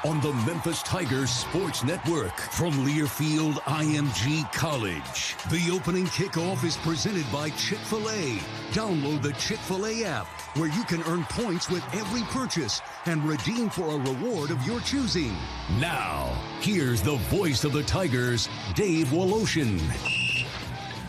on the Memphis Tigers Sports Network from Learfield IMG College. The opening kickoff is presented by Chick-fil-A. Download the Chick-fil-A app, where you can earn points with every purchase and redeem for a reward of your choosing. Now, here's the voice of the Tigers, Dave Woloshin.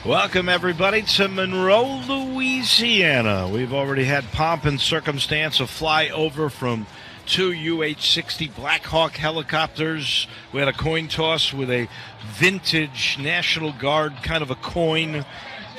Welcome, everybody, to Monroe, Louisiana. We've already had pomp and circumstance, a flyover from two UH-60 Black Hawk helicopters. We had a coin toss with a vintage National Guard kind of a coin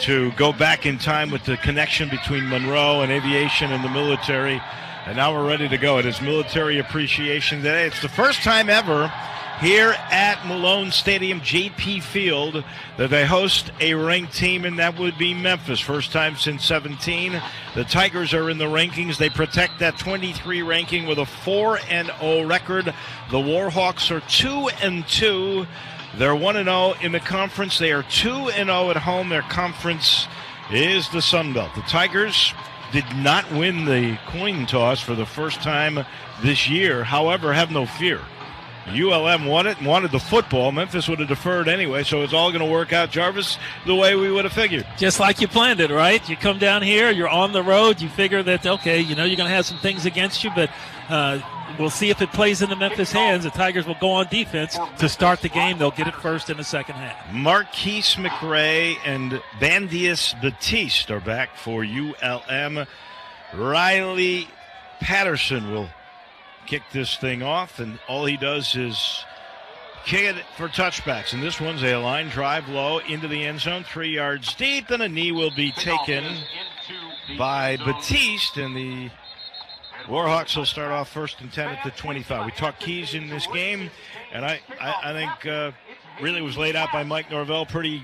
to go back in time with the connection between Monroe and aviation and the military. And now we're ready to go. It is Military Appreciation Day. It's the first time ever here at Malone Stadium, JP Field, that they host a ranked team, and that would be Memphis. First time since 17. The Tigers are in the rankings. They protect that 23 ranking with a 4-0 record. The Warhawks are 2-2. They're 1-0 in the conference. They are 2-0 at home. Their conference is the Sun Belt. The Tigers did not win the coin toss for the first time this year. However, have no fear. ULM won it and wanted the football. Memphis would have deferred anyway, so it's all going to work out, Jarvis, the way we would have figured. Just like you planned it, right? You come down here, you're on the road, you figure that, okay, you know you're going to have some things against you, but we'll see if it plays into Memphis' hands. The Tigers will go on defense to start the game. They'll get it first in the second half. Marquise McRae and Bandius Batiste are back for ULM. Riley Patterson will kick this thing off, and all he does is kick it for touchbacks. And this one's a line drive low into the end zone, 3 yards deep, and a knee will be taken by Batiste, and the Warhawks will start off 1st and 10 at the 25. We talked keys in this game, and I think really was laid out by Mike Norvell pretty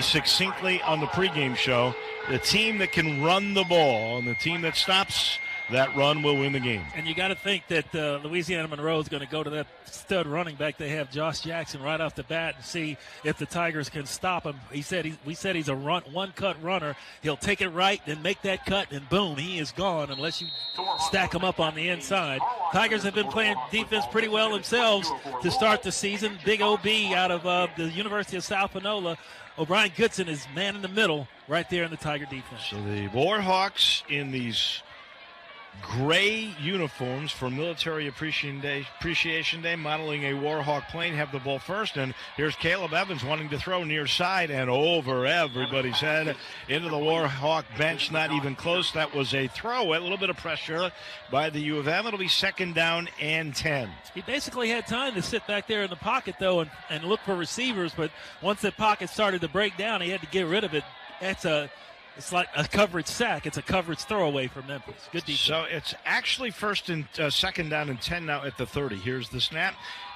succinctly on the pregame show. The team that can run the ball and the team that stops that run will win the game. And you got to think that Louisiana Monroe is going to go to that stud running back they have, Josh Jackson, right off the bat and see if the Tigers can stop him. We said he's a one-cut runner. He'll take it right, then make that cut, and boom, he is gone unless you stack him up on the inside. Tigers have been playing defense pretty well themselves to start the season. Big OB out of the University of South Panola. O'Brien Goodson is man in the middle right there in the Tiger defense. So the Warhawks in these gray uniforms for Military Appreciation Day, modeling a Warhawk plane, have the ball first, and here's Caleb Evans wanting to throw near side and over everybody's head into the Warhawk bench, not even close. That was a throw, a little bit of pressure by the U of M. It'll be 2nd down and 10. He basically had time to sit back there in the pocket, though, and look for receivers, but once the pocket started to break down, he had to get rid of it. It's like a coverage sack. It's a coverage throwaway for Memphis. Good defense. So it's actually 2nd down and 10 now at the 30. Here's the snap,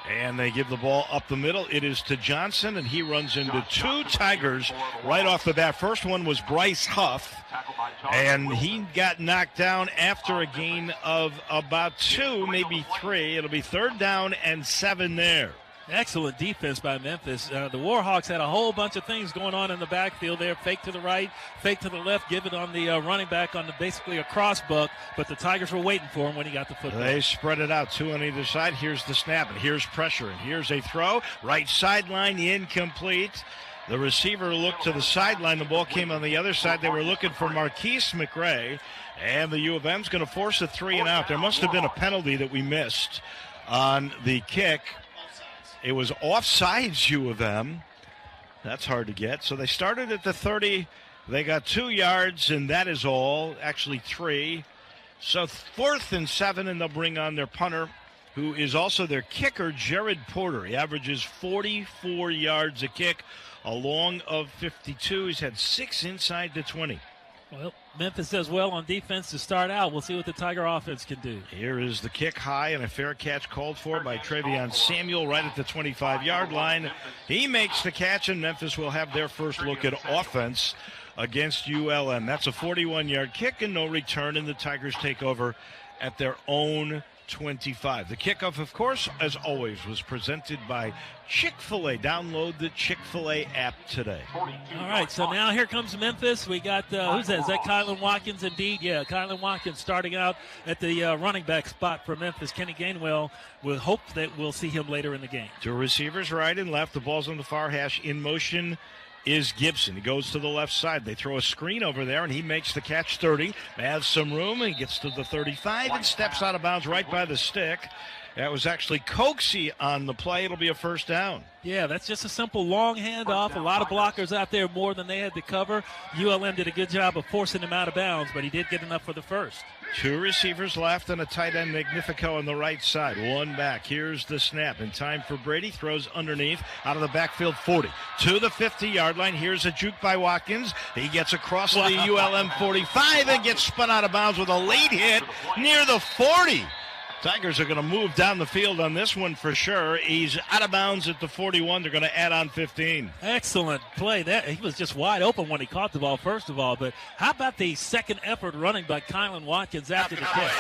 and they give the ball up the middle. It is to Johnson, and he runs into 2 Tigers right off the bat. First one was Bryce Huff, and he got knocked down after a gain of about 2, maybe 3. It'll be 3rd down and 7 there. Excellent defense by Memphis. The Warhawks had a whole bunch of things going on in the backfield there. Fake to the right, fake to the left, give it on the running back on basically a cross buck, but the Tigers were waiting for him when he got the football. They spread it out, 2 on either side. Here's the snap, and here's pressure, and here's a throw. Right sideline, incomplete. The receiver looked to the sideline. The ball came on the other side. They were looking for Marquise McRae, and the U of M's going to force a 3 and out. There must have been a penalty that we missed on the kick. It was offsides, U of M. That's hard to get. So they started at the 30. They got 2 yards, and that is all. Actually 3. So 4th and 7, and they'll bring on their punter, who is also their kicker, Jared Porter. He averages 44 yards a kick, a long of 52. He's had 6 inside the 20. Well, Memphis does well on defense to start out. We'll see what the Tiger offense can do. Here is the kick high, and a fair catch called for by Travion Samuel right at the 25-yard line. He makes the catch, and Memphis will have their first look at offense against ULM. That's a 41-yard kick and no return, and the Tigers take over at their own 25. The kickoff, of course, as always, was presented by Chick-fil-A. Download the Chick-fil-A app today. All right, so now here comes Memphis. We got, who's that? Is that Kylan Watkins indeed? Yeah, Kylan Watkins starting out at the running back spot for Memphis. Kenny Gainwell will hope that we'll see him later in the game. Two receivers right and left. The ball's on the far hash. In motion is Gibson. He goes to the left side. They throw a screen over there, and he makes the catch 30. Has some room, and he gets to the 35 and steps out of bounds right by the stick. That was actually Coxie on the play. It'll be a first down. Yeah, that's just a simple long handoff. A lot of blockers out there, more than they had to cover. ULM did a good job of forcing him out of bounds, but he did get enough for the first. Two receivers left and a tight end, Magnifico, on the right side. One back. Here's the snap. In time for Brady. Throws underneath out of the backfield 40. To the 50-yard line. Here's a juke by Watkins. He gets across the ULM 45 and gets spun out of bounds with a late hit near the 40. Tigers are going to move down the field on this one for sure. He's out of bounds at the 41. They're going to add on 15. Excellent play. That he was just wide open when he caught the ball, first of all. But how about the second effort running by Kylan Watkins after the catch?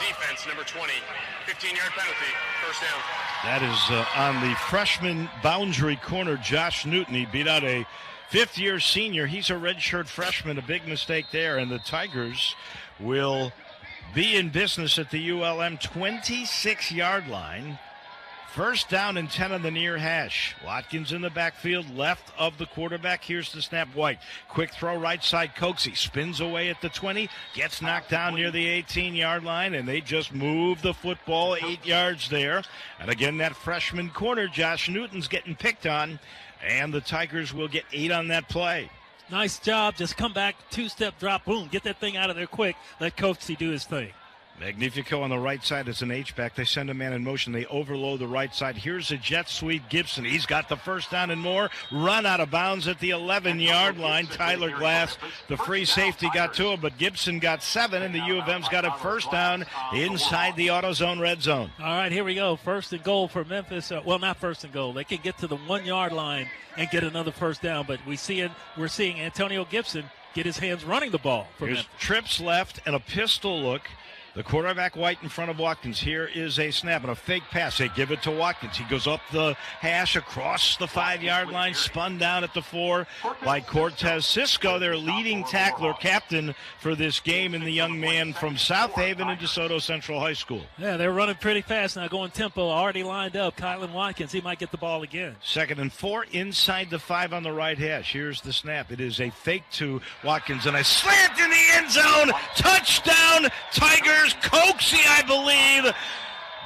Defense, number 20. 15-yard penalty. First down. That is on the freshman boundary corner, Josh Newton. He beat out a fifth-year senior. He's a redshirt freshman. A big mistake there. And the Tigers will be in business at the ULM 26-yard line. First down and 10 on the near hash. Watkins in the backfield, left of the quarterback. Here's the snap. White. Quick throw right side. Coxie spins away at the 20. Gets knocked down near the 18-yard line, and they just move the football 8 yards there. And again, that freshman corner, Josh Newton's getting picked on, and the Tigers will get 8 on that play. Nice job. Just come back, two-step drop, boom, get that thing out of there quick. Let Coxie do his thing. Magnifico on the right side is an H-back. They send a man in motion. They overload the right side. Here's a jet sweep. Gibson. He's got the first down and more. Run out of bounds at the 11-yard line. Tyler Glass, the free safety, got to him, but Gibson got 7, and the U of M's got a first down inside the AutoZone red zone. All right, here we go. First and goal for Memphis. Well, not first and goal. They can get to the 1-yard line and get another first down, but we're seeing Antonio Gibson get his hands running the ball for Here's Memphis. trips left and a pistol look. The quarterback White in front of Watkins. Here is a snap and a fake pass. They give it to Watkins. He goes up the hash across the 5-yard line, spun down at the 4 by Cortez Cisco, their leading tackler, captain for this game, and the young man from South Haven and DeSoto Central High School. Yeah, they're running pretty fast now, going tempo, already lined up. Kylan Watkins, he might get the ball again. 2nd and 4 inside the 5 on the right hash. Here's the snap. It is a fake to Watkins and a slant in the end zone. Touchdown, Tigers. Coxie, I believe,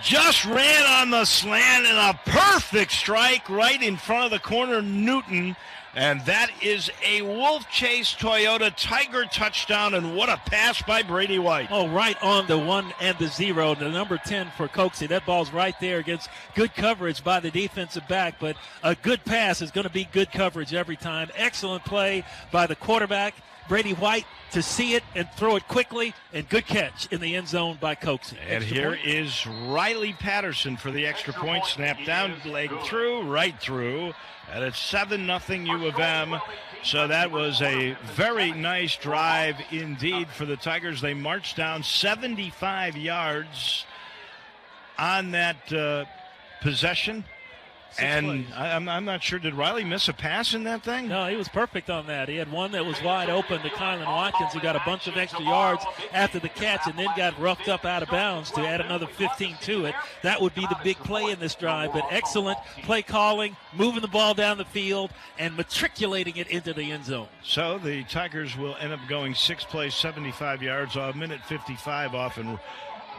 just ran on the slant and a perfect strike right in front of the corner, Newton. And that is a Wolf Chase Toyota Tiger touchdown, and what a pass by Brady White. Oh, right on the 1 and the 0, the number 10 for Coxie. That ball's right there against good coverage by the defensive back, but a good pass is going to be good coverage every time. Excellent play by the quarterback, Brady White, to see it and throw it quickly, and good catch in the end zone by Coxie. And here is Riley Patterson for the extra point. Snap down, leg through, right through, and it's 7-0 U of M. So that was a very nice drive indeed for the Tigers. They marched down 75 yards on that possession. And I'm not sure, did Riley miss a pass in that thing? No, he was perfect on that. He had one that was wide open to Kylan Watkins, who got a bunch of extra yards after the catch and then got roughed up out of bounds to add another 15 to it. That would be the big play in this drive, but excellent play calling, moving the ball down the field, and matriculating it into the end zone. So the Tigers will end up going 6 plays, 75 yards, a minute 55 off, and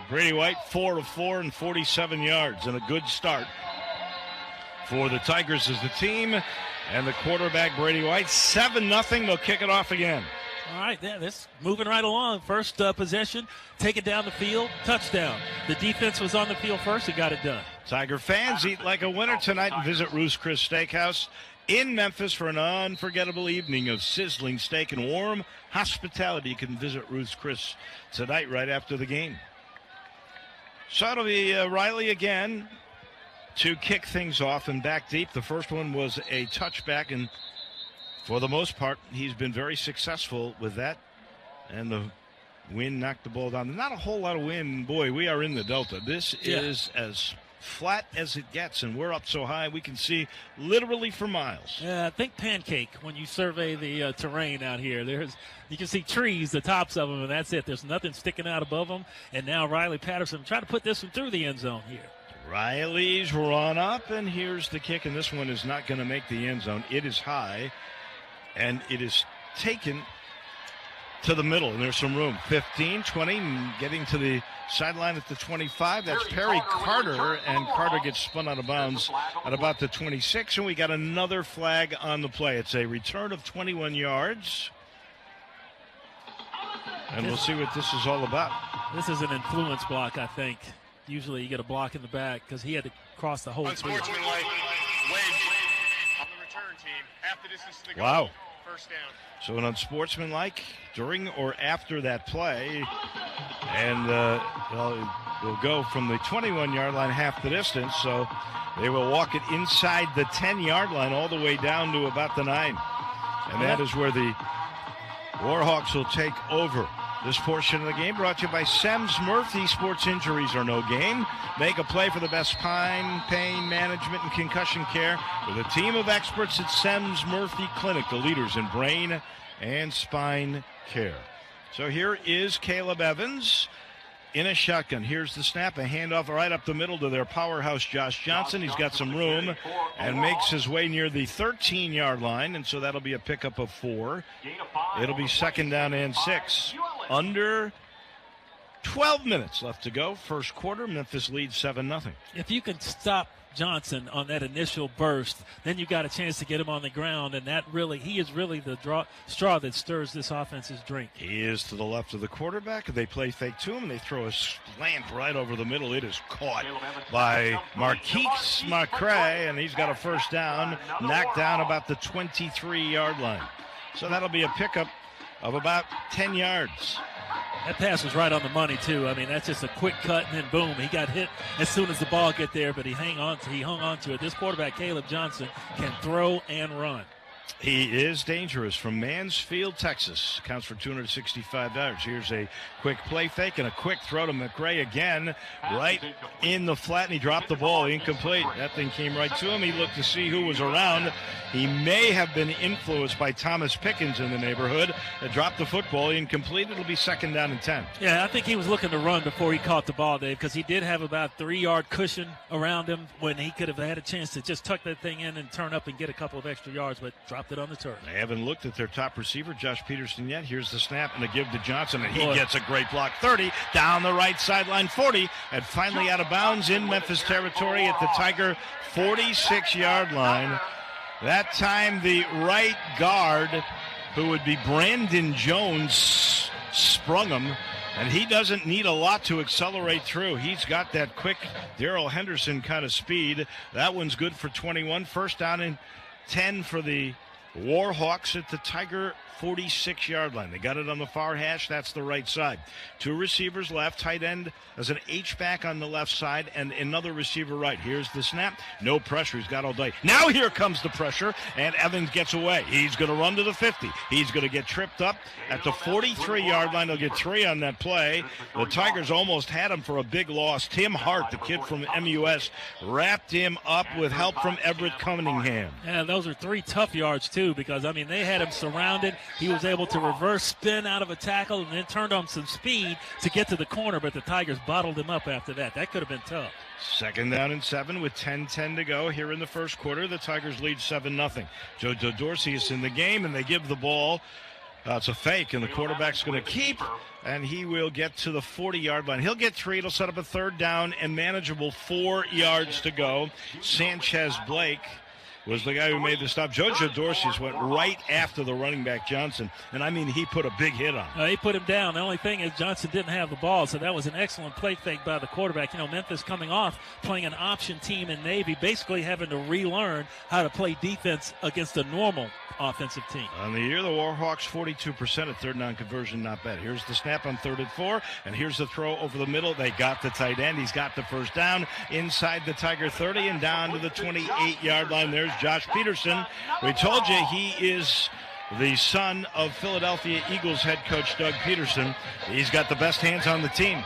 Brady White 4 of 4 and 47 yards, and a good start for the Tigers as the team, and the quarterback Brady White. 7-0. They'll kick it off again. All right, this moving right along. First possession, take it down the field, touchdown. The defense was on the field first and got it done. Tiger fans, eat like a winner tonight and visit Ruth's Chris Steakhouse in Memphis for an unforgettable evening of sizzling steak and warm hospitality. You can visit Ruth's Chris tonight right after the game. So it'll be Riley again to kick things off and back deep. The first one was a touchback, and for the most part, he's been very successful with that. And the Wind knocked the ball down. Not a whole lot of wind. Boy, we are in the Delta. This is as flat as it gets, and we're up so high we can see literally for miles. Yeah, I think pancake when you survey the terrain out here. You can see trees, the tops of them, and that's it. There's nothing sticking out above them. And now Riley Patterson trying to put this one through the end zone here. Riley's run up, and here's the kick, and this one is not going to make the end zone. It is high, and it is taken to the middle, and there's some room. 15, 20, getting to the sideline at the 25. That's Perry Carter, and Carter gets spun out of bounds at about the 26, and we got another flag on the play. It's a return of 21 yards, and we'll see what this is all about. This is an influence block, I think. Usually you get a block in the back because he had to cross the whole field. Unsportsmanlike wave on the return team. Half the distance to the goal. Wow. First down. So an unsportsmanlike during or after that play, and we'll go from the 21-yard line half the distance, so they will walk it inside the 10-yard line all the way down to about the 9. And that is where the Warhawks will take over. This portion of the game brought to you by Sems Murphy. Sports injuries are no game. Make a play for the best pain management and concussion care with a team of experts at Sems Murphy Clinic, the leaders in brain and spine care. So here is Caleb Evans in a shotgun. Here's the snap, a handoff right up the middle to their powerhouse, Josh Johnson. He's got some room and makes his way near the 13-yard line, and so that'll be a pickup of 4. It'll be second down and 6. Under 12 minutes left to go. First quarter, Memphis leads 7-0. If you can stop Johnson on that initial burst, then you got a chance to get him on the ground, and he is really the straw that stirs this offense's drink. He is to the left of the quarterback. They play fake to him, and they throw a slant right over the middle. It is caught by Marquise McCray, and he's got a first down, knocked down about the 23-yard line. So that'll be a pickup of about 10 yards. That pass was right on the money, too. I mean, that's just a quick cut, and then boom, he got hit as soon as the ball got there, but he hung on to it. This quarterback, Caleb Johnson, can throw and run. He is dangerous from Mansfield, Texas. Counts for 265 yards. Here's a quick play fake and a quick throw to McRae again, right in the flat, and he dropped the ball incomplete. That thing came right to him. He looked to see who was around. He may have been influenced by Thomas Pickens in the neighborhood. Dropped the football incomplete. It'll be second down and 10. Yeah, I think he was looking to run before he caught the ball, Dave, because he did have about 3-yard cushion around him when he could have had a chance to just tuck that thing in and turn up and get a couple of extra yards, but dropped it on the turf. They haven't looked at their top receiver, Josh Peterson, yet. Here's the snap and the give to Johnson, and he gets a great block. 30, down the right sideline, 40, and finally out of bounds in Memphis territory at the Tiger 46-yard line. That time the right guard, who would be Brandon Jones, sprung him, and he doesn't need a lot to accelerate through. He's got that quick Darrell Henderson kind of speed. That one's good for 21. First down and 10 for the Warhawks at the Tiger 46-yard line. They got it on the far hash. That's the right side. 2 receivers left. Tight end as an H-back on the left side and another receiver right. Here's the snap. No pressure. He's got all day. Now here comes the pressure, and Evans gets away. He's going to run to the 50. He's going to get tripped up at the 43-yard line. He'll get 3 on that play. The Tigers almost had him for a big loss. Tim Hart, the kid from MUS, wrapped him up with help from Everett Cunningham. Yeah, those are 3 tough yards, too, because, I mean, they had him surrounded. He was able to reverse spin out of a tackle and then turned on some speed to get to the corner, but the Tigers bottled him up after that. That could have been tough. Second down and 7 with 10-10 to go here in the first quarter. The Tigers lead 7-0. JoJo Dorsey is in the game, and they give the ball. It's a fake, and the quarterback's going to keep, and he will get to the 40-yard line. He'll get 3. It'll set up a third down and manageable 4 yards to go. Sanchez Blake was the guy who made the stop. JoJo Dorsey's went right after the running back Johnson, and I mean, he put a big hit on him. He put him down. The only thing is Johnson didn't have the ball, so that was an excellent play fake by the quarterback. You know, Memphis coming off playing an option team in Navy, basically having to relearn how to play defense against a normal offensive team. On the year, the Warhawks 42% at third down conversion, not bad. Here's the snap on 3rd and 4, and here's the throw over the middle. They got the tight end. He's got the first down inside the Tiger 30 and down to the 28-yard line. There's Josh Peterson. We told you he is the son of Philadelphia Eagles head coach Doug Peterson. He's got the best hands on the team.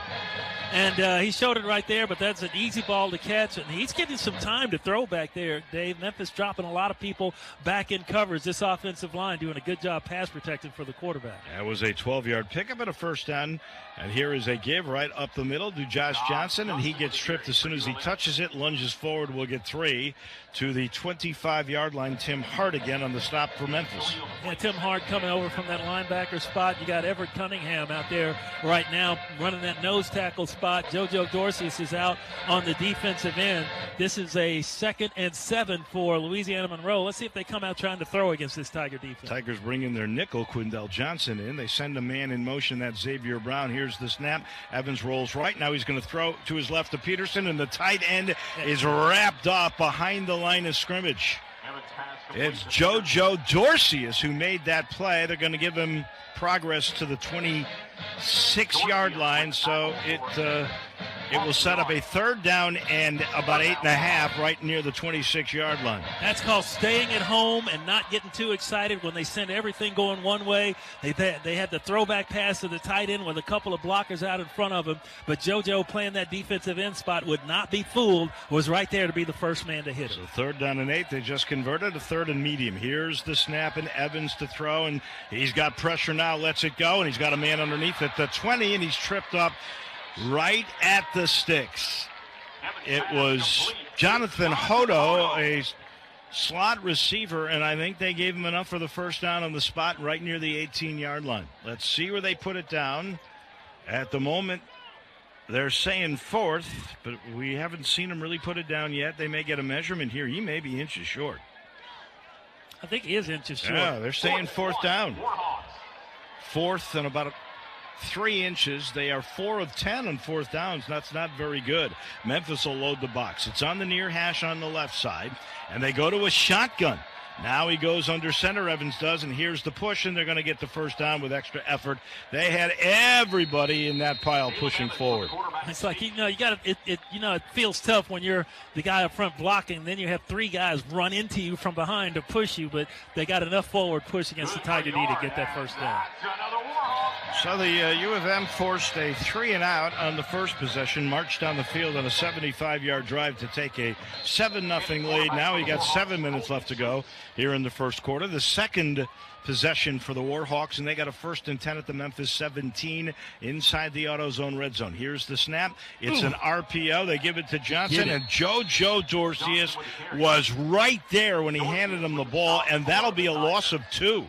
And he showed it right there, but that's an easy ball to catch. And he's getting some time to throw back there, Dave. Memphis dropping a lot of people back in coverage. This offensive line doing a good job pass protecting for the quarterback. That was a 12-yard pickup and a first down. And here is a give right up the middle to Josh Johnson, and he gets tripped as soon as he touches it, lunges forward, will get 3 to the 25-yard line. Tim Hart again on the stop for Memphis. Yeah, Tim Hart coming over from that linebacker spot. You got Everett Cunningham out there right now running that nose tackle spot. JoJo Dorsey is out on the defensive end. This is a 2nd and 7 for Louisiana Monroe. Let's see if they come out trying to throw against this Tiger defense. Tigers bring in their nickel, Quindell Johnson, in. They send a man in motion, that's Xavier Brown. Here's the snap. Evans rolls right. Now he's going to throw to his left to Peterson, and the tight end is wrapped up behind the line of scrimmage. It's JoJo Dorsey who made that play. They're going to give him progress to the 26-yard line, so it will set up a 3rd down and about 8.5 right near the 26-yard line. That's called staying at home and not getting too excited when they send everything going one way. They had the throwback pass to the tight end with a couple of blockers out in front of him, but JoJo playing that defensive end spot would not be fooled, was right there to be the first man to hit it. So 3rd down and 8, they just converted a 3rd and medium. Here's the snap, and Evans to throw, and he's got pressure now, lets it go, and he's got a man underneath at the 20, and he's tripped up right at the sticks. It was Jonathan Hodo, a slot receiver, and I think they gave him enough for the first down on the spot right near the 18-yard line. Let's see where they put it down. At the moment, they're saying 4th, but we haven't seen them really put it down yet. They may get a measurement here. He may be inches short. I think he is inches short. Yeah, they're saying 4th down. 4th and about 3 inches. They are 4 of 10 on 4th downs. That's not very good. Memphis will load the box. It's on the near hash on the left side, and they go to a shotgun. Now he goes under center, Evans does, and here's the push, and they're going to get the first down with extra effort. They had everybody in that pile pushing forward. It's like, you got it feels tough when you're the guy up front blocking, then you have 3 guys run into you from behind to push you, but they got enough forward push against the Tiger D to get that first down. So the U of M forced a 3 and out on the first possession, marched down the field on a 75-yard drive to take a 7-0 lead. Now we got 7 minutes left to go here in the first quarter. The second possession for the Warhawks, and they got a 1st and 10 at the Memphis 17 inside the AutoZone red zone. Here's the snap. It's an RPO. They give it to Johnson, and JoJo Dorsey was right there when he handed him the ball, and that'll be a loss of 2.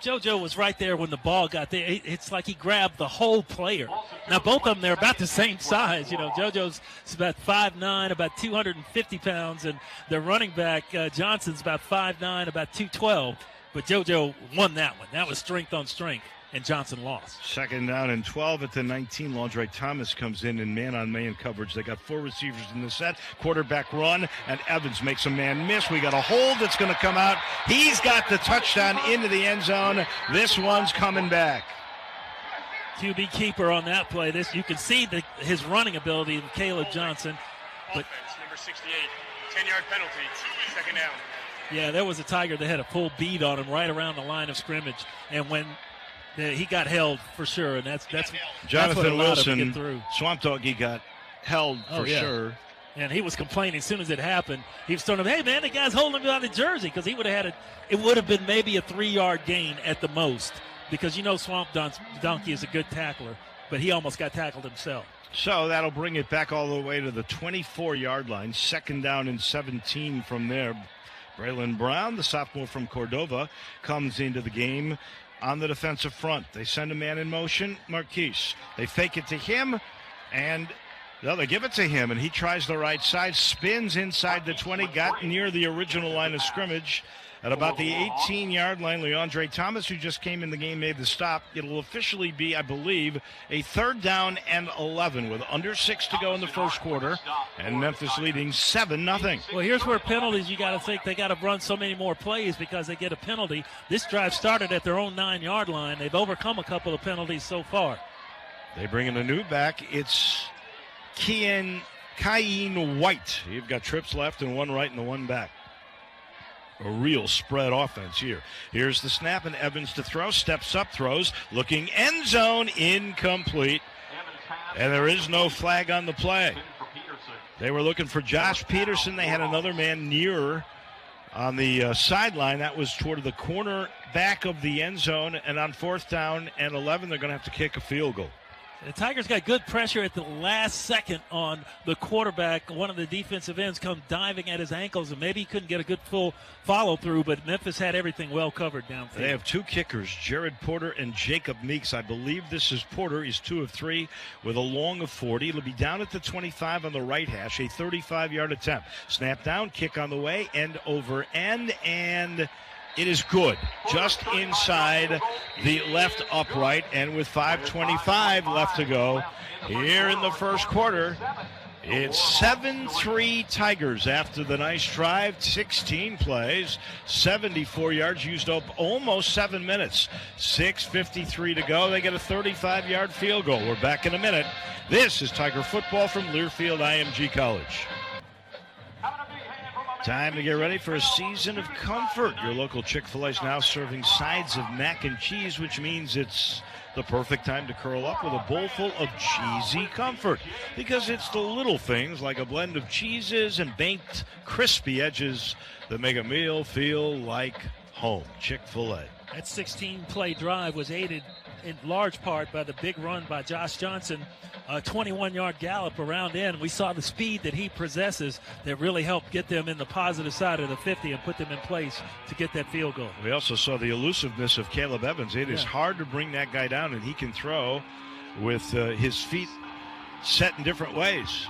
JoJo was right there when the ball got there. It's like he grabbed the whole player. Now, both of them, they're about the same size. JoJo's about 5'9", about 250 pounds, and their running back, Johnson's about 5'9", about 212. But JoJo won that one. That was strength on strength, and Johnson lost. 2nd down and 12 at the 19. Laundre Thomas comes in man-on-man coverage. They got 4 receivers in the set. Quarterback run, and Evans makes a man miss. We got a hold that's going to come out. He's got the touchdown into the end zone. This one's coming back. QB keeper on that play. You can see his running ability of Caleb Johnson. But offense, number 68, 10-yard penalty, 2nd down. Yeah, there was a Tiger that had a full beat on him right around the line of scrimmage, and when he got held for sure, and that's Jonathan what him to Wilson, get through. Swamp Dog, he got held for sure. And he was complaining as soon as it happened. He was telling him, "Hey man, the guy's holding him by the jersey," because he would have had it would have been maybe a 3-yard gain at the most, because Swamp Donkey is a good tackler, but he almost got tackled himself. So that'll bring it back all the way to the 24-yard line. 2nd down and 17 from there. Braylon Brown, the sophomore from Cordova, comes into the game on the defensive front. They send a man in motion, Marquise. They fake it to him, and they give it to him, and he tries the right side, spins inside the 20, got near the original line of scrimmage. At about the 18-yard line, Leandre Thomas, who just came in the game, made the stop. It'll officially be, I believe, a 3rd down and 11 with under 6 to go in the first quarter, and Memphis leading 7-0. Well, here's where penalties, you got to think they got to run so many more plays because they get a penalty. This drive started at their own 9-yard line. They've overcome a couple of penalties so far. They bring in a new back. It's Kyan White. You've got trips left and 1 right and the 1 back. a real spread offense here. Here's the snap, and Evans to throw, steps up, throws, looking end zone, incomplete. And there is no flag on the play. They were looking for Josh Peterson. They had another man nearer on the sideline. That was toward the corner back of the end zone. And on 4th down and 11, they're going to have to kick a field goal. The Tigers got good pressure at the last second on the quarterback. One of the defensive ends come diving at his ankles, and maybe he couldn't get a good full follow-through, but Memphis had everything well covered downfield. They have 2 kickers, Jared Porter and Jacob Meeks. I believe this is Porter. He's 2 of 3 with a long of 40. It'll be down at the 25 on the right hash, a 35-yard attempt. Snap down, kick on the way, end over end, and it is good, just inside the left upright, and with 5:25 left to go here in the first quarter, it's 7-3 Tigers after the nice drive, 16 plays, 74 yards, used up almost 7 minutes, 6:53 to go. They get a 35-yard field goal. We're back in a minute. This is Tiger football from Learfield IMG College. Time to get ready for a season of comfort. Your local Chick-fil-A is now serving sides of mac and cheese, which means it's the perfect time to curl up with a bowl full of cheesy comfort, because it's the little things like a blend of cheeses and baked crispy edges that make a meal feel like home. Chick-fil-A. That 16-play drive was aided in large part by the big run by Josh Johnson, a 21-yard gallop around in. We saw the speed that he possesses that really helped get them in the positive side of the 50 and put them in place to get that field goal. We also saw the elusiveness of Caleb Evans. It is hard to bring that guy down, and he can throw with his feet set in different ways.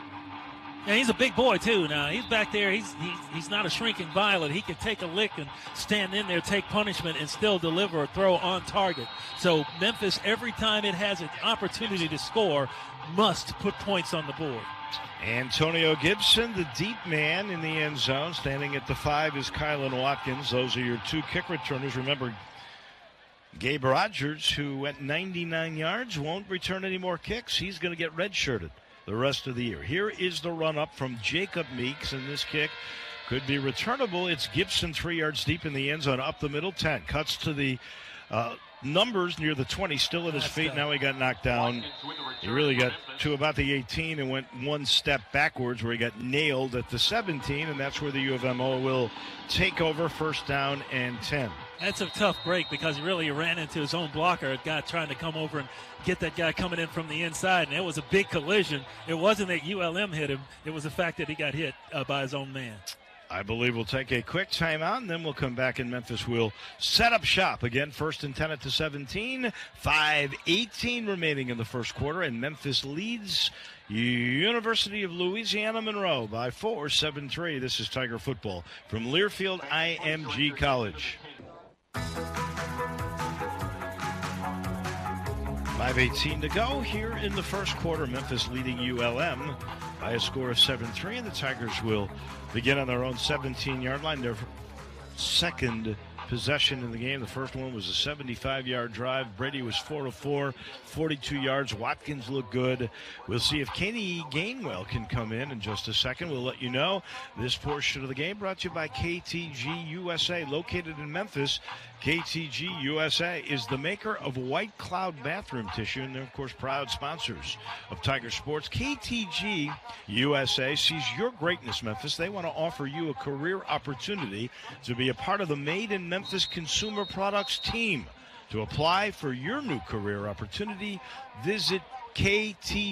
Yeah, he's a big boy, too. Now, he's back there. He's not a shrinking violet. He can take a lick and stand in there, take punishment, and still deliver a throw on target. So Memphis, every time it has an opportunity to score, must put points on the board. Antonio Gibson, the deep man in the end zone. Standing at the 5 is Kylan Watkins. Those are your 2 kick returners. Remember, Gabe Rogers, who went 99 yards, won't return any more kicks. He's going to get redshirted the rest of the year. Here is the run-up from Jacob Meeks, and this kick could be returnable. It's Gibson 3 yards deep in the end zone, up the middle, 10. Cuts to the numbers near the 20, still at his feet. Now he got knocked down. He really got to about the 18 and went 1 step backwards, where he got nailed at the 17, and that's where the U of M will take over, 1st down and 10. That's a tough break, because he really ran into his own blocker, a guy trying to come over and get that guy coming in from the inside, and it was a big collision. It wasn't that ULM hit him. It was the fact that he got hit by his own man. I believe we'll take a quick timeout, and then we'll come back, and Memphis will set up shop. Again, 1st and 10 at the 17, 5:18 remaining in the first quarter, and Memphis leads University of Louisiana Monroe by 4, 7-3. This is Tiger football from Learfield IMG College. 5:18 to go here in the first quarter. Memphis leading ULM by a score of 7-3, and the Tigers will begin on their own 17-yard line. Their second possession in the game. The first one was a 75-yard drive. Brady was 4 of 4, 42 yards. Watkins looked good. We'll see if Kenny Gainwell can come in just a second. We'll let you know. This portion of the game brought to you by KTG USA, located in Memphis. KTG USA is the maker of White Cloud bathroom tissue, and they're, of course, proud sponsors of Tiger Sports. KTG USA sees your greatness, Memphis. They want to offer you a career opportunity to be a part of the Made in Memphis Consumer Products team. To apply for your new career opportunity, visit ktgusa.com.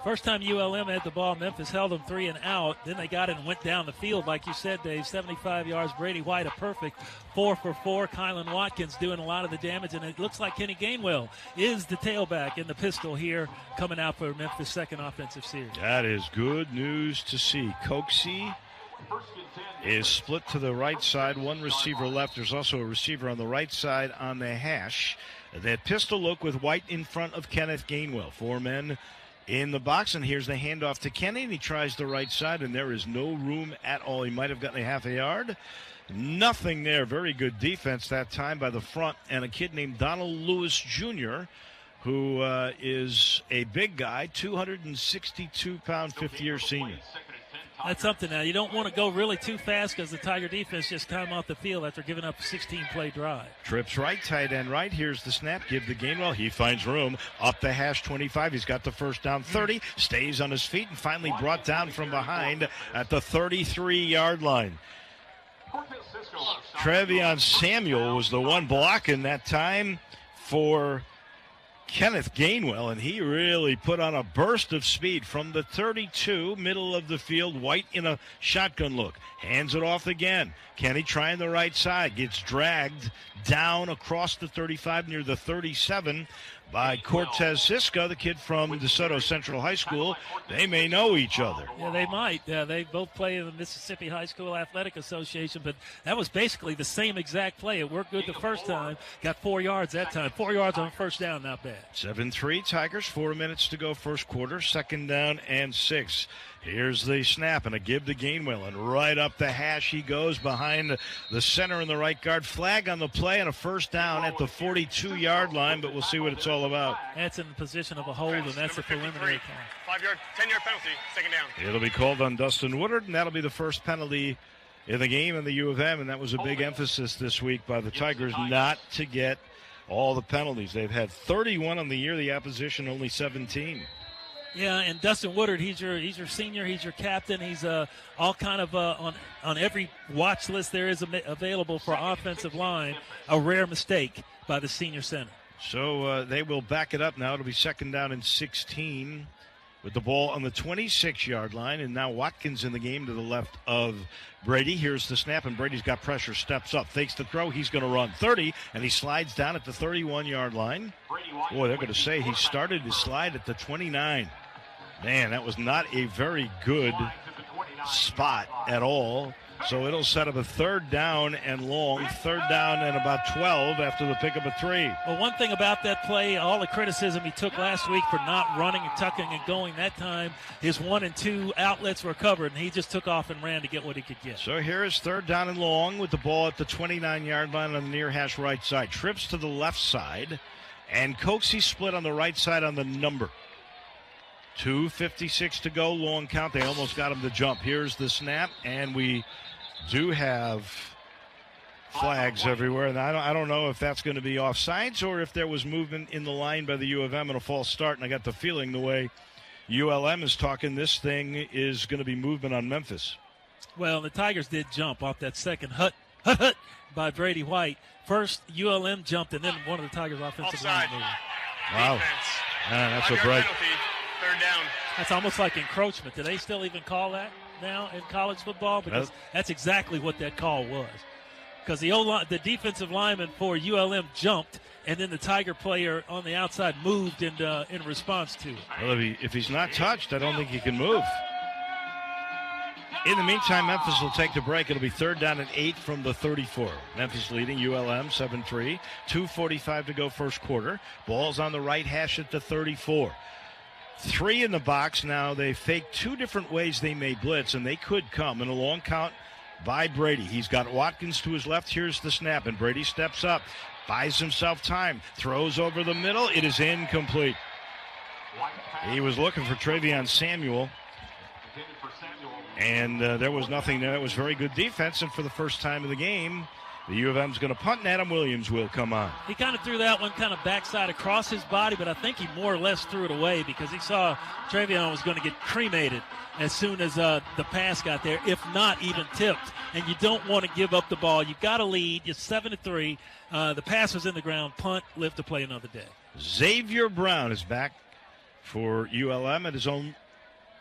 First time ULM had the ball, Memphis held them 3 and out. Then they got it and went down the field, like you said, Dave. 75 yards. Brady White, a perfect 4 for 4. Kylan Watkins doing a lot of the damage, and it looks like Kenny Gainwell is the tailback in the pistol here, coming out for Memphis' second offensive series. That is good news to see. Coxie is split to the right side, 1 receiver left. There's also a receiver on the right side on the hash. That pistol look with White in front of Kenneth Gainwell. 4 men in the box, and here's the handoff to Kenny, and he tries the right side, and there is no room at all. He might have gotten a half a yard. Nothing there. Very good defense that time by the front, and a kid named Donald Lewis Jr., who is a big guy, 262-pound, 50-year senior. That's something now. You don't want to go really too fast because the Tiger defense just come off the field after giving up a 16-play drive. Trips right, tight end right. Here's the snap. Give the Gainwell. He finds room up the hash 25. He's got the first down 30. Stays on his feet and finally brought down from behind at the 33-yard line. Trevion Samuel was the one blocking that time for Kenneth Gainwell, and he really put on a burst of speed from the 32, middle of the field. White in a shotgun look. Hands it off again. Kenny trying the right side. Gets dragged down across the 35 near the 37 by Cortez Siska, the kid from DeSoto Central High School. They may know each other. Yeah, they might. They both play in the Mississippi High School Athletic Association, but that was basically the same exact play. It worked good the first time. Got 4 yards that time. 4 yards on first down, not bad. 7-3 Tigers, 4 minutes to go first quarter, second down and 6. Here's the snap and a give to Gainwell, and right up the hash he goes behind the center and the right guard. Flag on the play and a first down at the 42-yard line, but we'll see what it's all about. That's in the position of a hold, and that's a preliminary count. 5-yard, 10-yard penalty, second down. It'll be called on Dustin Woodard, and that'll be the first penalty in the game in the U of M, and that was a big emphasis this week by the Tigers not to get all the penalties. They've had 31 on the year, the opposition only 17. Yeah, and Dustin Woodard, he's your senior, he's your captain. He's all kind of on every watch list there is available for offensive line. A rare mistake by the senior center. So they will back it up now. It'll be second down and 16 with the ball on the 26-yard line, and now Watkins in the game to the left of Brady. Here's the snap, and Brady's got pressure, steps up, fakes the throw. He's going to run 30, and he slides down at the 31-yard line. Boy, they're going to say he started his slide at the 29. Man, that was not a very good spot at all. So it'll set up a third down and long, third down and about 12 after the pick of a 3. Well, one thing about that play, all the criticism he took last week for not running and tucking and going that time, his 1 and 2 outlets were covered, and he just took off and ran to get what he could get. So here is third down and long with the ball at the 29-yard line on the near hash right side. Trips to the left side, and Coxie split on the right side on the number. 2:56 to go, long count. They almost got him to jump. Here's the snap, and we do have flags everywhere. And I don't know if that's going to be offsides or if there was movement in the line by the U of M and a false start. And I got the feeling the way ULM is talking, this thing is going to be movement on Memphis. Well, the Tigers did jump off that second hut by Brady White. First, ULM jumped, and then one of the Tigers' offensive line moved. Wow. That's a break. Third down. That's almost like encroachment. Do they still even call that now in college football? Because that's exactly what that call was. Because the defensive lineman for ULM jumped, and then the Tiger player on the outside moved in response to it. Well, if he's not touched, I don't think he can move. In the meantime, Memphis will take the break. It'll be third down and 8 from the 34. Memphis leading ULM 7-3. 2:45 to go first quarter. Ball's on the right hash at the 34. 3 in the box now. They fake 2 different ways they may blitz, and they could come in a long count by Brady. He's got Watkins to his left. Here's the snap, and Brady steps up, buys himself time, throws over the middle. It is incomplete. He was looking for Trevion Samuel, and there was nothing there. It was very good defense, and for the first time in the game, the U of M's going to punt, and Adam Williams will come on. He kind of threw that one kind of backside across his body, but I think he more or less threw it away because he saw Trevion was going to get cremated as soon as the pass got there, if not even tipped. And you don't want to give up the ball. You've got a lead. You're 7-3. The pass was in the ground. Punt, live to play another day. Xavier Brown is back for ULM at his own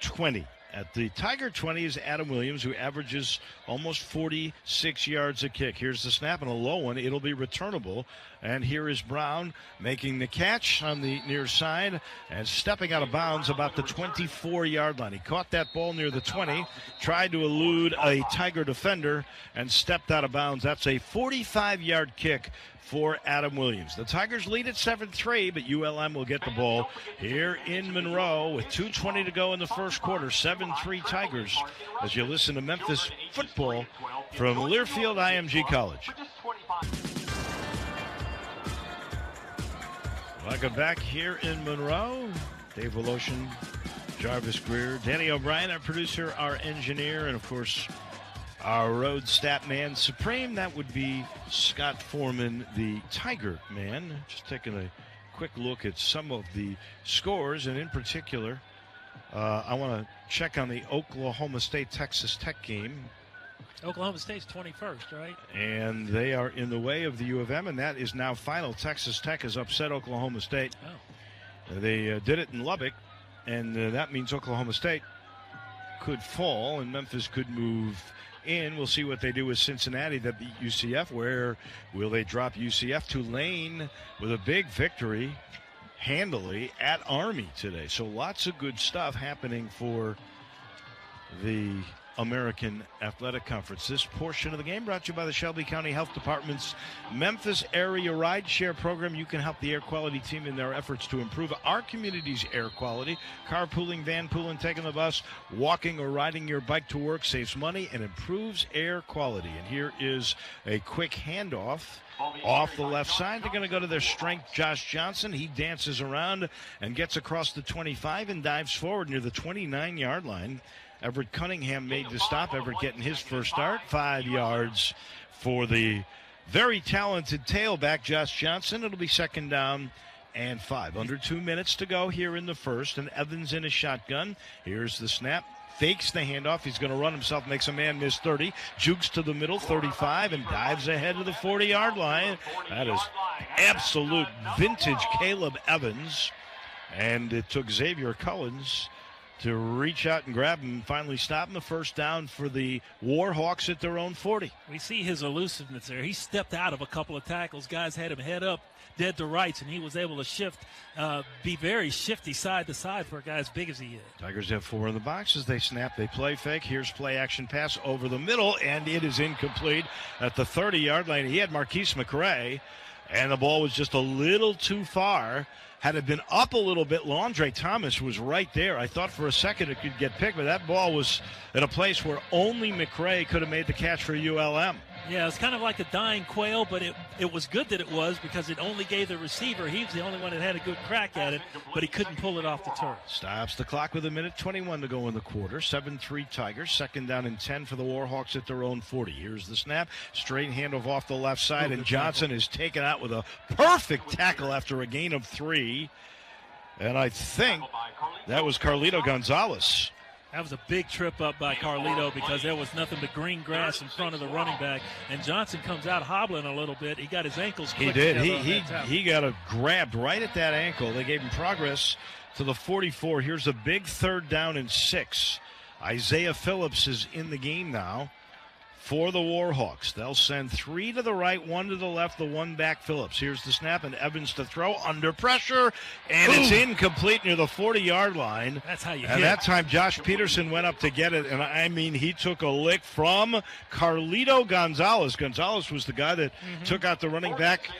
20. At the Tiger 20 is Adam Williams, who averages almost 46 yards a kick. Here's the snap and a low one. It'll be returnable. And here is Brown making the catch on the near side and stepping out of bounds about the 24-yard line. He caught that ball near the 20, tried to elude a Tiger defender, and stepped out of bounds. That's a 45-yard kick for Adam Williams. The Tigers lead at 7-3, but ULM will get the ball here in Monroe with 2:20 to go in the first quarter. 7-3 Tigers as you listen to Memphis football from Learfield IMG College. Welcome back here in Monroe. Dave Woloshin, Jarvis, Greer, Danny O'Brien, our producer, our engineer, and, of course, our road stat man supreme. That would be Scott Foreman, the Tiger man. Just taking a quick look at some of the scores, and in particular, I want to check on the Oklahoma State-Texas Tech game. Oklahoma State's 21st, right? And they are in the way of the U of M, and that is now final. Texas Tech has upset Oklahoma State. Oh. They did it in Lubbock, and that means Oklahoma State could fall, and Memphis could move in. We'll see what they do with Cincinnati that beat UCF. Where will they drop UCF? Tulane with a big victory handily at Army today. So lots of good stuff happening for the American Athletic Conference. This portion of the game brought to you by the Shelby County Health Department's Memphis Area Rideshare Program. You can help the air quality team in their efforts to improve our community's air quality. Carpooling, vanpooling, taking the bus, walking or riding your bike to work saves money and improves air quality. And here is a quick handoff off the left side. They're going to go to their strength, Josh Johnson. He dances around and gets across the 25 and dives forward near the 29-yard line. Everett Cunningham made the stop. Everett getting his first start. 5 yards for the very talented tailback, Josh Johnson. It'll be second down and 5. Under 2 minutes to go here in the first, and Evans in a shotgun. Here's the snap. Fakes the handoff. He's going to run himself, makes a man miss 30. Jukes to the middle, 35, and dives ahead to the 40-yard line. That is absolute vintage Caleb Evans. And it took Xavier Cullens to reach out and grab him and finally stop him. The first down for the Warhawks at their own 40. We see his elusiveness there. He stepped out of a couple of tackles. Guys had him head up, dead to rights, and he was able to shift, be very shifty side to side for a guy as big as he is. Tigers have 4 in the box as they snap. They play fake. Here's play action pass over the middle, and it is incomplete at the 30-yard line. He had Marquise McRae, and the ball was just a little too far. Had it been up a little bit, Londre Thomas was right there. I thought for a second it could get picked, but that ball was in a place where only McRae could have made the catch for ULM. Yeah, it's kind of like a dying quail, but it was good that it was because it only gave the receiver. He was the only one that had a good crack at it, but he couldn't pull it off the turf. Stops the clock with 1:21 to go in the quarter. 7-3 Tigers. Second down and 10 for the Warhawks at their own 40. Here's the snap. Straight handoff off the left side, and Johnson is taken out with a perfect tackle after a gain of 3. And I think that was Carlito Gonzalez. That was a big trip up by Carlito because there was nothing but green grass in front of the running back. And Johnson comes out hobbling a little bit. He got his ankles clicked. He did. He got grabbed right at that ankle. They gave him progress to the 44. Here's a big third down and 6. Isaiah Phillips is in the game now for the Warhawks. They'll send 3 to the right, 1 to the left, the 1 back Phillips. Here's the snap, and Evans to throw under pressure, and it's incomplete near the 40-yard line. That's how you And that time Josh Peterson went up to get it, and I mean he took a lick from Carlito Gonzalez. Gonzalez was the guy that took out the running back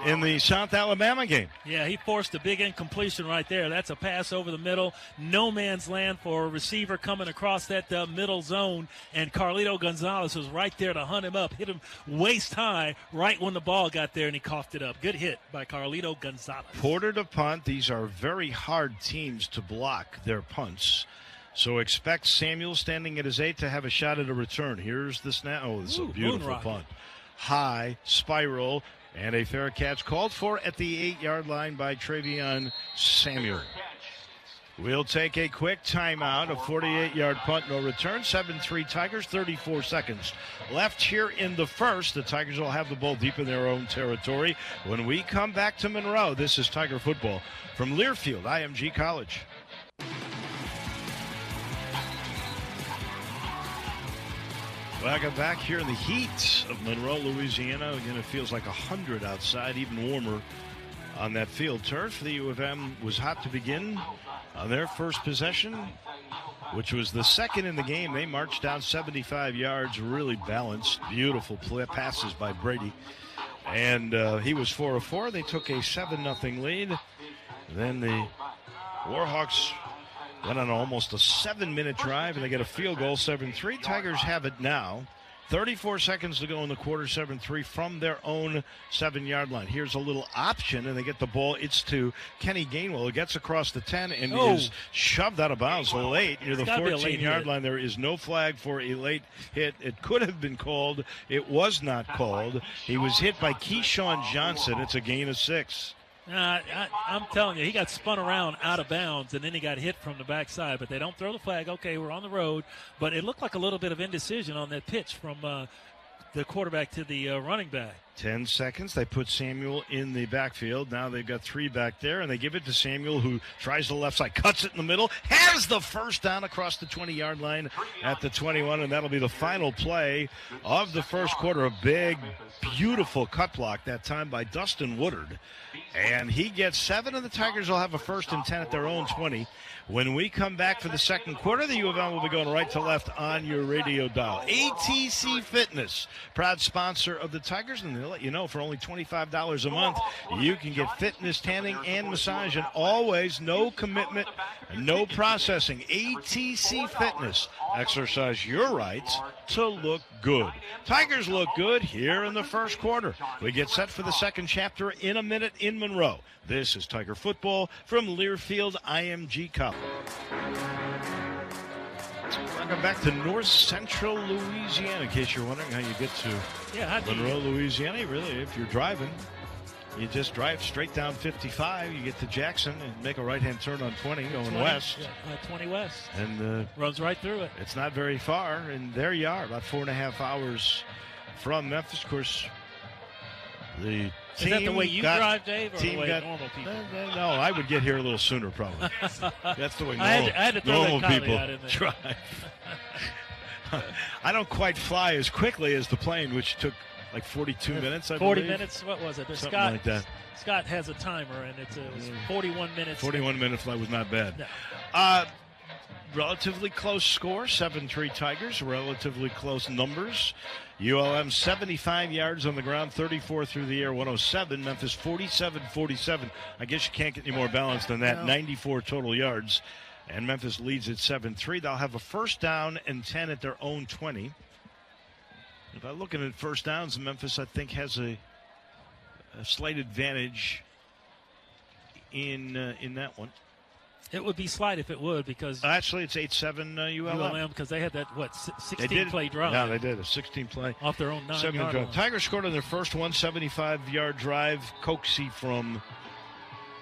in the South Alabama game. Yeah, he forced a big incompletion right there. That's a pass over the middle. No man's land for a receiver coming across that middle zone. And Carlito Gonzalez was right there to hunt him up. Hit him waist high right when the ball got there, and he coughed it up. Good hit by Carlito Gonzalez. Porter to punt. These are very hard teams to block their punts. So expect Samuel standing at his 8 to have a shot at a return. Here's the snap. Oh, this is a beautiful punt. High, spiral, and a fair catch called for at the 8-yard line by Travion Samuel. We'll take a quick timeout. A 48-yard punt, no return. 7-3 Tigers, 34 seconds left here in the first. The Tigers will have the ball deep in their own territory. When we come back to Monroe, this is Tiger football from Learfield IMG College. Welcome back here in the heat of Monroe, Louisiana. Again, it feels like 100 outside, even warmer on that field turf. The U of M was hot to begin on their first possession, which was the second in the game. They marched down 75 yards, really balanced, beautiful passes by Brady. And he was 4 of 4. They took a 7-0 lead. Then the Warhawks went on almost a 7-minute drive, and they get a field goal, 7-3. Tigers have it now, 34 seconds to go in the quarter, 7-3 from their own 7-yard line. Here's a little option, and they get the ball. It's to Kenny Gainwell, who gets across the 10 and is shoved out of bounds late near the 14-yard line. There is no flag for a late hit. It could have been called. It was not called. He was hit by Keyshawn Johnson. It's a gain of 6. I'm telling you, he got spun around out of bounds, and then he got hit from the backside. But they don't throw the flag. Okay, we're on the road. But it looked like a little bit of indecision on that pitch from the quarterback to the running back. 10 seconds. They put Samuel in the backfield. Now they've got 3 back there, and they give it to Samuel, who tries the left side, cuts it in the middle, has the first down across the 20-yard line at the 21, and that'll be the final play of the first quarter. A big, beautiful cut block that time by Dustin Woodard. And he gets 7, and the Tigers will have a 1st and 10 at their own 20. When we come back for the second quarter, the U of M will be going right to left on your radio dial. ATC Fitness, proud sponsor of the Tigers, and they'll let you know for only $25 a month, you can get fitness, tanning, and massage, and always no commitment, no processing. ATC Fitness, exercise your rights to look good. Tigers look good here in the first quarter. We get set for the second chapter in a minute in Monroe. This is Tiger Football from Learfield IMG College. Welcome back to North Central Louisiana, in case you're wondering how you get to Monroe, Louisiana. Really, if you're driving, you just drive straight down 55. You get to Jackson and make a right-hand turn on 20 going west. 20 west. And runs right through it. It's not very far, and there you are, about 4.5 hours from Memphis. Of course, the is that the way you drive, Dave, or the way normal people? No, I would get here a little sooner, probably. That's the way normal people drive. I don't quite fly as quickly as the plane, which took like 42 minutes, I believe. 40 minutes? What was it? Something like that. Scott has a timer, and it was 41 minutes. 41-minute flight was not bad. No. Relatively close score, 7-3 Tigers, relatively close numbers. ULM 75 yards on the ground, 34 through the air, 107. Memphis 47-47. I guess you can't get any more balanced than that. 94 total yards. And Memphis leads at 7-3. They'll have a 1st down and 10 at their own 20. If I'm looking at first downs, Memphis, I think, has a slight advantage in that one. It would be slight if it would, because actually it's 8-7 ULM, because they had that 16-play drive. Yeah, they did a 16-play off their own 9-yard line. Tigers scored on their first 175-yard drive. Coaxey from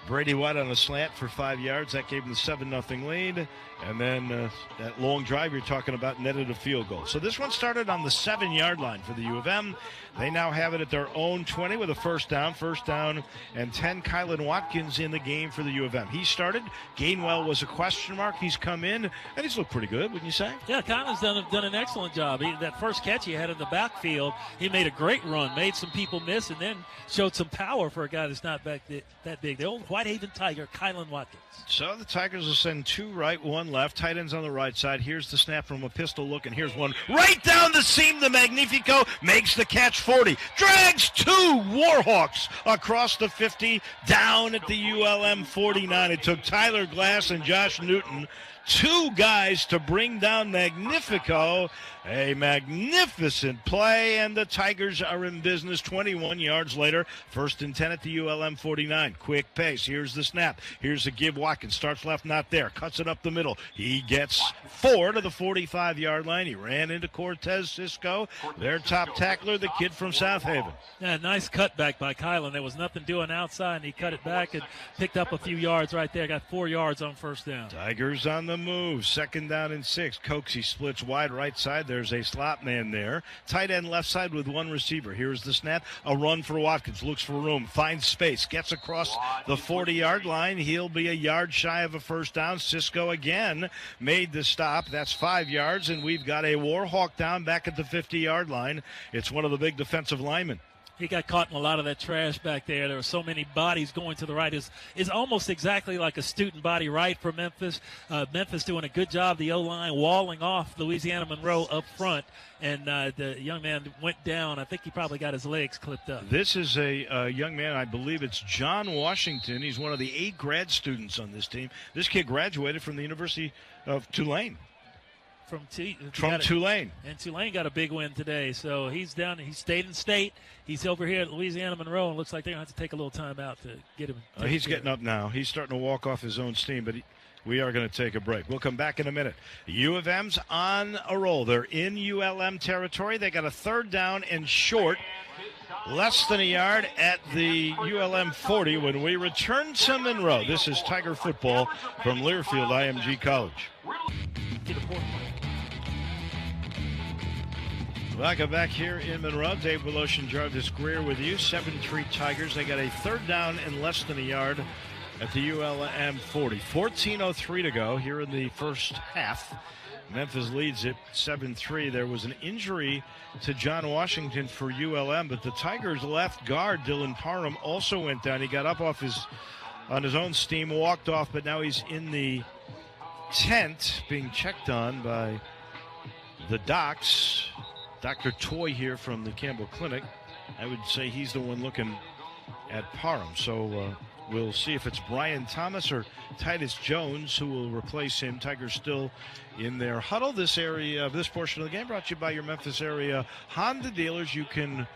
Brady White on a slant for 5 yards. That gave them the 7-0 lead. And then that long drive you're talking about netted a field goal. So this one started on the 7-yard line for the U of M. They now have it at their own 20 with a 1st down, and 10. Kylan Watkins in the game for the U of M. He started. Gainwell was a question mark. He's come in, and he's looked pretty good, wouldn't you say? Yeah, Kylan's done an excellent job. That first catch he had in the backfield, he made a great run, made some people miss, and then showed some power for a guy that's not that big. The old Whitehaven Tiger, Kylan Watkins. So the Tigers will send 2 right, 1 left. Tight ends on the right side. Here's the snap from a pistol look, and here's one right down the seam. The Magnifico makes the catch 40. Drags 2 Warhawks across the 50 down at the ULM 49. It took Tyler Glass and Josh Newton, 2 guys, to bring down Magnifico. A magnificent play, and the Tigers are in business 21 yards later. 1st and 10 at the ULM 49. Quick pace. Here's the snap. Here's the give. Watkins starts left, not there. Cuts it up the middle. He gets 4 to the 45-yard line. He ran into Cortez Cisco, their top tackler, the kid from South Haven. Yeah, nice cutback by Kylan. There was nothing doing outside, and he cut it back and picked up a few yards right there. Got 4 yards on 1st down. Tigers on the move. 2nd down and 6. Coaxey splits wide right side. There's a slot man there. Tight end left side with 1 receiver. Here's the snap. A run for Watkins. Looks for room. Finds space. Gets across the 40-yard line. He'll be a yard shy of a 1st down. Cisco again made the stop. That's 5 yards, and we've got a Warhawk down back at the 50-yard line. It's one of the big defensive linemen. He got caught in a lot of that trash back there. There were so many bodies going to the right. It's almost exactly like a student body right for Memphis. Memphis doing a good job, the O-line, walling off Louisiana Monroe up front. And the young man went down. I think he probably got his legs clipped up. This is a young man, I believe it's John Washington. He's one of the 8 grad students on this team. This kid graduated from the University of Tulane. from Tulane. And Tulane got a big win today. So he's down. He stayed in state. He's over here at Louisiana Monroe, and looks like they're going to have to take a little time out to get him. He's getting up now. He's starting to walk off his own steam, but we are going to take a break. We'll come back in a minute. U of M's on a roll. They're in ULM territory. They got a third down and short, less than a yard at the ULM 40 when we return to Monroe. This is Tiger football from Learfield IMG College. Welcome back here in Monroe. Dave Woloshin, Jarvis, Greer with you. 7-3 Tigers. They got a third down and less than a yard at the ULM 40. 14:03 to go here in the first half. Memphis leads it 7-3. There was an injury to John Washington for ULM, but the Tigers' left guard, Dylan Parham, also went down. He got up on his own steam, walked off, but now he's in the tent being checked on by the docs. Dr. Toy here from the Campbell Clinic. I would say he's the one looking at Parham. So we'll see if it's Brian Thomas or Titus Jones who will replace him. Tigers still in their huddle. This portion of the game brought to you by your Memphis area Honda dealers. You can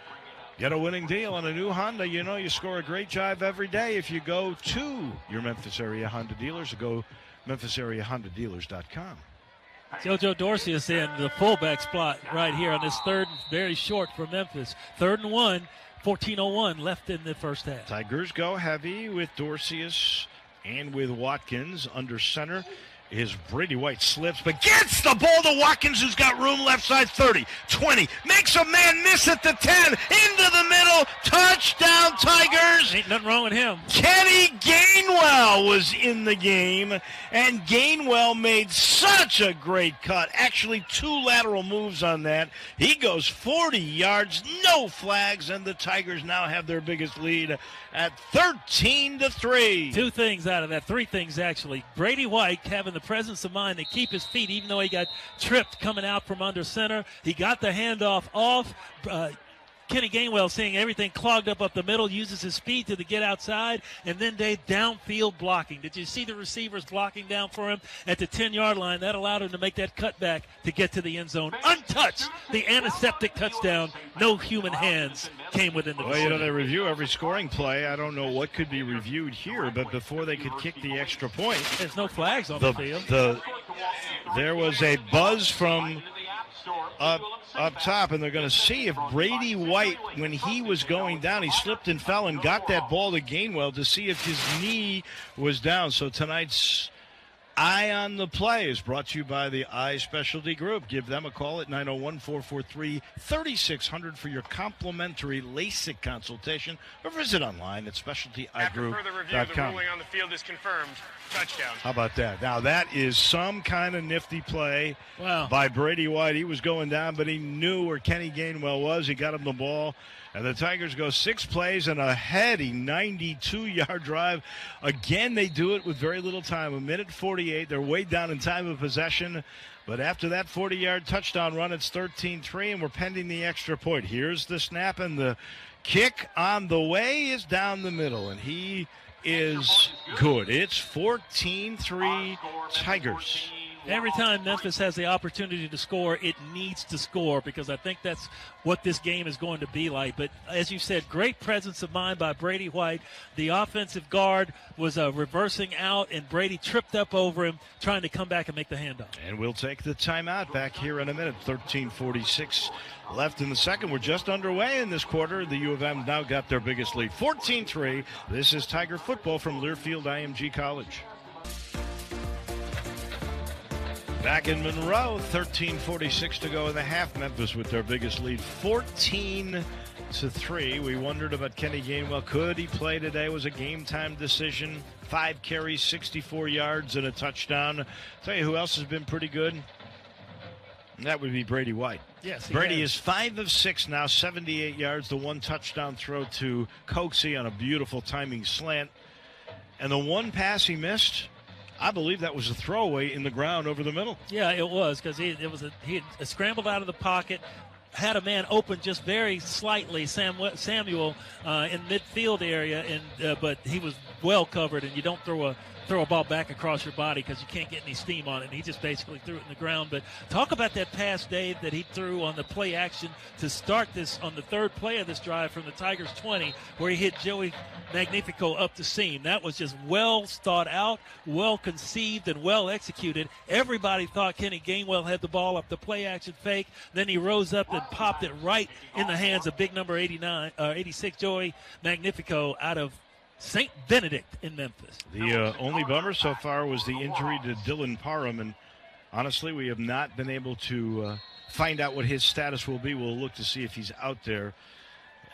get a winning deal on a new Honda. You know you score a great drive every day if you go to your Memphis area Honda dealers or go MemphisAreaHondaDealers.com. JoJo Dorsey is in the fullback spot right here on this third, very short for Memphis. 3rd and 1, 14:01 left in the first half. Tigers go heavy with Dorcius and with Watkins under center. His Brady White slips, but gets the ball to Watkins, who's got room left side, 30, 20, makes a man miss at the 10, into the middle, touchdown Tigers. Ain't nothing wrong with him. Kenny Gainwell was in the game, and Gainwell made such a great cut. Actually, 2 lateral moves on that. He goes 40 yards, no flags, and the Tigers now have their biggest lead at 13-3. 2 things out of that, 3 things actually. Brady White having the presence of mind to keep his feet, even though he got tripped coming out from under center. He got the handoff off. Kenny Gainwell seeing everything clogged up the middle, uses his speed to get outside, and then they downfield blocking. Did you see the receivers blocking down for him at the 10-yard line? That allowed him to make that cutback to get to the end zone. Untouched, the antiseptic touchdown. No human hands came within the vicinity. Well, they review every scoring play. I don't know what could be reviewed here, but before they could kick the extra point. There's no flags on the field. There was a buzz from up top, and they're going to see if Brady White, when he was going down, he slipped and fell and got that ball to Gainwell to see if his knee was down. So tonight's Eye on the Play is brought to you by the Eye Specialty Group. Give them a call at 901-443-3600 for your complimentary LASIK consultation, or visit online at specialtyeigroup.com. After further review, the ruling on the field is confirmed. Touchdown. How about that? Now, that is some kind of nifty play by Brady White. He was going down, but he knew where Kenny Gainwell was. He got him the ball. And the Tigers go 6 plays and a heady 92-yard drive. Again, they do it with very little time. 1:48. They're way down in time of possession. But after that 40-yard touchdown run, it's 13-3, and we're pending the extra point. Here's the snap, and the kick on the way is down the middle. And he is good. It's 14-3 Tigers. Every time Memphis has the opportunity to score, it needs to score, because I think that's what this game is going to be like. But as you said, great presence of mind by Brady White. The offensive guard was reversing out, and Brady tripped up over him, trying to come back and make the handoff. And we'll take the timeout back here in a minute. 13:46 left in the second. We're just underway in this quarter. The U of M now got their biggest lead, 14-3. This is Tiger football from Learfield IMG College. Back in Monroe, 13:46 to go in the half. Memphis with their biggest lead, 14-3. We wondered about Kenny Gainwell. Could he play today? It was a game-time decision. 5 carries, 64 yards, and a touchdown. Tell you who else has been pretty good. That would be Brady White. Yes, Brady is 5 of 6 now, 78 yards. The 1 touchdown throw to Coxie on a beautiful timing slant. And the 1 pass he missed, I believe that was a throwaway in the ground over the middle. Yeah, it was, because he had scrambled out of the pocket, had a man open just very slightly, Samuel, in midfield area, and but he was well covered, and you don't throw throw a ball back across your body because you can't get any steam on it. And he just basically threw it in the ground. But talk about that pass, Dave, that he threw on the play action to start this on the third play of this drive from the Tigers 20, where he hit Joey Magnifico up the seam. That was just well thought out, well conceived, and well executed. Everybody thought Kenny Gainwell had the ball up the play action fake. Then he rose up and popped it right in the hands of big number 86 Joey Magnifico out of St. Benedict in Memphis. The only bummer so far was the injury to Dylan Parham, and honestly, we have not been able to find out what his status will be. We'll look to see if he's out there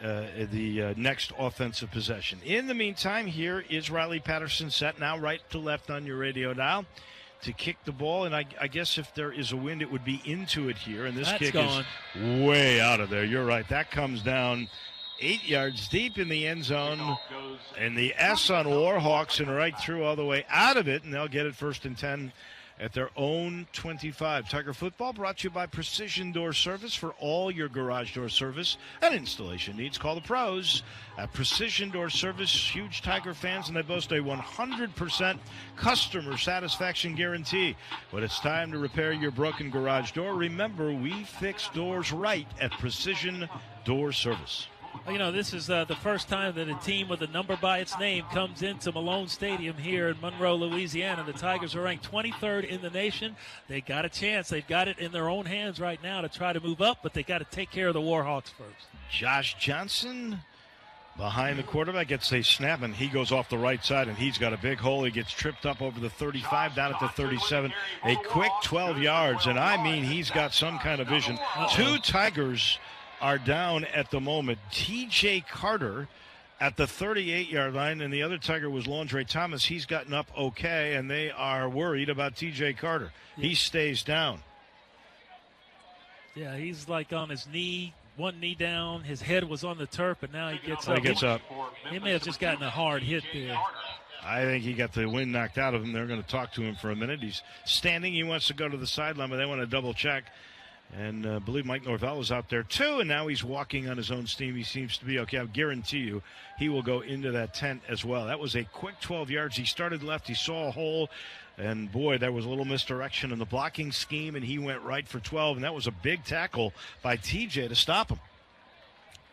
the next offensive possession. In the meantime, here is Riley Patterson set now right to left on your radio dial to kick the ball, and I guess if there is a wind, it would be into it here, and this That's kick gone. is way out of there. You're right. That comes down 8 yards deep in the end zone, and the S on Warhawks and right through all the way out of it, and they'll get it 1st and 10 at their own 25. Tiger football brought to you by Precision Door Service. For all your garage door service and installation needs, call the pros at Precision Door Service. Huge Tiger fans, and they boast a 100% customer satisfaction guarantee. When it's time to repair your broken garage door, remember, we fix doors right at Precision Door Service. You know, this is the first time that a team with a number by its name comes into Malone Stadium here in Monroe, Louisiana. The Tigers are ranked 23rd in the nation. They got a chance. They've got it in their own hands right now to try to move up, but they got to take care of the Warhawks first. Josh Johnson behind the quarterback gets a snap, and he goes off the right side, and he's got a big hole. He gets tripped up over the 35, down at the 37. A quick 12 yards, and I mean he's got some kind of vision. Two Tigers are down at the moment. T.J. Carter at the 38-yard line, and the other Tiger was Londre Thomas. He's gotten up okay, and they are worried about T.J. Carter. Yeah. He stays down. Yeah, he's like on his knee, one knee down. His head was on the turf, but now he gets up. He gets up. He may have just gotten a hard hit there. I think he got the wind knocked out of him. They're going to talk to him for a minute. He's standing. He wants to go to the sideline, but they want to double-check. And I believe Mike Norvell is out there, too, and now he's walking on his own steam. He seems to be okay. I guarantee you he will go into that tent as well. That was a quick 12 yards. He started left. He saw a hole, and, boy, there was a little misdirection in the blocking scheme, and he went right for 12, and that was a big tackle by T.J. to stop him.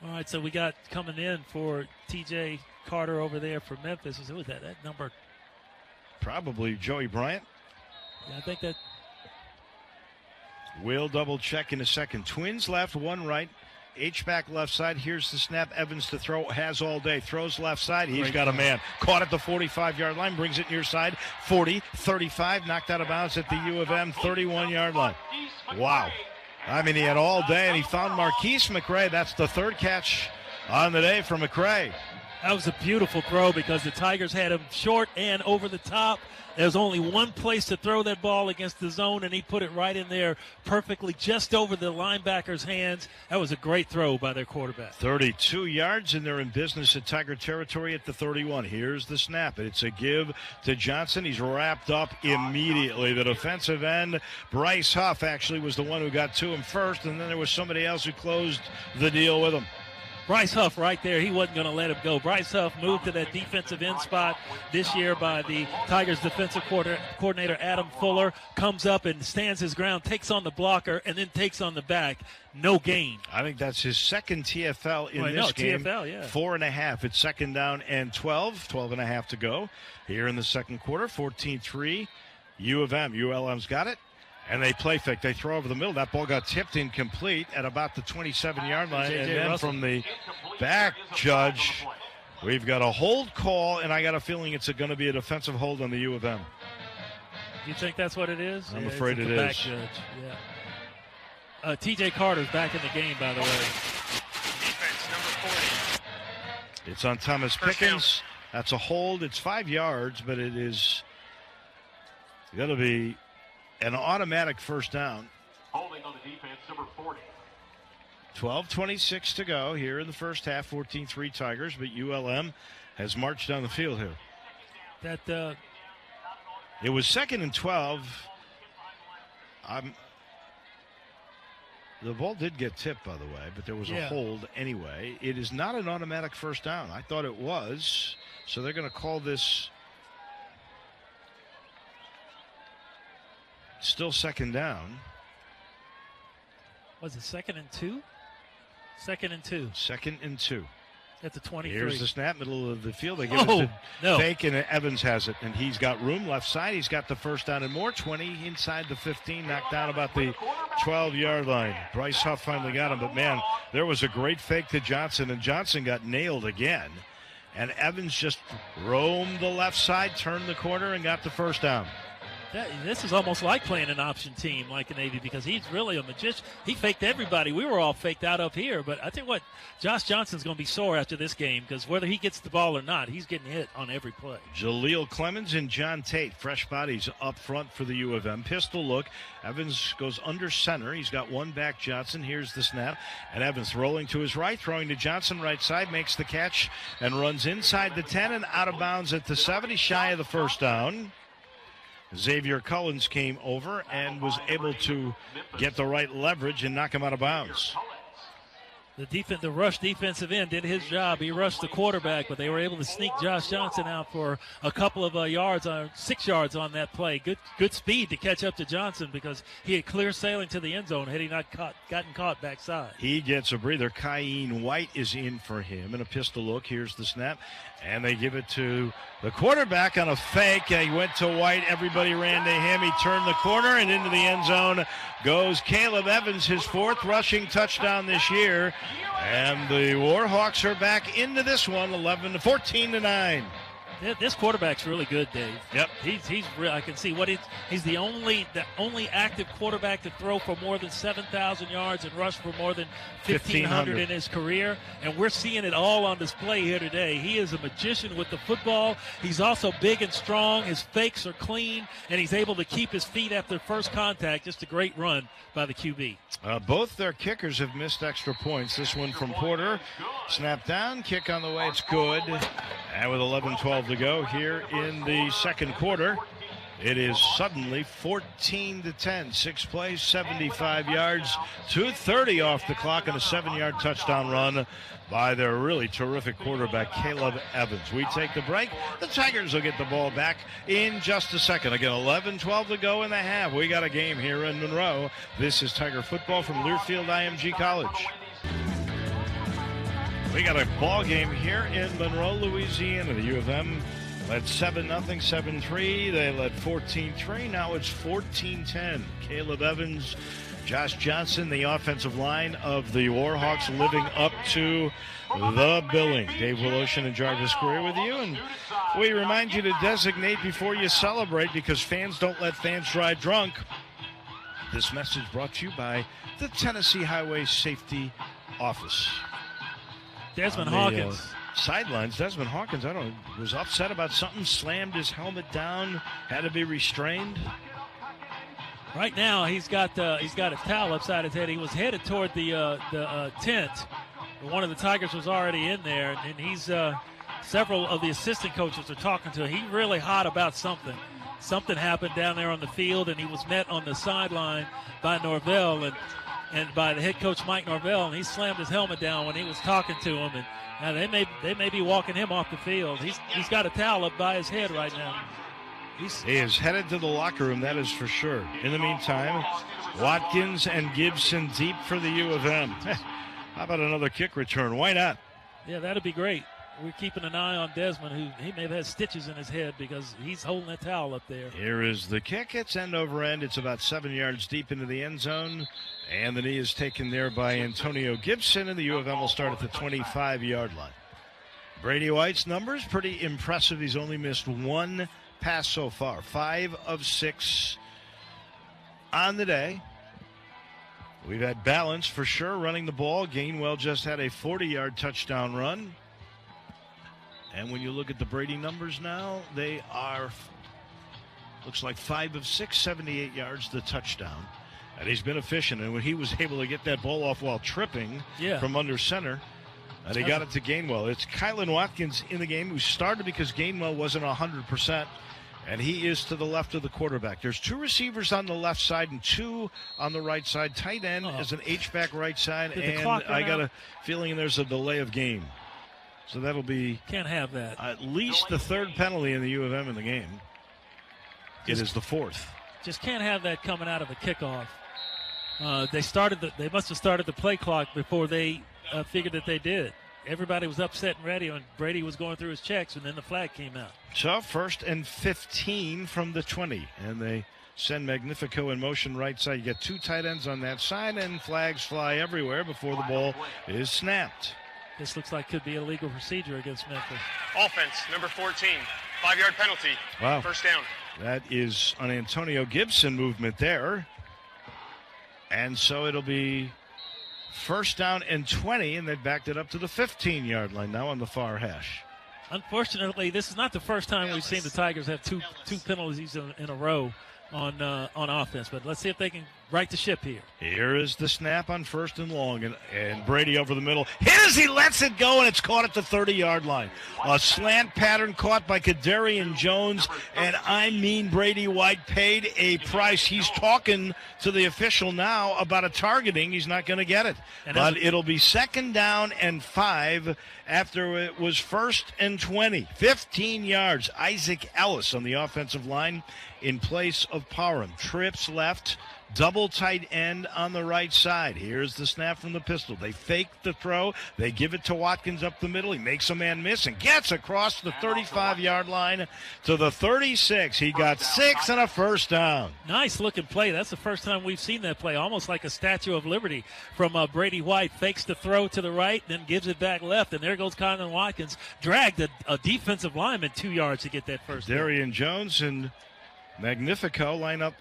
All right, so we got coming in for T.J. Carter over there for Memphis. Who was that? That number? Probably Joey Bryant. Yeah, I think that. We'll double check in a second. Twins left, one right. H-back left side. Here's the snap. Evans to throw. Has all day. Throws left side. He's got a man. Caught at the 45-yard line. Brings it near side. 40, 35. Knocked out of bounds at the U of M 31-yard line. Wow. I mean, he had all day, and he found Marquise McRae. That's the third catch on the day for McRae. That was a beautiful throw because the Tigers had him short and over the top. There's only one place to throw that ball against the zone, and he put it right in there perfectly just over the linebacker's hands. That was a great throw by their quarterback. 32 yards, and they're in business at Tiger territory at the 31. Here's the snap. It's a give to Johnson. He's wrapped up immediately. The defensive end, Bryce Huff, actually was the one who got to him first, and then there was somebody else who closed the deal with him. Bryce Huff right there, he wasn't going to let him go. Bryce Huff moved to that defensive end spot this year by the Tigers defensive coordinator Adam Fuller, comes up and stands his ground, takes on the blocker, and then takes on the back. No gain. I think that's his second TFL in this game. TFL, yeah. 4.5. It's second down and 12. 12.5 to go here in the second quarter. 14-3. U of M. ULM's got it. And they play fake. They throw over the middle. That ball got tipped incomplete at about the 27-yard line. And then from the back, Judge, we've got a hold call, and I got a feeling it's going to be a defensive hold on the U of M. You think that's what it is? I'm afraid it is. Back, Judge. Yeah. T.J. Carter's back in the game, by the way. Defense, number 40. It's on Thomas Pickens. That's a hold. It's 5 yards, but it is going to be an automatic first down. Holding on the defense, number 40. 12:26 to go here in the first half. 14-3 Tigers, but ULM has marched down the field here. It was second and 12. The ball did get tipped, by the way, but there was a hold anyway. It is not an automatic first down. I thought it was, so they're going to call this Still second down. Was it 2nd and 2? 2nd and 2. 2nd and 2. At the 23. Here's the snap, middle of the field. They give it to Fake, and Evans has it. And he's got room left side. He's got the first down and more. 20 inside the 15, knocked down about the 12-yard line. Bryce Huff finally got him. But, man, there was a great fake to Johnson, and Johnson got nailed again. And Evans just roamed the left side, turned the corner, and got the first down. This is almost like playing an option team like the Navy because he's really a magician. He faked everybody. We were all faked out up here. But I tell you what, Josh Johnson's going to be sore after this game because whether he gets the ball or not, he's getting hit on every play. Jaleel Clemens and John Tate, fresh bodies up front for the U of M. Pistol look. Evans goes under center. He's got one back, Johnson. Here's the snap. And Evans rolling to his right, throwing to Johnson right side, makes the catch and runs inside the 10 and out of bounds at the 70, shy of the first down. Xavier Cullens came over and was able to get the right leverage and knock him out of bounds. The rush defensive end did his job. He rushed the quarterback, but they were able to sneak Josh Johnson out for a couple of 6 yards on that play. Good speed to catch up to Johnson because he had clear sailing to the end zone had he not gotten caught backside. He gets a breather. Kyan White is in for him. And a pistol look. Here's the snap. And they give it to the quarterback on a fake. He went to White. Everybody ran to him. He turned the corner and into the end zone goes Caleb Evans, his 4th rushing touchdown this year. And the Warhawks are back into this one, 14-9. This quarterback's really good, Dave. Yep. He's real. I can see he's the only active quarterback to throw for more than 7,000 yards and rush for more than 1,500 in his career. And we're seeing it all on display here today. He is a magician with the football. He's also big and strong. His fakes are clean, and he's able to keep his feet after first contact. Just a great run by the QB. Both their kickers have missed extra points. This one from Porter. Snap down, kick on the way. It's good. And with 11-12 to go here in the second quarter, it is suddenly 14-10. 6 plays, 75 yards, 2:30 off the clock, and a 7-yard touchdown run by their really terrific quarterback, Caleb Evans. We take the break. The Tigers will get the ball back in just a second. Again, 11-12 to go in the half. We got a game here in Monroe. This is Tiger football from Learfield IMG College. We got a ball game here in Monroe, Louisiana. The U of M led 7-0, 7-3. They led 14-3. Now it's 14-10. Caleb Evans, Josh Johnson, the offensive line of the Warhawks living up to the billing. Dave Woloshin and Jarvis Greer with you. And we remind you to designate before you celebrate because fans don't let fans drive drunk. This message brought to you by the Tennessee Highway Safety Office. Desmond Hawkins. Sidelines, Desmond Hawkins, was upset about something, slammed his helmet down, had to be restrained. Right now, he's got a towel upside his head. He was headed toward the tent. One of the Tigers was already in there, and he's several of the assistant coaches are talking to him. He's really hot about something. Something happened down there on the field, and he was met on the sideline by Norvell and by the head coach Mike Norvell, and he slammed his helmet down when he was talking to him. And now they may be walking him off the field. He's got a towel up by his head right now. He is headed to the locker room, that is for sure. In the meantime, Watkins and Gibson deep for the U of M. How about another kick return? Why not? Yeah, that'd be great. We're keeping an eye on Desmond, who he may have had stitches in his head because he's holding that towel up there. Here is the kick. It's end over end. It's about 7 yards deep into the end zone. And the knee is taken there by Antonio Gibson, and the U of M will start at the 25-yard line. Brady White's numbers, pretty impressive. He's only missed one pass so far. 5 of 6 on the day. We've had balance for sure running the ball. Gainwell just had a 40-yard touchdown run. And when you look at the Brady numbers now, they are, looks like 5 of 6, 78 yards, the touchdown. And he's been efficient. And when he was able to get that ball off while tripping from under center, and he got it to Gainwell. It's Kylan Watkins in the game who started because Gainwell wasn't 100%. And he is to the left of the quarterback. There's 2 receivers on the left side and 2 on the right side. Tight end is an H-back right side. And I got a feeling there's a delay of game. So that'll be can't have that. At least the 3rd penalty in the U of M in the game. It is the 4th. Just can't have that coming out of a kickoff. They must have started the play clock before they figured that they did. Everybody was upset and ready, and Brady was going through his checks, and then the flag came out. So 1st and 15 from the 20, and they send Magnifico in motion right side. You get 2 tight ends on that side, and flags fly everywhere before the ball is snapped. This looks like could be a legal procedure against Memphis. Offense, number 14. 5-yard penalty. Wow. First down. That is an Antonio Gibson movement there. And so it'll be 1st down and 20, and they've backed it up to the 15-yard line now on the far hash. Unfortunately, this is not the first time we've seen the Tigers have two penalties in a row on offense. But let's see if they can right the ship here. Here is the snap on 1st and long, and Brady over the middle. Hit as he lets it go, and it's caught at the 30-yard line. A slant pattern caught by Kadarian Jones, and I mean Brady White paid a price. He's talking to the official now about a targeting. He's not going to get it. But it'll be 2nd down and 5 after it was 1st and 20. 15 yards. Isaac Ellis on the offensive line in place of Parham. Trips left. Double tight end on the right side. Here's the snap from the pistol. They fake the throw. They give it to Watkins up the middle. He makes a man miss and gets across the 35-yard line to the 36. He got 6 and a 1st down. Nice looking play. That's the first time we've seen that play. Almost like a Statue of Liberty from Brady White. Fakes the throw to the right, then gives it back left. And there goes Conlon Watkins. Dragged a defensive lineman 2 yards to get that first down. Darian Jones and Magnifico line up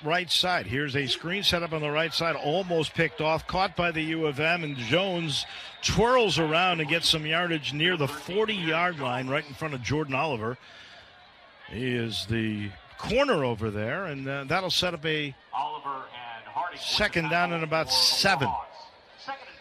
right side. Here's a screen set up on the right side, almost picked off, caught by the U of M, and Jones twirls around and gets some yardage near the 40-yard line right in front of Jordan Oliver. He is the corner over there, and that'll set up a 2nd down and about 7.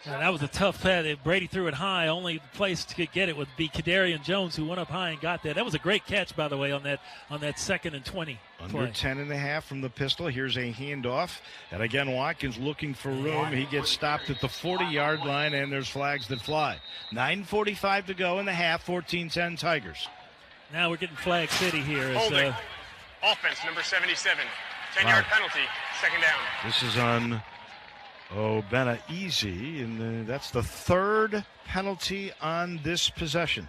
Yeah, that was a tough pass. Brady threw it high. Only place to get it would be Kadarian Jones, who went up high and got that. That was a great catch, by the way, on that 2nd and 20. Under 10 and a half from the pistol. Here's a handoff. And again, Watkins looking for room. He gets stopped at the 40-yard line, and there's flags that fly. 9:45 to go in the half, 14-10 Tigers. Now we're getting Flag City here. Holding. Offense, number 77. 10-yard penalty, 2nd down. This is on Benaeasy, and that's the 3rd penalty on this possession.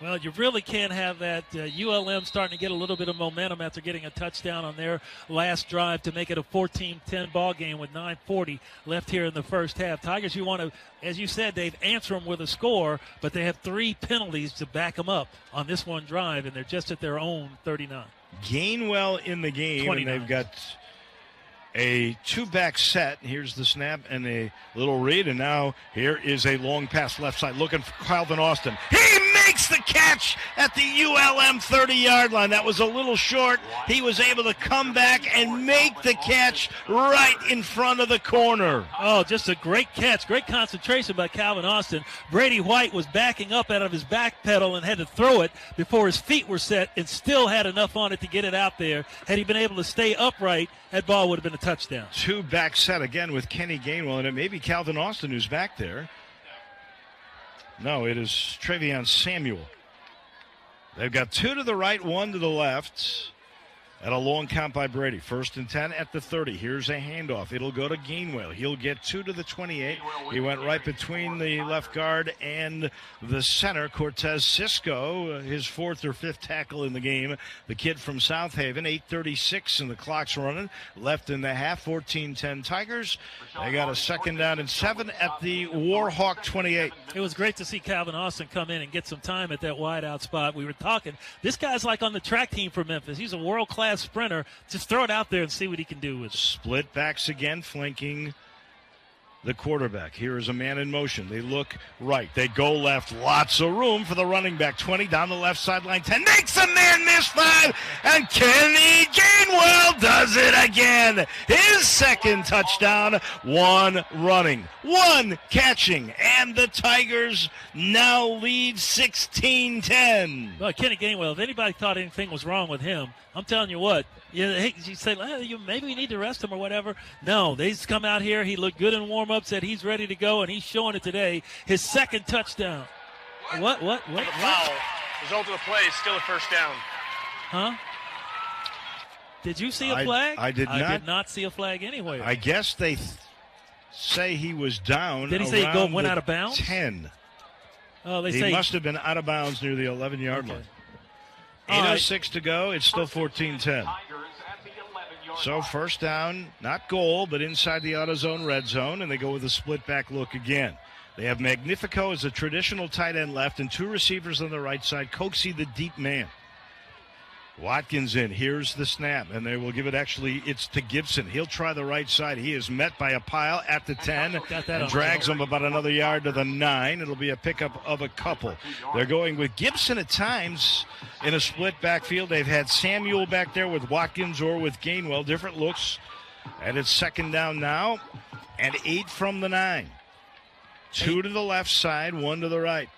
Well, you really can't have that. ULM starting to get a little bit of momentum after getting a touchdown on their last drive to make it a 14-10 ball game with 9:40 left here in the first half. Tigers, you want to, as you said, Dave, answer them with a score, but they have 3 penalties to back them up on this one drive, and they're just at their own 39. Gainwell in the game, 29. And they've got a 2-back set. Here's the snap and a little read, and now here is a long pass left side looking for Calvin Austin. He makes the catch at the ULM 30-yard line. That was a little short. He was able to come back and make the catch right in front of the corner. Oh, just a great catch. Great concentration by Calvin Austin. Brady White was backing up out of his back pedal and had to throw it before his feet were set and still had enough on it to get it out there. Had he been able to stay upright, that ball would have been a touchdown. 2-back set again with Kenny Gainwell, and it may be Calvin Austin who's back there. No, it is Travion Samuel. They've got 2 to the right, 1 to the left. At a long count by Brady. 1st and 10 at the 30. Here's a handoff. It'll go to Gainwell. He'll get 2 to the 28. He went right between the left guard and the center. Cortez Cisco, his 4th or 5th tackle in the game. The kid from South Haven. 8:36 and the clock's running. Left in the half. 14-10 Tigers. They got a 2nd down and 7 at the Warhawk 28. It was great to see Calvin Austin come in and get some time at that wide out spot. We were talking. This guy's like on the track team for Memphis. He's a world-class sprinter. Just throw it out there and see what he can do with it. Split backs again, flanking the quarterback. Here is a man in motion. They look right. They go left. Lots of room for the running back. 20 down the left sideline. 10 makes a man miss 5. And Kenny Gainwell does it again. His 2nd touchdown. 1 running, 1 catching. And the Tigers now lead 16-10. Well, Kenny Gainwell, if anybody thought anything was wrong with him, I'm telling you what, you say, maybe we need to rest him or whatever. No, they just come out here. He looked good in warm-up, said he's ready to go, and he's showing it today. His 2nd touchdown. What? Foul. Result of the play is still a 1st down. Huh? Did you see a flag? I did not. I did not see a flag anywhere. I guess they say he was down. Did he say he went out of bounds? 10. Oh, He must have been out of bounds near the 11-yard line. 8:06 to go. It's still 14-10. So first down, not goal, but inside the AutoZone red zone, and they go with a split back look again. They have Magnifico as a traditional tight end left and 2 receivers on the right side. Coxie, the deep man. Watkins in. Here's the snap, and they will give it it's to Gibson. He'll try the right side. He is met by a pile at the 10 and drags him about another yard to the 9. It'll be a pickup of a couple. They're going with Gibson at times in a split backfield. They've had Samuel back there with Watkins or with Gainwell. Different looks. And it's second down now and 8 from the 9. 2 to the left side, 1 to the right.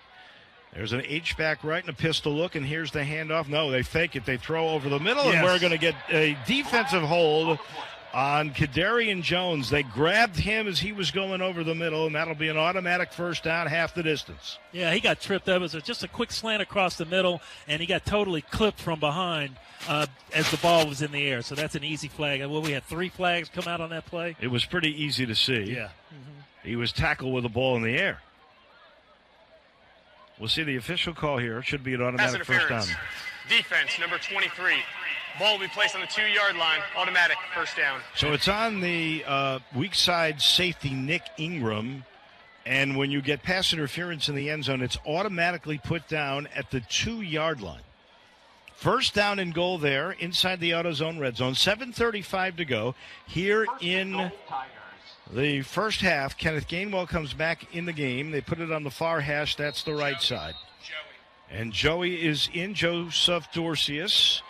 There's an H-back right and a pistol look, and here's the handoff. No, they fake it. They throw over the middle, and we're going to get a defensive hold on Kadarian Jones. They grabbed him as he was going over the middle, and that'll be an automatic first down, half the distance. Yeah, he got tripped up. It was just a quick slant across the middle, and he got totally clipped from behind as the ball was in the air. So that's an easy flag. Well, we had 3 flags come out on that play. It was pretty easy to see. Yeah. He was tackled with the ball in the air. We'll see the official call here. It should be an automatic first down. Defense, number 23. Ball will be placed on the 2-yard line. Automatic first down. So it's on the weak side safety, Nick Ingram. And when you get pass interference in the end zone, it's automatically put down at the 2-yard line. First down and goal there inside the AutoZone red zone. 7:35 to go here in the first half. Kenneth Gainwell comes back in the game. They put it on the far hash. That's the right side. And Joey is in. Joseph Dorcius.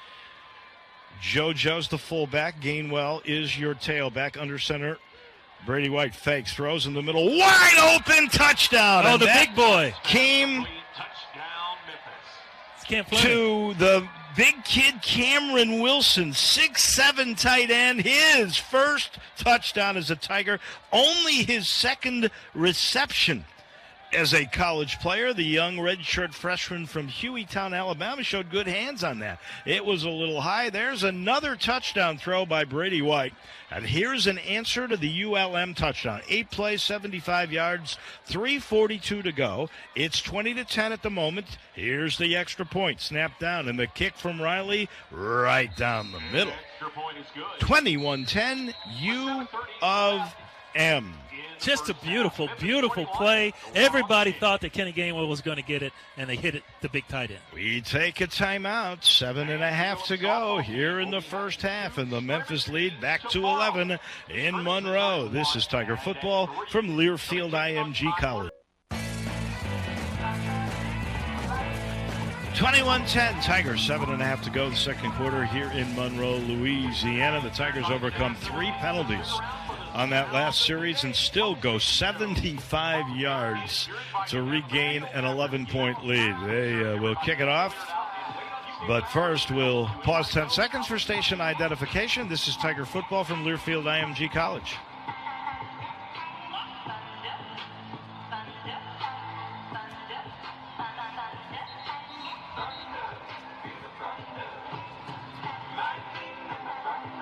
JoJo's the fullback. Gainwell is your tailback. Under center, Brady White fakes, throws in the middle. Wide open touchdown. Oh, the big boy. Came to the big kid Cameron Wilson, 6'7" tight end, his first touchdown as a Tiger, only his second reception as a college player. The young redshirt freshman from Hueytown, Alabama, showed good hands on that. It was a little high. There's another touchdown throw by Brady White. And here's an answer to the ULM touchdown. 8 plays, 75 yards, 3:42 to go. It's 20-10 at the moment. Here's the extra point. Snap down, and the kick from Riley right down the middle. 21-10, U of M. Just a beautiful, beautiful play. Everybody thought that Kenny Gainwell was going to get it, and they hit it, the big tight end. We take a timeout. 7.5 to go here in the first half, and the Memphis lead back to 11 in Monroe. This is Tiger football from Learfield IMG College. 21-10, Tigers, 7.5 to go the second quarter here in Monroe, Louisiana. The Tigers overcome 3 penalties on that last series and still go 75 yards to regain an 11-point lead. They will kick it off. But first, we'll pause 10 seconds for station identification. This is Tiger football from Learfield IMG College.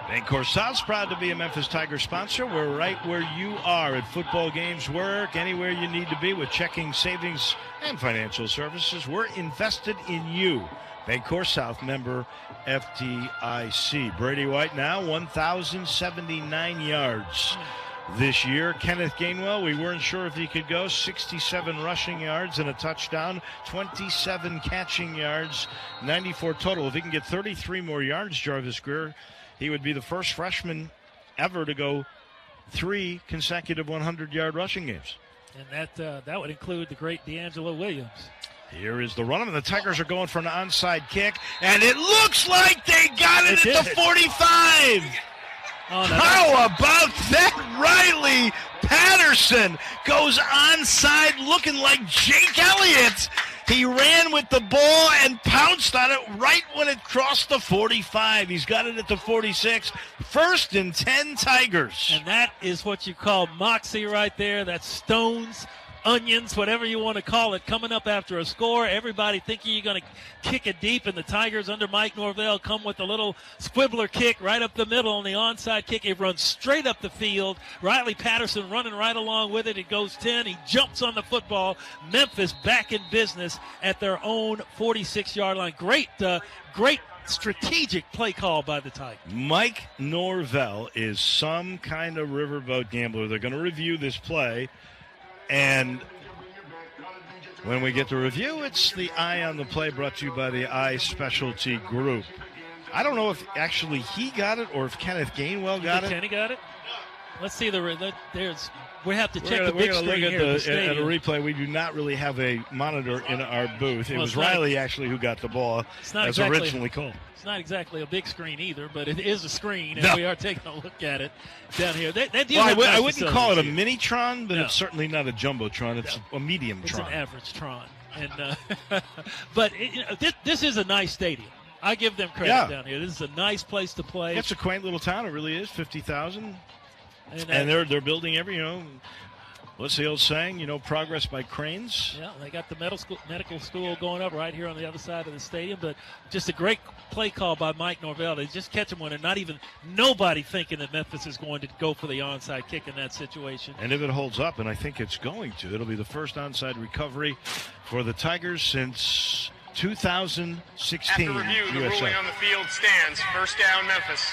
Bancorp South's proud to be a Memphis Tigers sponsor. We're right where you are at football games, work, anywhere you need to be with checking, savings, and financial services. We're invested in you. Bancorp South, member FDIC. Brady White now 1,079 yards this year. Kenneth Gainwell, we weren't sure if he could go. 67 rushing yards and a touchdown, 27 catching yards, 94 total. If he can get 33 more yards, Jarvis Greer, he would be the first freshman ever to go 3 consecutive 100-yard rushing games. And that would include the great D'Angelo Williams. Here is the run, and the Tigers are going for an onside kick, and it looks like they got it at the 45. Oh, no, how about that? Riley Patterson goes onside looking like Jake Elliott. He ran with the ball and pounced on it right when it crossed the 45. He's got it at the 46. 1st and 10 Tigers. And that is what you call moxie right there. That's stones onions, whatever you want to call it, coming up after a score. Everybody thinking you're going to kick it deep, and the Tigers under Mike Norvell come with a little squibbler kick right up the middle on the onside kick. It runs straight up the field. Riley Patterson running right along with it. It goes 10. He jumps on the football. Memphis back in business at their own 46-yard line. Great strategic play call by the Tigers. Mike Norvell is some kind of riverboat gambler. They're going to review this play, and when we get the review, it's the Eye on the Play brought to you by the Eye Specialty Group. I don't know if actually he got it or if Kenneth Gainwell got it. Kenny got it? Let's see we have to check the big screen here at a replay. We do not really have a monitor in our booth. It was Riley actually who got the ball as originally called. It's not exactly a big screen either, but it is a screen, and we are taking a look at it down here. I wouldn't call it a mini-tron, but it's certainly not a jumbotron. It's a medium-tron. It's an average tron. And but this is a nice stadium. I give them credit down here. This is a nice place to play. It's a quaint little town. It really is. 50,000. And they're building what's the old saying? Progress by cranes. Yeah, they got the medical school going up right here on the other side of the stadium. But just a great play call by Mike Norvell. They just catch him when they're not even nobody thinking that Memphis is going to go for the onside kick in that situation. And if it holds up, and I think it's going to, it'll be the first onside recovery for the Tigers since 2016. After review, the ruling on the field stands. First down, Memphis.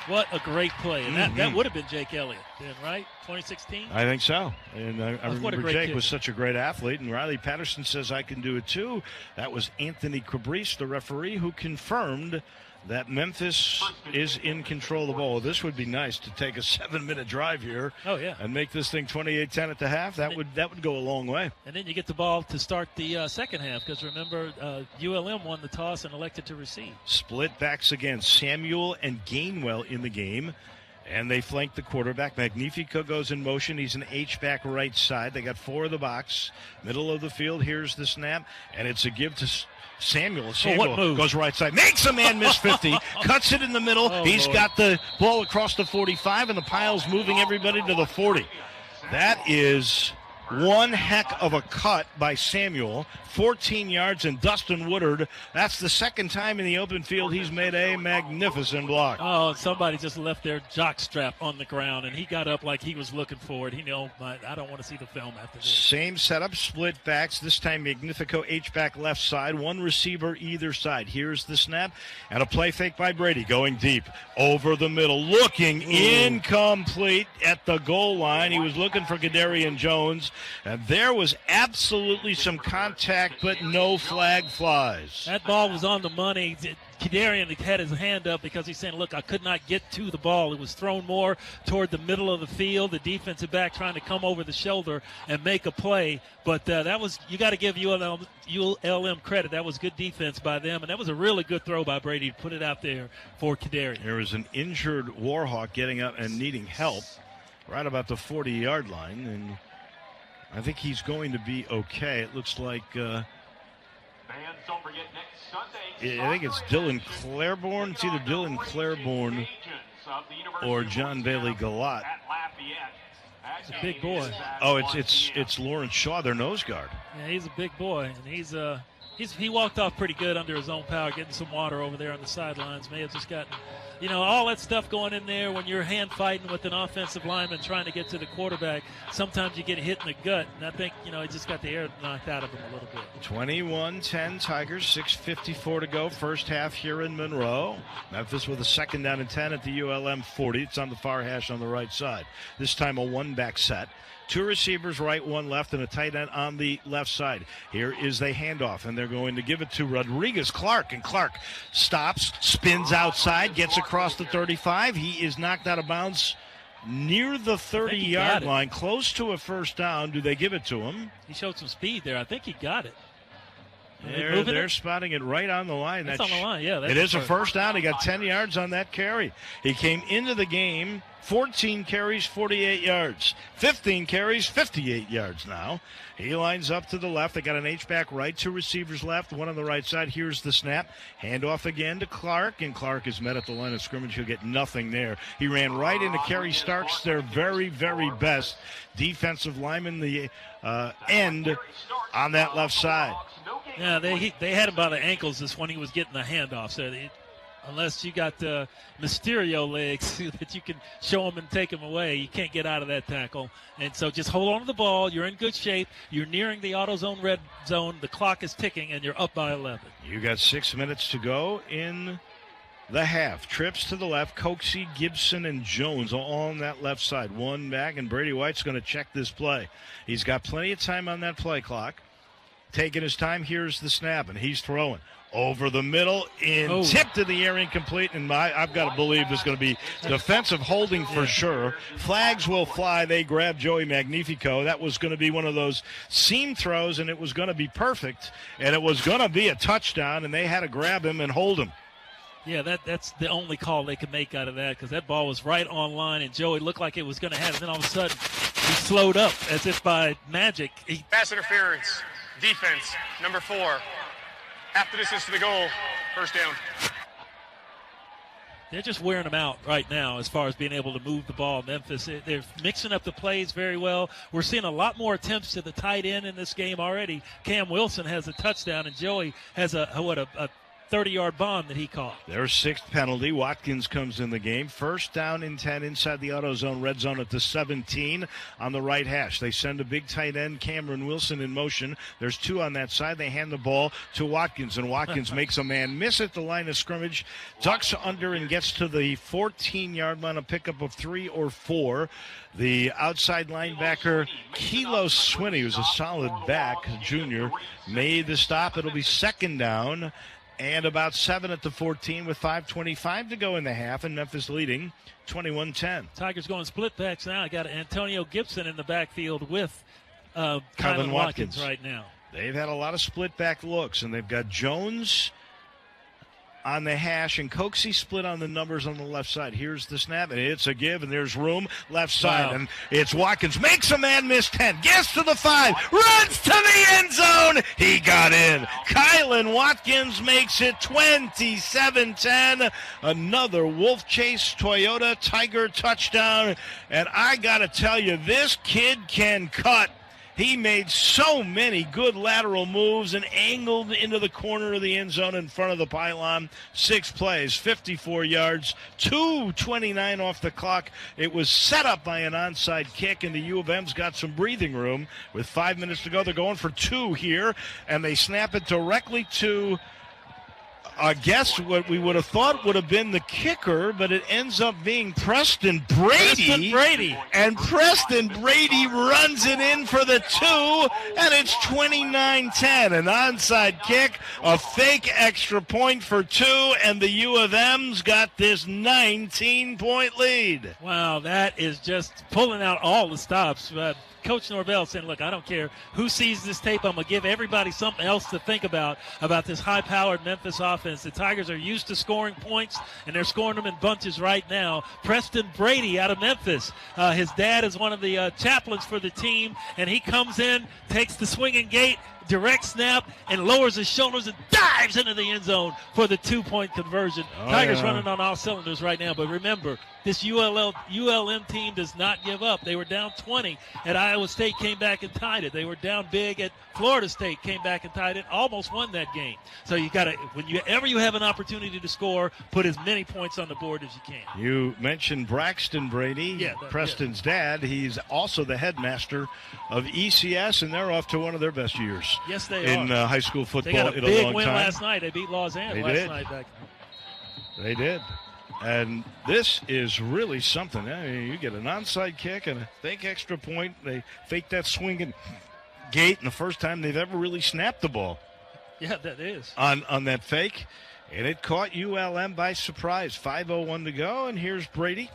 What a great play. And that would have been Jake Elliott then, right? 2016? I think so. And I remember Jake kid. was such a great athlete. And Riley Patterson says, I can do it too. That was Anthony Cabrice, the referee, who confirmed that Memphis is in control of the ball. This would be nice to take a 7-minute drive here. Oh, yeah. And make this thing 28-10 at the half. That would go a long way. And then you get the ball to start the second half because, remember, ULM won the toss and elected to receive. Split backs again. Samuel and Gainwell in the game. And they flank the quarterback. Magnifico goes in motion. He's an H-back right side. They got 4 of the box. Middle of the field. Here's the snap. And it's a give to Samuel goes right side, makes a man miss 50, cuts it in the middle. He's got the ball across the 45, and the pile's moving everybody to the 40. That is one heck of a cut by Samuel. 14 yards, and Dustin Woodard, that's the second time in the open field he's made a magnificent block. Oh, somebody just left their jock strap on the ground, and he got up like he was looking for it. I don't want to see the film after this. Same setup, split backs. This time Magnifico H-back left side, one receiver either side. Here's the snap, and a play fake by Brady going deep over the middle, looking incomplete at the goal line. He was looking for Kadarian Jones, and there was absolutely some contact, but no flag flies. That ball was on the money. Kadarian had his hand up because he's saying, look, I could not get to the ball. It was thrown more toward the middle of the field. The defensive back trying to come over the shoulder and make a play. But that was, you got to give ULM credit. That was good defense by them. And that was a really good throw by Brady to put it out there for Kadarian. There was an injured Warhawk getting up and needing help right about the 40-yard line. And I think he's going to be okay. It looks like I think it's Dylan Claiborne. It's either Dylan Claiborne or John Bailey Galat. He's a big boy. Oh, it's Lawrence Shaw, their nose guard. Yeah, he's a big boy, and he walked off pretty good under his own power, getting some water over there on the sidelines. May have just gotten, all that stuff going in there when you're hand fighting with an offensive lineman trying to get to the quarterback. Sometimes you get hit in the gut, and I think, he just got the air knocked out of him a little bit. 21-10 Tigers, 6:54 to go, first half here in Monroe. Memphis with a second down and 10 at the ULM 40. It's on the far hash on the right side. This time a one-back set. 2 receivers right, 1 left, and a tight end on the left side. Here is the handoff, and they're going to give it to Rodriguez Clark, and Clark stops, spins outside, gets across the 35. He is knocked out of bounds near the 30-yard line, close to a first down. Do they give it to him? He showed some speed there. I think he got it. They're spotting it right on the line. That's on the line, yeah. It is a first down. He got 10 yards on that carry. He came into the game, 14 carries, 48 yards. 15 carries, 58 yards now. He lines up to the left. They got an H-back right, two receivers left, one on the right side. Here's the snap. Handoff again to Clark, and Clark is met at the line of scrimmage. He'll get nothing there. He ran right into Kerry Starks, their very, very best defensive lineman, the end on that left side. Yeah, they had him by the ankles just when he was getting the handoff. So unless you got Mysterio legs that you can show him and take him away, you can't get out of that tackle. And so just hold on to the ball. You're in good shape. You're nearing the AutoZone red zone. The clock is ticking, and you're up by 11. You got 6 minutes to go in the half. Trips to the left. Coxey, Gibson, and Jones all on that left side. One back, and Brady White's going to check this play. He's got plenty of time on that play clock. Taking his time, here's the snap, and he's throwing over the middle, tipped in the air, incomplete, and I've got to believe there's going to be defensive holding for sure. Flags will fly. They grab Joey Magnifico. That was going to be one of those seam throws, and it was going to be perfect, and it was going to be a touchdown, and they had to grab him and hold him. Yeah, that's the only call they could make out of that, because that ball was right on line, and Joey looked like it was going to have it. Then all of a sudden, he slowed up as if by magic. Pass interference, defense, number 4. Half the distance to the goal, first down. They're just wearing them out right now as far as being able to move the ball. Memphis, they're mixing up the plays very well. We're seeing a lot more attempts to the tight end in this game already. Cam Wilson has a touchdown, and Joey has a 30-yard bomb that he caught. Their sixth penalty. Watkins comes in the game. First down and 10 inside the AutoZone red zone at the 17 on the right hash. They send a big tight end, Cameron Wilson, in motion. There's two on that side. They hand the ball to Watkins, and Watkins makes a man miss at the line of scrimmage, ducks under and gets to the 14-yard line, a pickup of 3 or 4. The outside linebacker, Kilo Swinney, who's a solid back, junior, made the stop. It'll be second down and about 7 at the 14 with 5:25 to go in the half, and Memphis leading 21-10. Tigers going split backs now. I got Antonio Gibson in the backfield with Kylan Watkins right now. They've had a lot of split back looks, and they've got Jones on the hash, and Coxey split on the numbers on the left side. Here's the snap, and it's a give, and there's room left side, and it's Watkins. Makes a man miss 10, gets to the 5, runs to the end zone. He got in. Kylan Watkins makes it 27-10. Another Wolf Chase Toyota Tiger touchdown, and I got to tell you, this kid can cut. He made so many good lateral moves and angled into the corner of the end zone in front of the pylon. 6 plays, 54 yards, 2:29 off the clock. It was set up by an onside kick, and the U of M's got some breathing room. With 5 minutes to go, they're going for 2 here, and they snap it directly to, I guess, what we would have thought would have been the kicker, but it ends up being Preston Brady. And Preston Brady runs it in for the 2, and it's 29-10. An onside kick, a fake extra point for 2, and the U of M's got this 19-point lead. Wow, that is just pulling out all the stops. Coach Norvell saying, look, I don't care who sees this tape. I'm going to give everybody something else to think about this high-powered Memphis offense. The Tigers are used to scoring points, and they're scoring them in bunches right now. Preston Brady out of Memphis. His dad is one of the chaplains for the team, and he comes in, takes the swinging gate, direct snap, and lowers his shoulders and dives into the end zone for the 2-point conversion. Tigers running on all cylinders right now, but remember, this ULM team does not give up. They were down 20 at Iowa State, came back and tied it. They were down big at Florida State, came back and tied it, almost won that game. So you got to, whenever you have an opportunity to score, put as many points on the board as you can. You mentioned Braxton Brady, Preston's dad. He's also the headmaster of ECS, and they're off to one of their best years. Yes, they in high school football. They got a in big a long win time. last night. They beat Lausanne last night. They did. And this is really something. I mean, you get an onside kick and a fake extra point. They fake that swinging gate, and the first time they've ever really snapped the ball. Yeah, that is. On that fake. And it caught ULM by surprise. 5:01 to go, and here's Brady.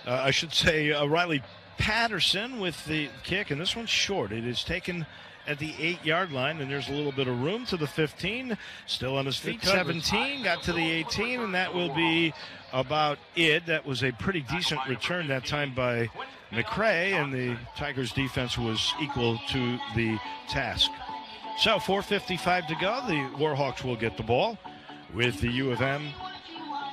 I should say Riley Patterson with the kick, and this one's short. It is taken at the 8-yard line, and there's a little bit of room to the 15. Still on his feet, 17, got to the 18, and that will be about it. That was a pretty decent return that time by McCray, and the Tigers defense was equal to the task. So 4:55 to go. The Warhawks will get the ball with the U of M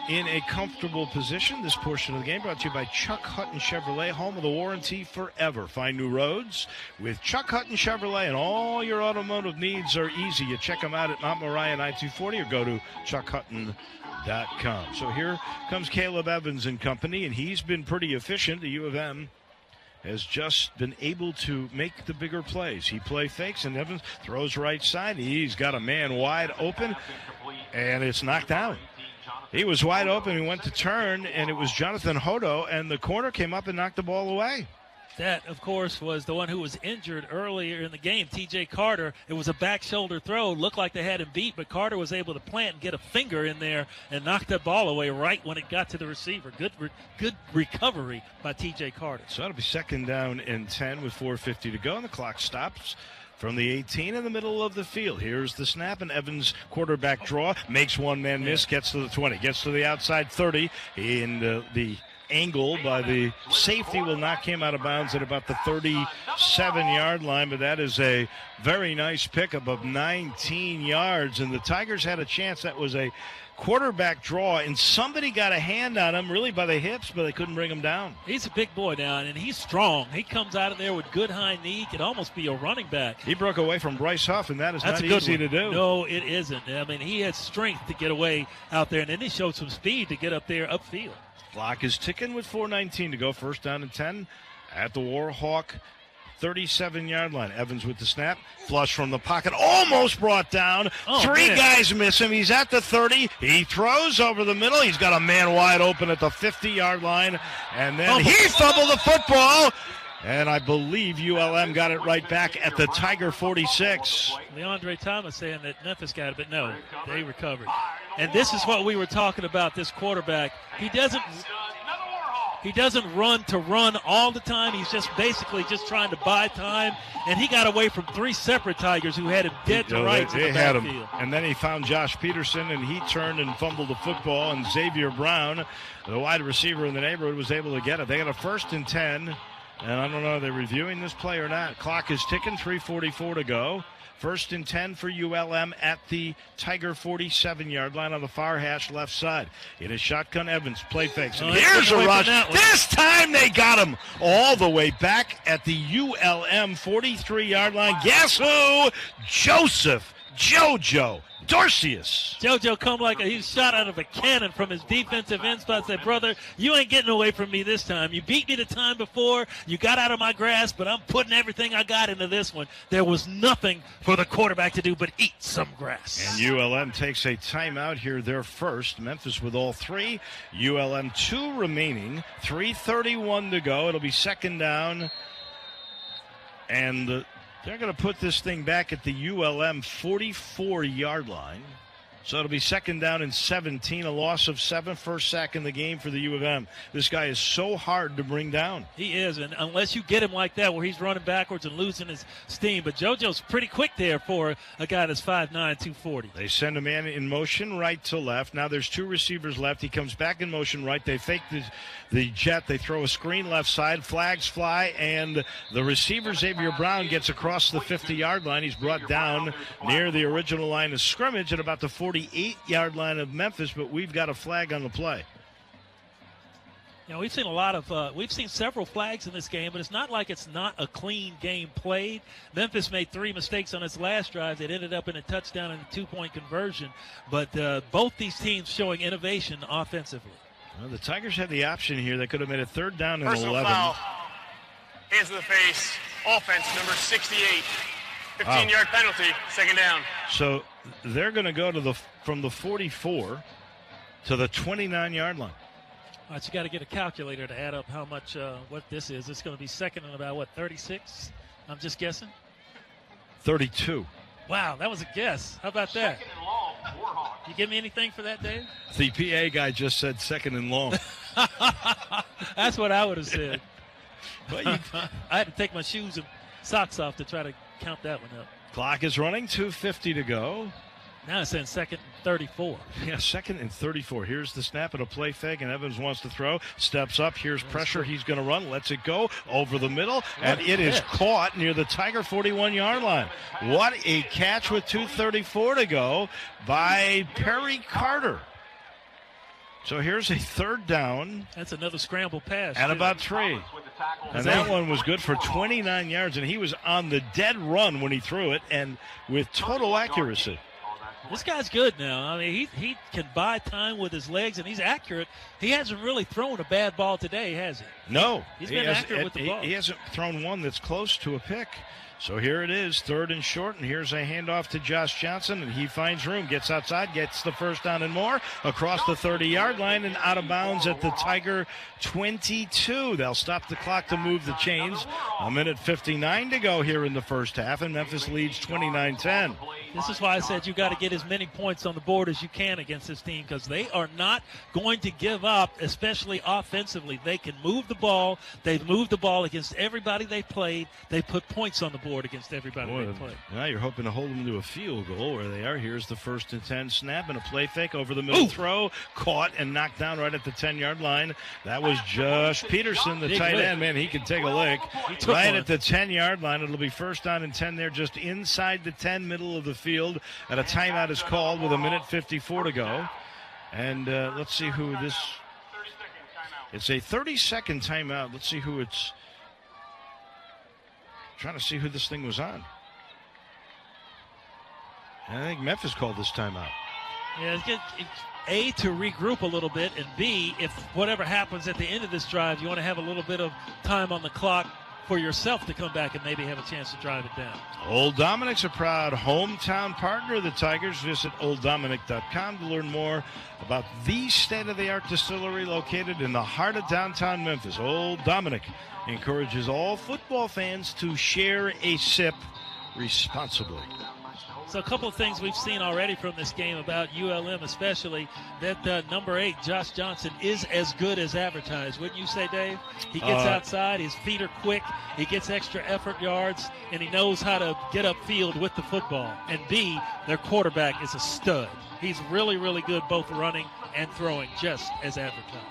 in a comfortable position. This portion of the game brought to you by Chuck Hutton Chevrolet, home of the warranty forever. Find new roads with Chuck Hutton Chevrolet, and all your automotive needs are easy. You check them out at Mount Moriah and I-240 or go to chuckhutton.com. So here comes Caleb Evans and company, and he's been pretty efficient. The U of M has just been able to make the bigger plays. He play fakes, and Evans throws right side. He's got a man wide open, and it's knocked down. He was wide open. He went to turn, and it was Jonathan Hodo, and the corner came up and knocked the ball away. That, of course, was the one who was injured earlier in the game, T.J. Carter. It was a back shoulder throw. Looked like they had him beat, but Carter was able to plant and get a finger in there and knock that ball away right when it got to the receiver. Good recovery by T.J. Carter. So it'll be 2nd down and 10 with 4:50 to go, and the clock stops from the 18 in the middle of the field. Here's the snap, and Evans quarterback draw, makes one man miss, gets to the 20, gets to the outside 30, and the angle by the safety will knock him out of bounds at about the 37-yard line, but that is a very nice pickup of 19 yards, and the Tigers had a chance. That was a quarterback draw, and somebody got a hand on him really by the hips, but they couldn't bring him down. He's a big boy now, and he's strong. He comes out of there with good high knee. Could almost be a running back. He broke away from Bryce Huff, and that's not easy to do. No, it isn't. I mean, he had strength to get away out there, and then he showed some speed to get up there upfield. Clock is ticking with 4:19 to go. 1st down and 10 at the Warhawk 37-yard line. Evans with the snap. Flush from the pocket. Almost brought down. Three guys miss him. He's at the 30. He throws over the middle. He's got a man wide open at the 50-yard line. And then he fumbled the football. And I believe ULM got it right back at the Tiger 46. Leandre Thomas saying that Memphis got it, but no, they recovered. And this is what we were talking about, this quarterback. He doesn't run to run all the time. He's just basically just trying to buy time. And he got away from 3 separate Tigers who had him dead to rights in the backfield. Him. And then he found Josh Peterson, and he turned and fumbled the football. And Xavier Brown, the wide receiver in the neighborhood, was able to get it. They got a 1st and 10. And I don't know, are they reviewing this play or not? Clock is ticking, 3:44 to go. 1st and 10 for ULM at the Tiger 47-yard line on the far hash left side. It is shotgun Evans, play fakes. And here's a rush. This time they got him all the way back at the ULM 43-yard line. Guess who? Joseph Jojo Dorcius. JoJo come like he was shot out of a cannon from his defensive end spot. Said, brother, you ain't getting away from me this time. You beat me the time before. You got out of my grasp, but I'm putting everything I got into this one. There was nothing for the quarterback to do but eat some grass. And ULM takes a timeout here. They're first. Memphis with all 3. ULM 2 remaining. 3:31 to go. It'll be 2nd down. And they're going to put this thing back at the ULM 44-yard line. So it'll be 2nd down and 17, a loss of 7, first sack in the game for the U of M. This guy is so hard to bring down. He is, and unless you get him like that where he's running backwards and losing his steam. But JoJo's pretty quick there for a guy that's 5'9", 240. They send a man in motion right to left. Now there's 2 receivers left. He comes back in motion right. They fake the jet. They throw a screen left side. Flags fly, and the receiver, Xavier Brown, gets across the 50-yard line. He's brought down near the original line of scrimmage at about the 48-yard line of Memphis, but we've got a flag on the play. You know, we've seen several flags in this game, but it's not like it's not a clean game played. Memphis made 3 mistakes on its last drive that ended up in a touchdown and a 2-point conversion, but both these teams showing innovation offensively. Well, the Tigers had the option here. They could have made a 3rd down and Personal 11. Foul. Hands to the face. Offense, number 68. 15-yard penalty, 2nd down. So they're going to go to from the 44 to the 29-yard line. All right, you got to get a calculator to add up how much what this is. It's going to be 2nd and about, 36? I'm just guessing. 32. Wow, that was a guess. How about that? 2nd and long, Warhawks. You give me anything for that, Dave? The PA guy just said 2nd and long. That's what I would have said. But I had to take my shoes and socks off to try to count that one up. Clock is running, 2:50 to go. Now it's in second and 34. Yeah, second and 34. Here's the snap and a play fake, and Evans wants to throw. Steps up. Here's pressure. He's going to run. Lets it go over the middle, and it is caught near the Tiger 41-yard line. What a catch with 2:34 to go by Perry Carter. So here's a third down. That's another scramble pass. At about 3. And that one was good for 29 yards, and he was on the dead run when he threw it, and with total accuracy. This guy's good now. I mean, he can buy time with his legs, and he's accurate. He hasn't really thrown a bad ball today, has he? No. He's been accurate with the ball. He hasn't thrown one that's close to a pick. So here it is, third and short, and here's a handoff to Josh Johnson, and he finds room, gets outside, gets the first down and more, across the 30-yard line and out of bounds at the Tiger 22. They'll stop the clock to move the chains. 1:59 to go here in the first half, and Memphis leads 29-10. This is why I said you got to get as many points on the board as you can against this team, because they are not going to give up, especially offensively. They can move the ball. They've moved the ball against everybody they played. They put points on the board against everybody they played. Now you're hoping to hold them to a field goal where they are. Here's the 1st and 10 snap and a play fake over the middle throw. Caught and knocked down right at the 10-yard line. That was Josh Peterson, the tight end. Man, he can take a lick. Right at the 10-yard line. It'll be 1st down and 10 there, just inside the 10, middle of the field. And a timeout is called with 1:54 to go. And let's see who this... It's a 30-second timeout. Let's see who it's... Trying to see who this thing was on. And I think Memphis called this timeout. Yeah, it's good. A, to regroup a little bit, and B, if whatever happens at the end of this drive, you want to have a little bit of time on the clock for yourself to come back and maybe have a chance to drive it down. Old Dominic's a proud hometown partner of the Tigers. Visit olddominic.com to learn more about the state-of-the-art distillery located in the heart of downtown Memphis. Old Dominic encourages all football fans to share a sip responsibly. So a couple of things we've seen already from this game about ULM, especially that number 8, Josh Johnson, is as good as advertised. Wouldn't you say, Dave? He gets outside, his feet are quick, he gets extra effort yards, and he knows how to get upfield with the football. And B, their quarterback is a stud. He's really, really good both running and throwing, just as advertised.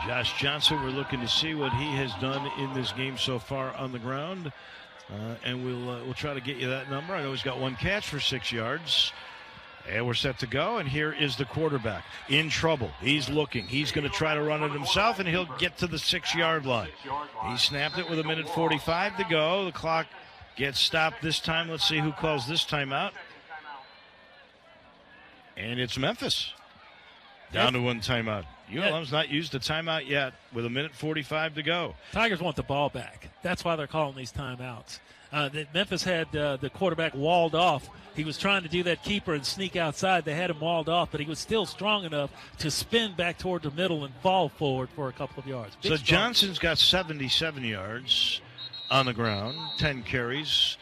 Josh Johnson, we're looking to see what he has done in this game so far on the ground. And we'll try to get you that number. I know he's got one catch for 6 yards. And we're set to go. And here is the quarterback in trouble. He's looking. He's going to try to run it himself, and he'll get to the 6-yard line. He snapped it with 1:45 to go. The clock gets stopped this time. Let's see who calls this timeout. And it's Memphis. Down to one timeout. ULM's not used a timeout yet with 1:45 to go. Tigers want the ball back. That's why they're calling these timeouts. Memphis had the quarterback walled off. He was trying to do that keeper and sneak outside. They had him walled off, but he was still strong enough to spin back toward the middle and fall forward for a couple of yards. So Johnson's got 77 yards on the ground, 10 carries.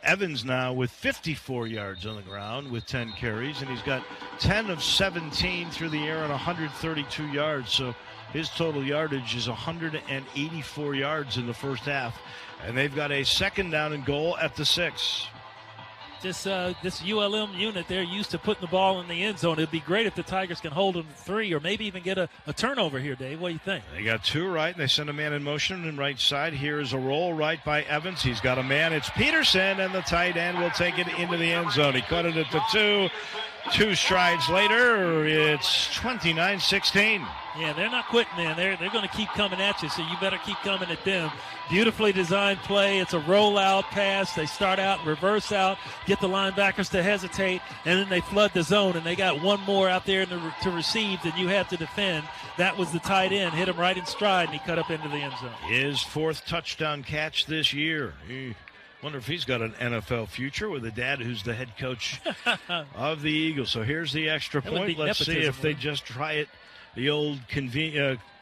Evans now with 54 yards on the ground with 10 carries, and he's got 10 of 17 through the air and 132 yards. So his total yardage is 184 yards in the first half. And they've got a 2nd down and goal at the 6. This ULM unit, they're used to putting the ball in the end zone. It'd be great if the Tigers can hold them to 3 or maybe even get a turnover here, Dave. What do you think? They got 2 right, and they send a man in motion in right side. Here is a roll right by Evans. He's got a man. It's Peterson, and the tight end will take it into the end zone. He caught it at the 2. 2 strides later, it's 29-16. Yeah, they're not quitting, man. They're going to keep coming at you, so you better keep coming at them. Beautifully designed play. It's a rollout pass. They start out, reverse out, get the linebackers to hesitate, and then they flood the zone, and they got one more out there to receive than you have to defend. That was the tight end. Hit him right in stride, and he cut up into the end zone. His 4th touchdown catch this year. Wonder if he's got an NFL future with a dad who's the head coach of the Eagles. So here's the extra point. Let's see if they just try it the old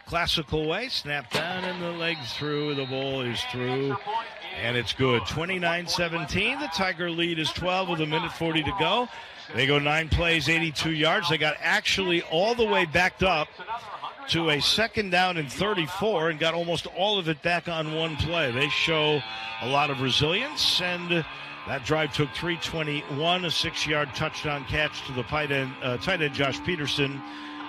classical way. Snap down and the legs through. The ball is through. And it's good. 29-17. The Tiger lead is 12 with 1:40 to go. They go 9 plays, 82 yards. They got actually all the way backed up to a 2nd down and 34 and got almost all of it back on one play. They show a lot of resilience, and that drive took 3:21, a 6-yard touchdown catch to the tight end Josh Peterson,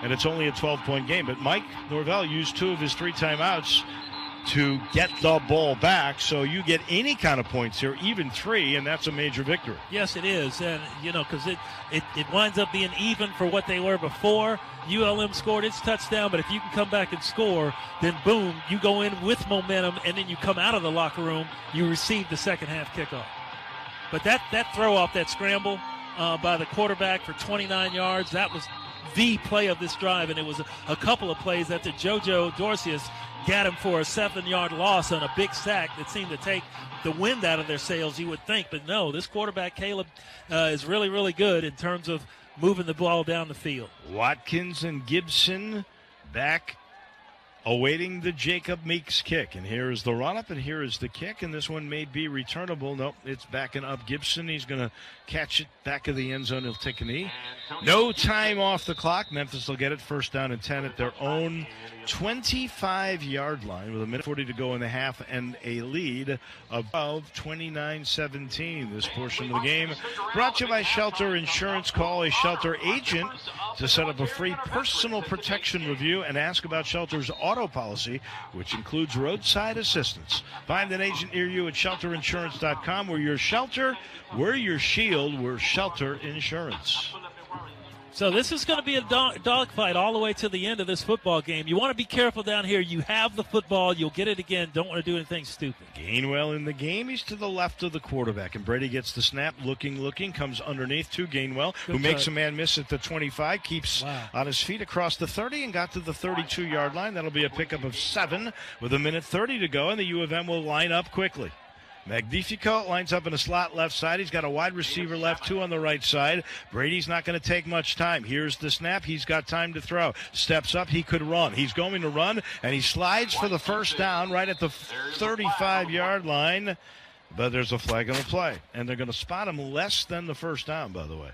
and it's only a 12-point game. But Mike Norvell used 2 of his 3 timeouts to get the ball back, so you get any kind of points here, even 3, and that's a major victory. Yes, it is, and because it winds up being even for what they were before. ULM scored its touchdown, but if you can come back and score, then boom, you go in with momentum, and then you come out of the locker room, you receive the second half kickoff. But that throw off, that scramble by the quarterback for 29 yards, that was the play of this drive, and it was a couple of plays after JoJo Dorcius got him for a 7-yard loss on a big sack that seemed to take the wind out of their sails, you would think. But no, this quarterback, Caleb, is really, really good in terms of moving the ball down the field. Watkins and Gibson back awaiting the Jacob Meeks kick. And here is the run-up, and here is the kick, and this one may be returnable. Nope, it's backing up Gibson. He's going to catch it back of the end zone. He'll take a knee. No time off the clock. Memphis will get it 1st down and 10 at their own 25-yard line with 1:40 to go in the half and a lead above 29-17. This portion of the game brought to you by Shelter Insurance. Call a Shelter agent to set up a free personal protection review and ask about Shelter's auto policy, which includes roadside assistance. Find an agent near you at shelterinsurance.com. We're your shelter, we're your shield, we're Shelter Insurance. So this is going to be a dogfight all the way to the end of this football game. You want to be careful down here. You have the football. You'll get it again. Don't want to do anything stupid. Gainwell in the game. He's to the left of the quarterback, and Brady gets the snap, looking, comes underneath to Gainwell, who makes a man miss at the 25, keeps on his feet across the 30 and got to the 32-yard line. That'll be a pickup of 7 with 1:30 to go, and the U of M will line up quickly. Magnifico lines up in a slot left side. He's got a wide receiver left, 2 on the right side. Brady's not going to take much time. Here's the snap. He's got time to throw. Steps up. He could run. He's going to run, and he slides for the 1st down right at the 35-yard line. But there's a flag on the play, and they're going to spot him less than the 1st down, by the way.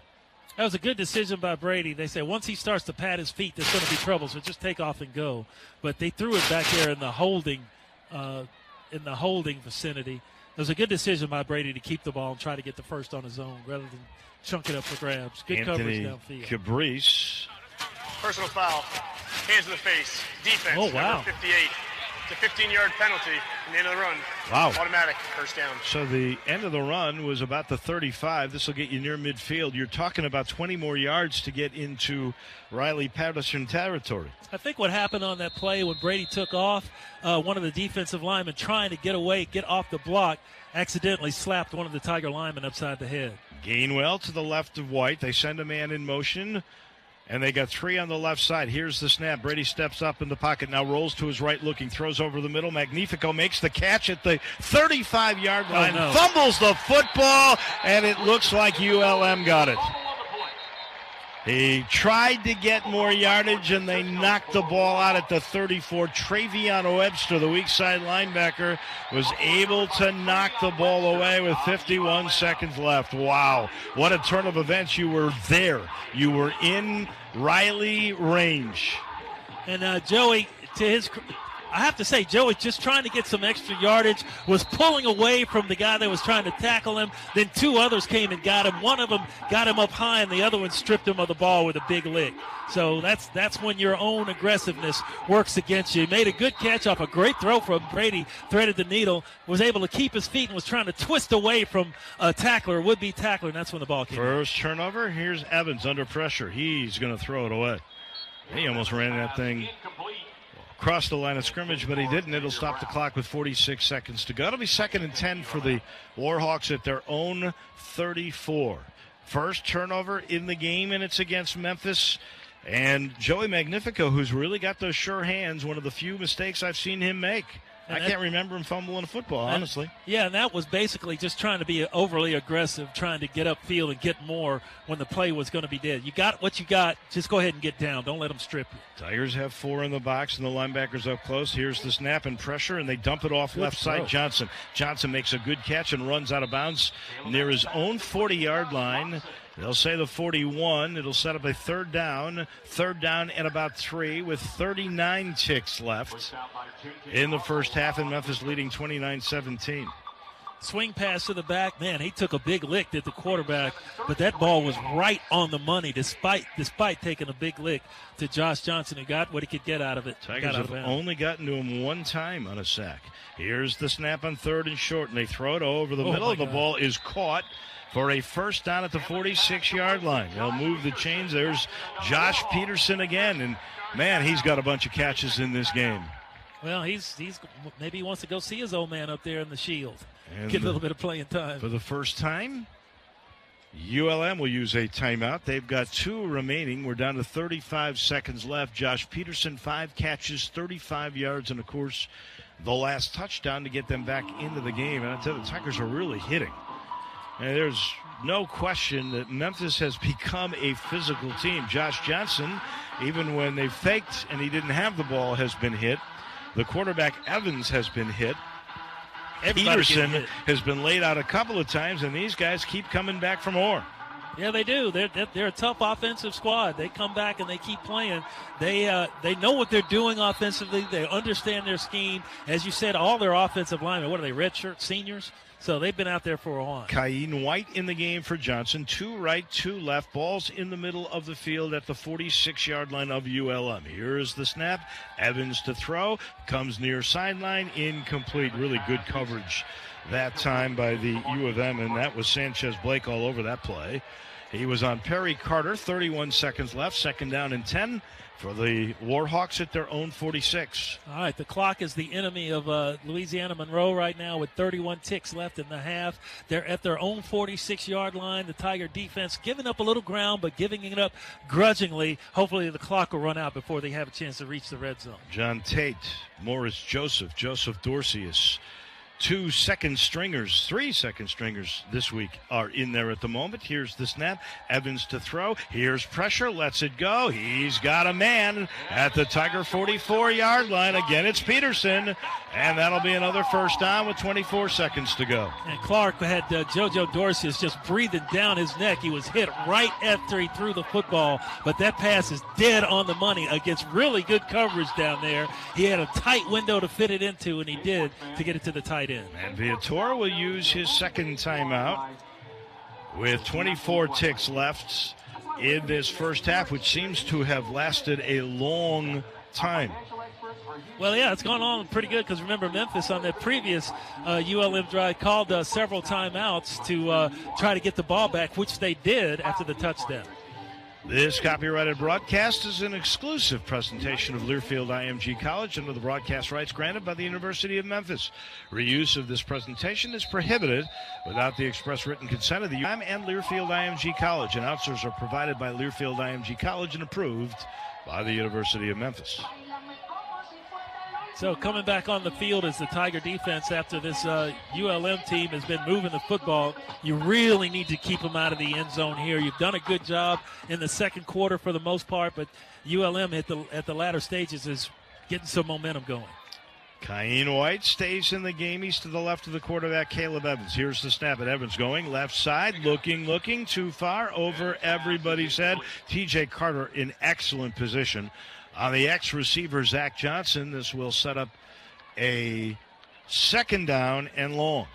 That was a good decision by Brady. They say once he starts to pat his feet, there's going to be trouble, so just take off and go. But they threw it back there in the holding vicinity. It was a good decision by Brady to keep the ball and try to get the 1st on his own rather than chunk it up for grabs. Good coverage downfield. Cabrice. Personal foul. Hands in the face. Defense. Oh, wow. Number 58. It's a 15-yard penalty in the end of the run. Wow. Automatic. 1st down. So the end of the run was about the 35. This will get you near midfield. You're talking about 20 more yards to get into Riley Patterson territory. I think what happened on that play when Brady took off, one of the defensive linemen trying to get off the block, accidentally slapped one of the Tiger linemen upside the head. Gainwell to the left of White. They send a man in motion, and they got 3 on the left side. Here's the snap. Brady steps up in the pocket, now rolls to his right looking, throws over the middle. Magnifico makes the catch at the 35-yard line, fumbles the football, and it looks like ULM got it. He tried to get more yardage, and they knocked the ball out at the 34. Travion Webster, the weak side linebacker, was able to knock the ball away with 51 seconds left. Wow, what a turn of events. You were there. You were in Riley range. And Joey, I have to say, Joey, just trying to get some extra yardage, was pulling away from the guy that was trying to tackle him. Then 2 others came and got him. One of them got him up high, and the other one stripped him of the ball with a big lick. So that's when your own aggressiveness works against you. He made a good catch off a great throw from Brady, threaded the needle, was able to keep his feet, and was trying to twist away from a tackler, would-be tackler, and that's when the ball came. First turnover. Here's Evans under pressure. He's going to throw it away. He almost ran that thing across the line of scrimmage, but he didn't. It'll stop the clock with 46 seconds to go. It'll be 2nd and 10 for the Warhawks at their own 34. First turnover in the game, and it's against Memphis. And Joey Magnifico, who's really got those sure hands, one of the few mistakes I've seen him make. I can't remember him fumbling a football, honestly. Yeah, and that was basically just trying to be overly aggressive, trying to get upfield and get more when the play was going to be dead. You got what you got. Just go ahead and get down. Don't let them strip you. Tigers have 4 in the box, and the linebackers up close. Here's the snap and pressure, and they dump it off left side. Johnson makes a good catch and runs out of bounds near his own 40-yard line. They'll say the 41. It'll set up a third down and about 3 with 39 ticks left in the first half, and Memphis leading 29-17. Swing pass to the back. Man, he took a big lick at the quarterback, but that ball was right on the money despite taking a big lick to Josh Johnson, who got what he could get out of it. Tigers have only gotten to him one time on a sack. Here's the snap on 3rd and short, and they throw it over the middle. The ball is caught for a first down at the 46-yard line. They'll move the chains. There's Josh Peterson again, and, man, he's got a bunch of catches in this game. Well, he's maybe he wants to go see his old man up there in the Shield. And get a little bit of playing time. For the first time, ULM will use a timeout. They've got 2 remaining. We're down to 35 seconds left. Josh Peterson, 5 catches, 35 yards, and, of course, the last touchdown to get them back into the game. And I tell you, the Tigers are really hitting. And there's no question that Memphis has become a physical team. Josh Johnson, even when they faked and he didn't have the ball, has been hit. The quarterback, Evans, has been hit. Peterson has been laid out a couple of times, and these guys keep coming back for more. Yeah, they do. They're a tough offensive squad. They come back and they keep playing. They know what they're doing offensively. They understand their scheme. As you said, all their offensive linemen, what are they, redshirt seniors? So they've been out there for a while. Ka'in White in the game for Johnson. 2 right, 2 left. Balls in the middle of the field at the 46-yard line of ULM. Here's the snap. Evans to throw. Comes near sideline. Incomplete. Really good coverage that time by the U of M, and that was Sanchez Blake all over that play. He was on Perry Carter. 31 seconds left. 2nd down and 10 for the Warhawks at their own 46. All right, the clock is the enemy of Louisiana Monroe right now with 31 ticks left in the half. They're at their own 46-yard line. The Tiger defense giving up a little ground, but giving it up grudgingly. Hopefully the clock will run out before they have a chance to reach the red zone. John Tate, Morris Joseph Dorcius. 2 second stringers, 3 second stringers this week are in there at the moment. Here's the snap. Evans to throw. Here's pressure. Lets it go. He's got a man at the Tiger 44-yard line. Again, it's Peterson. And that'll be another first down with 24 seconds to go. And Clark had JoJo Dorcius just breathing down his neck. He was hit right after he threw the football. But that pass is dead on the money against really good coverage down there. He had a tight window to fit it into, and he did to get it to the tight end. And Viator will use his second timeout with 24 ticks left in this first half, which seems to have lasted a long time. Well, yeah, it's gone on pretty good because remember Memphis on that previous ULM drive called several timeouts to try to get the ball back, which they did after the touchdown. This copyrighted broadcast is an exclusive presentation of Learfield IMG College under the broadcast rights granted by the University of Memphis. Reuse of this presentation is prohibited without the express written consent of the ULM and Learfield IMG College. Announcers are provided by Learfield IMG College and approved by the University of Memphis. So coming back on the field is the Tiger defense after this ULM team has been moving the football. You really need to keep them out of the end zone here. You've done a good job in the second quarter for the most part, but ULM at the latter stages is getting some momentum going. Ka'in White stays in the game. He's to the left of the quarterback, Caleb Evans. Here's the snap at Evans going left side, looking too far over everybody's head. TJ Carter in excellent position. On the ex-receiver, Zach Johnson, this will set up a 2nd down and long.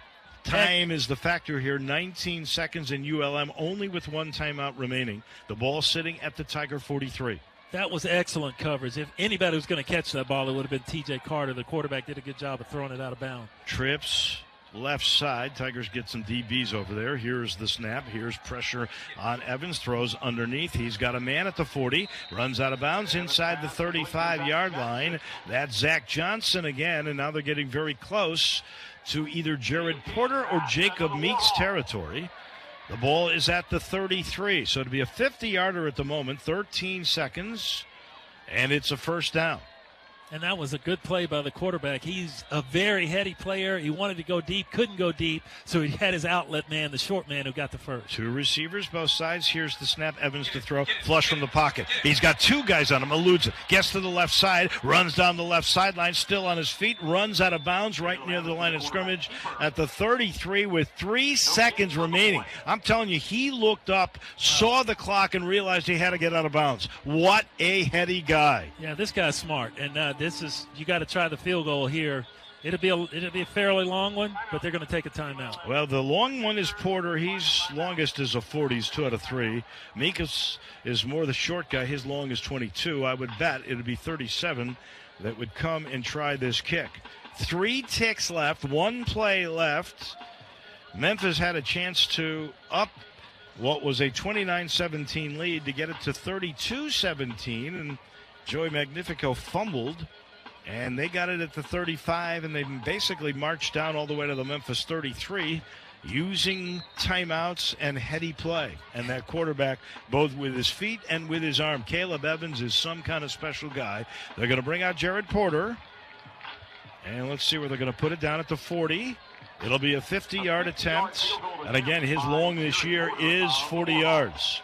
Time is the factor here, 19 seconds in ULM, only with 1 timeout remaining. The ball sitting at the Tiger 43. That was excellent coverage. If anybody was going to catch that ball, it would have been TJ Carter. The quarterback did a good job of throwing it out of bounds. Trips. Left side, Tigers get some DBs over there. Here's the snap. Here's pressure on Evans. Throws underneath. He's got a man at the 40. Runs out of bounds inside the 35-yard line. That's Zach Johnson again, and now they're getting very close to either Jared Porter or Jacob Meeks territory. The ball is at the 33, so it'll be a 50-yarder at the moment, 13 seconds, and it's a first down. And that was a good play by the quarterback. He's a very heady player. He wanted to go deep, couldn't go deep, so he had his outlet man, the short man, who got the first. Two receivers, both sides. Here's the snap. Evans to throw. Flush from the pocket. He's got two guys on him. Eludes it. Gets to the left side. Runs down the left sideline. Still on his feet. Runs out of bounds right near the line of scrimmage at the 33 with 3 seconds remaining. I'm telling you, he looked up, saw the clock, and realized he had to get out of bounds. What a heady guy. Yeah, this guy's smart. And you got to try the field goal here. It'll be a fairly long one, but they're going to take a timeout. Well, the long one is Porter. His longest is a 40. He's 2 out of 3. Mikas is more the short guy. His long is 22. I would bet it would be 37 that would come and try this kick. 3 ticks left, 1 play left. Memphis had a chance to up what was a 29-17 lead to get it to 32-17, and Joey Magnifico fumbled. And they got it at the 35, and they basically marched down all the way to the Memphis 33 using timeouts and heady play. And that quarterback, both with his feet and with his arm, Caleb Evans is some kind of special guy. They're going to bring out Jared Porter. And let's see where they're going to put it, down at the 40. It'll be a 50-yard attempt. And again, his long this year is 40 yards.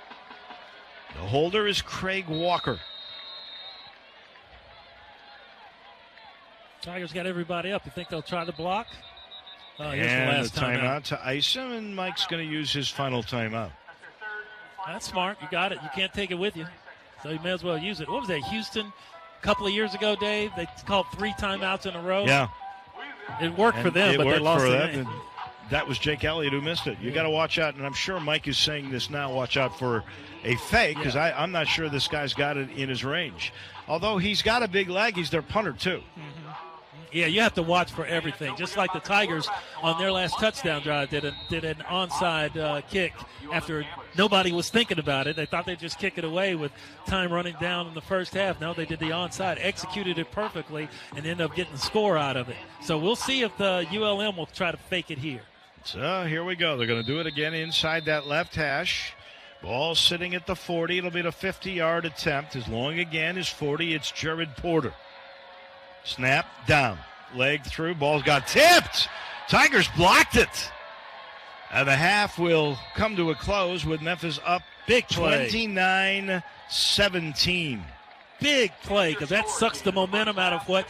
The holder is Craig Walker. Tigers got everybody up. You think they'll try the block? Oh, here's and the last timeout to ice him, and Mike's going to use his final timeout. That's smart. You got it. You can't take it with you, so you may as well use it. What was that, Houston? A couple of years ago, Dave, they called 3 timeouts in a row. Yeah. It worked for them, but they lost the game. That was Jake Elliott who missed it. You got to watch out, and I'm sure Mike is saying this now, watch out for a fake, because I'm not sure this guy's got it in his range. Although he's got a big leg, he's their punter too. Mm-hmm. Yeah, you have to watch for everything. Just like the Tigers on their last touchdown drive did an onside kick after nobody was thinking about it. They thought they'd just kick it away with time running down in the first half. No, they did the onside, executed it perfectly, and ended up getting the score out of it. So we'll see if the ULM will try to fake it here. So here we go. They're going to do it again inside that left hash. Ball sitting at the 40. It'll be the 50-yard attempt. His long again is 40. It's Jared Porter. Snap, down, leg through, ball's got tipped. Tigers blocked it. And the half will come to a close with Memphis up big play. 29-17. Big play, because that sucks the momentum out of what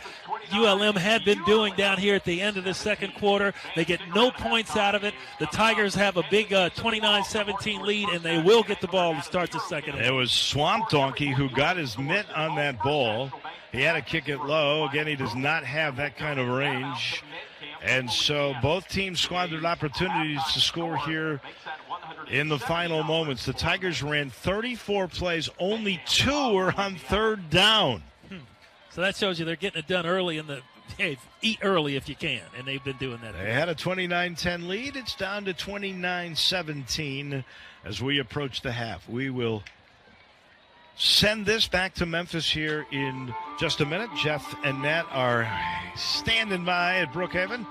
ULM had been doing down here at the end of the second quarter. They get no points out of it. The Tigers have a big 29-17 lead, and they will get the ball to start the second. It was Swamp Donkey who got his mitt on that ball. He had to kick it low. Again, he does not have that kind of range. And so both teams squandered opportunities to score here in the final moments. The Tigers ran 34 plays. Only 2 were on third down. So that shows you they're getting it done early in the hey, eat early if you can, and they've been doing that. They had a 29-10 lead. It's down to 29-17 as we approach the half. We will send this back to Memphis here in just a minute. Jeff and Nat are standing by at Brookhaven.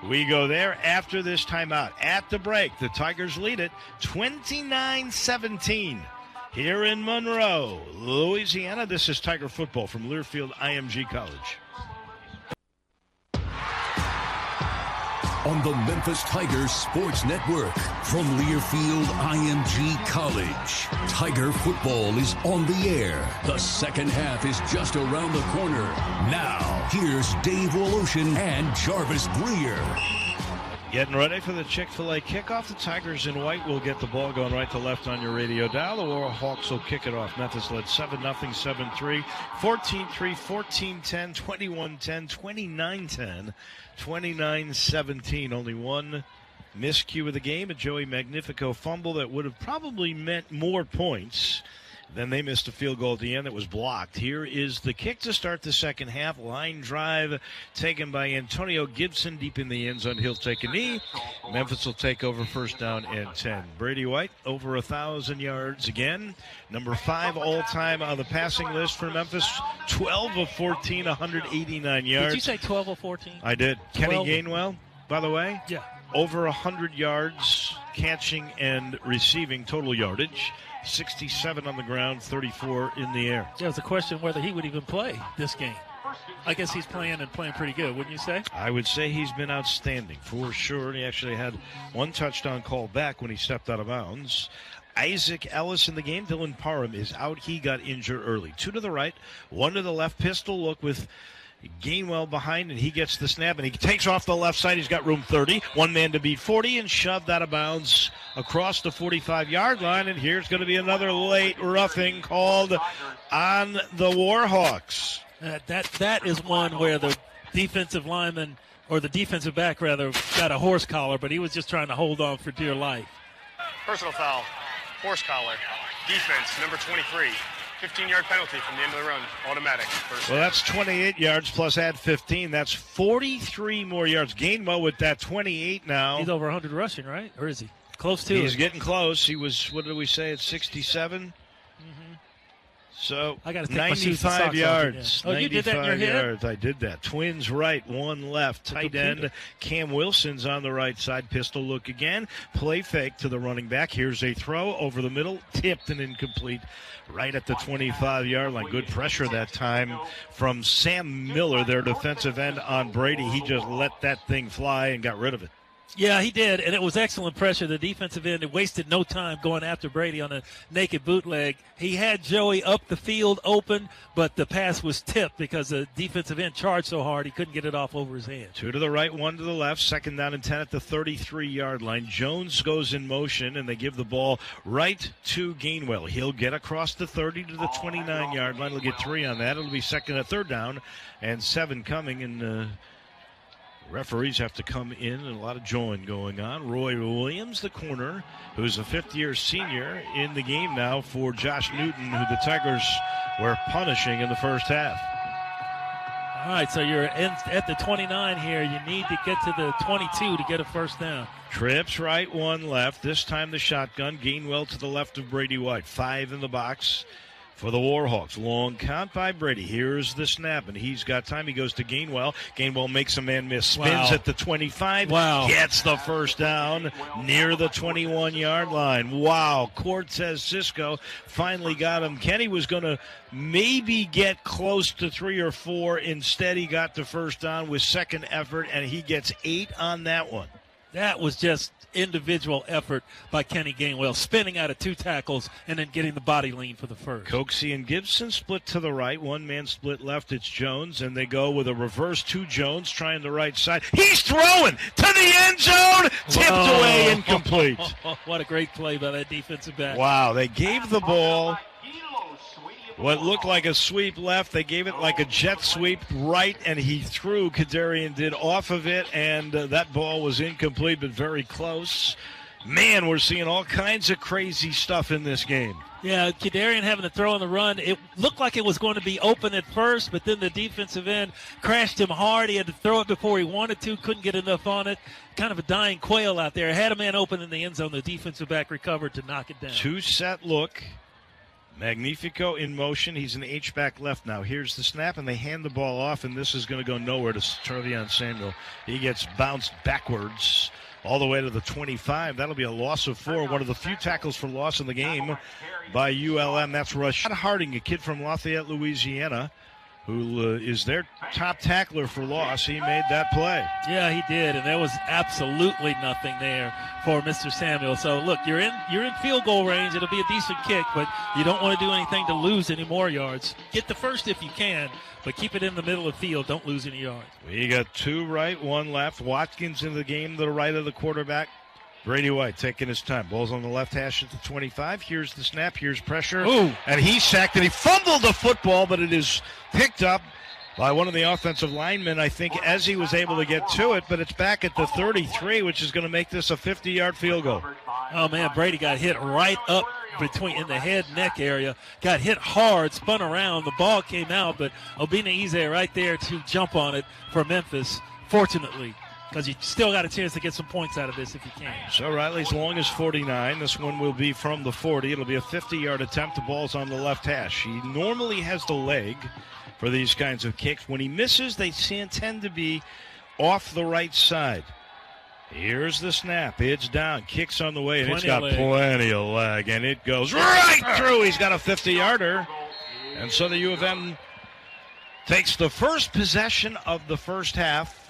We go there after this timeout. At the break, the Tigers lead it 29-17 here in Monroe, Louisiana. This is Tiger football from Learfield IMG College. On the Memphis Tigers Sports Network from Learfield IMG College. Tiger football is on the air. The second half is just around the corner. Now, here's Dave Woloshin and Jarvis Greer. Getting ready for the Chick-fil-A kickoff. The Tigers in white will get the ball going right to left on your radio dial. The Warhawks will kick it off. Memphis led 7-0, 7-3, 14-3, 14-10, 21-10, 29-10, 29-17. Only one miscue of the game, a Joey Magnifico fumble that would have probably meant more points. Then they missed a field goal at the end that was blocked. Here is the kick to start the second half. Line drive taken by Antonio Gibson deep in the end zone. He'll take a knee. Memphis will take over first down and 10. Brady White over 1,000 yards again. Number 5 all-time on the passing list for Memphis. 12 of 14, 189 yards. Did you say 12 of 14? I did. Kenny Gainwell, by the way. Yeah. Over 100 yards catching and receiving total yardage. 67 on the ground, 34 in the air. Yeah, it was a question whether he would even play this game. I guess he's playing pretty good, wouldn't you say? I would say he's been outstanding for sure. He actually had one touchdown call back when he stepped out of bounds. Isaac Ellis in the game. Dylan Parham is out. He got injured early. 2 to the right, 1 to the left. Pistol look with Gainwell behind, and he gets the snap, and he takes off the left side. He's got room 30. One man to beat 40, and shoved out of bounds across the 45-yard line. And here's going to be another late roughing called on the Warhawks. That is one where the defensive lineman, or the defensive back rather, got a horse collar, but he was just trying to hold on for dear life. Personal foul, horse collar, defense, number 23. 15-yard penalty from the end of the run, automatic. Well, that's 28 yards plus add 15. That's 43 more yards. Gainwell with that 28 now. He's over 100 rushing, right? Or is he? Close to it. He's getting close. He was, what did we say, at 67? So, I gotta take 95 yards. Oh, you did that in your head? Yards. I did that. Twins right, one left. Tight end Cam Wilson's on the right side. Pistol look again. Play fake to the running back. Here's a throw over the middle. Tipped and incomplete right at the 25-yard line. Good pressure that time from Sam Miller, their defensive end, on Brady. He just let that thing fly and got rid of it. Yeah, he did, and it was excellent pressure. The defensive end wasted no time going after Brady on a naked bootleg. He had Joey up the field open, but the pass was tipped because the defensive end charged so hard he couldn't get it off over his hand. 2 to the right, 1 to the left. 2nd down and 10 at the 33-yard line. Jones goes in motion, and they give the ball right to Gainwell. He'll get across the 30 to the 29-yard line. He'll get 3 on that. It'll be 3rd down and 7 coming, and referees have to come in, and a lot of jawing going on. Roy Williams, the corner, who's a 5th-year senior, in the game now for Josh Newton, who the Tigers were punishing in the first half. All right, so you're at the 29 here. You need to get to the 22 to get a first down. Trips right, 1 left. This time the shotgun. Gainwell to the left of Brady White. 5 in the box for the Warhawks. Long count by Brady. Here's the snap, and he's got time. He goes to Gainwell. Gainwell makes a man miss. Spins at the 25. Wow. Gets the first down near the 21-yard line. Wow. Cortez Cisco finally got him. Kenny was going to maybe get close to 3 or 4. Instead, he got the first down with second effort, and he gets 8 on that one. That was just individual effort by Kenny Gainwell, spinning out of 2 tackles and then getting the body lean for the first. Coxie and Gibson split to the right. 1 man split left. It's Jones, and they go with a reverse to Jones, trying the right side. He's throwing to the end zone. Tipped away, incomplete. What a great play by that defensive back. Wow, they gave the ball what looked like a sweep left. They gave it like a jet sweep right, and he threw. Kadarian did off of it, and that ball was incomplete, but very close. Man, we're seeing all kinds of crazy stuff in this game. Yeah, Kadarian having to throw on the run. It looked like it was going to be open at first, but then the defensive end crashed him hard. He had to throw it before he wanted to, couldn't get enough on it. Kind of a dying quail out there. Had a man open in the end zone. The defensive back recovered to knock it down. 2-set look. Magnifico in motion. He's an H-back left now. Here's the snap, and they hand the ball off, and this is going to go nowhere to Travion Samuel. He gets bounced backwards all the way to the 25. That'll be a loss of 4. One of the few tackles for loss in the game by ULM. That's Rashad Harding, a kid from Lafayette, Louisiana, who is their top tackler for loss. He made that play. Yeah, he did, and there was absolutely nothing there for Mr. Samuel. So, look, you're in field goal range. It'll be a decent kick, but you don't want to do anything to lose any more yards. Get the first if you can, but keep it in the middle of the field. Don't lose any yards. We got 2 right, 1 left. Watkins in the game to the right of the quarterback. Brady White taking his time. Ball's on the left hash at the 25. Here's the snap. Here's pressure. Ooh. And he's sacked, and he fumbled the football, but it is picked up by one of the offensive linemen, I think, as he was able to get to it. But it's back at the 33, which is going to make this a 50-yard field goal. Oh, man, Brady got hit right up in the head-neck area. Got hit hard, spun around. The ball came out, but Obina Eze right there to jump on it for Memphis, fortunately, because you still got a chance to get some points out of this if you can. So Riley's long as 49. This one will be from the 40. It'll be a 50-yard attempt. The ball's on the left hash. He normally has the leg for these kinds of kicks. When he misses, they tend to be off the right side. Here's the snap. It's down. Kicks on the way, and it's got plenty of leg, and it goes right through. He's got a 50-yarder. And so the U of M takes the first possession of the first half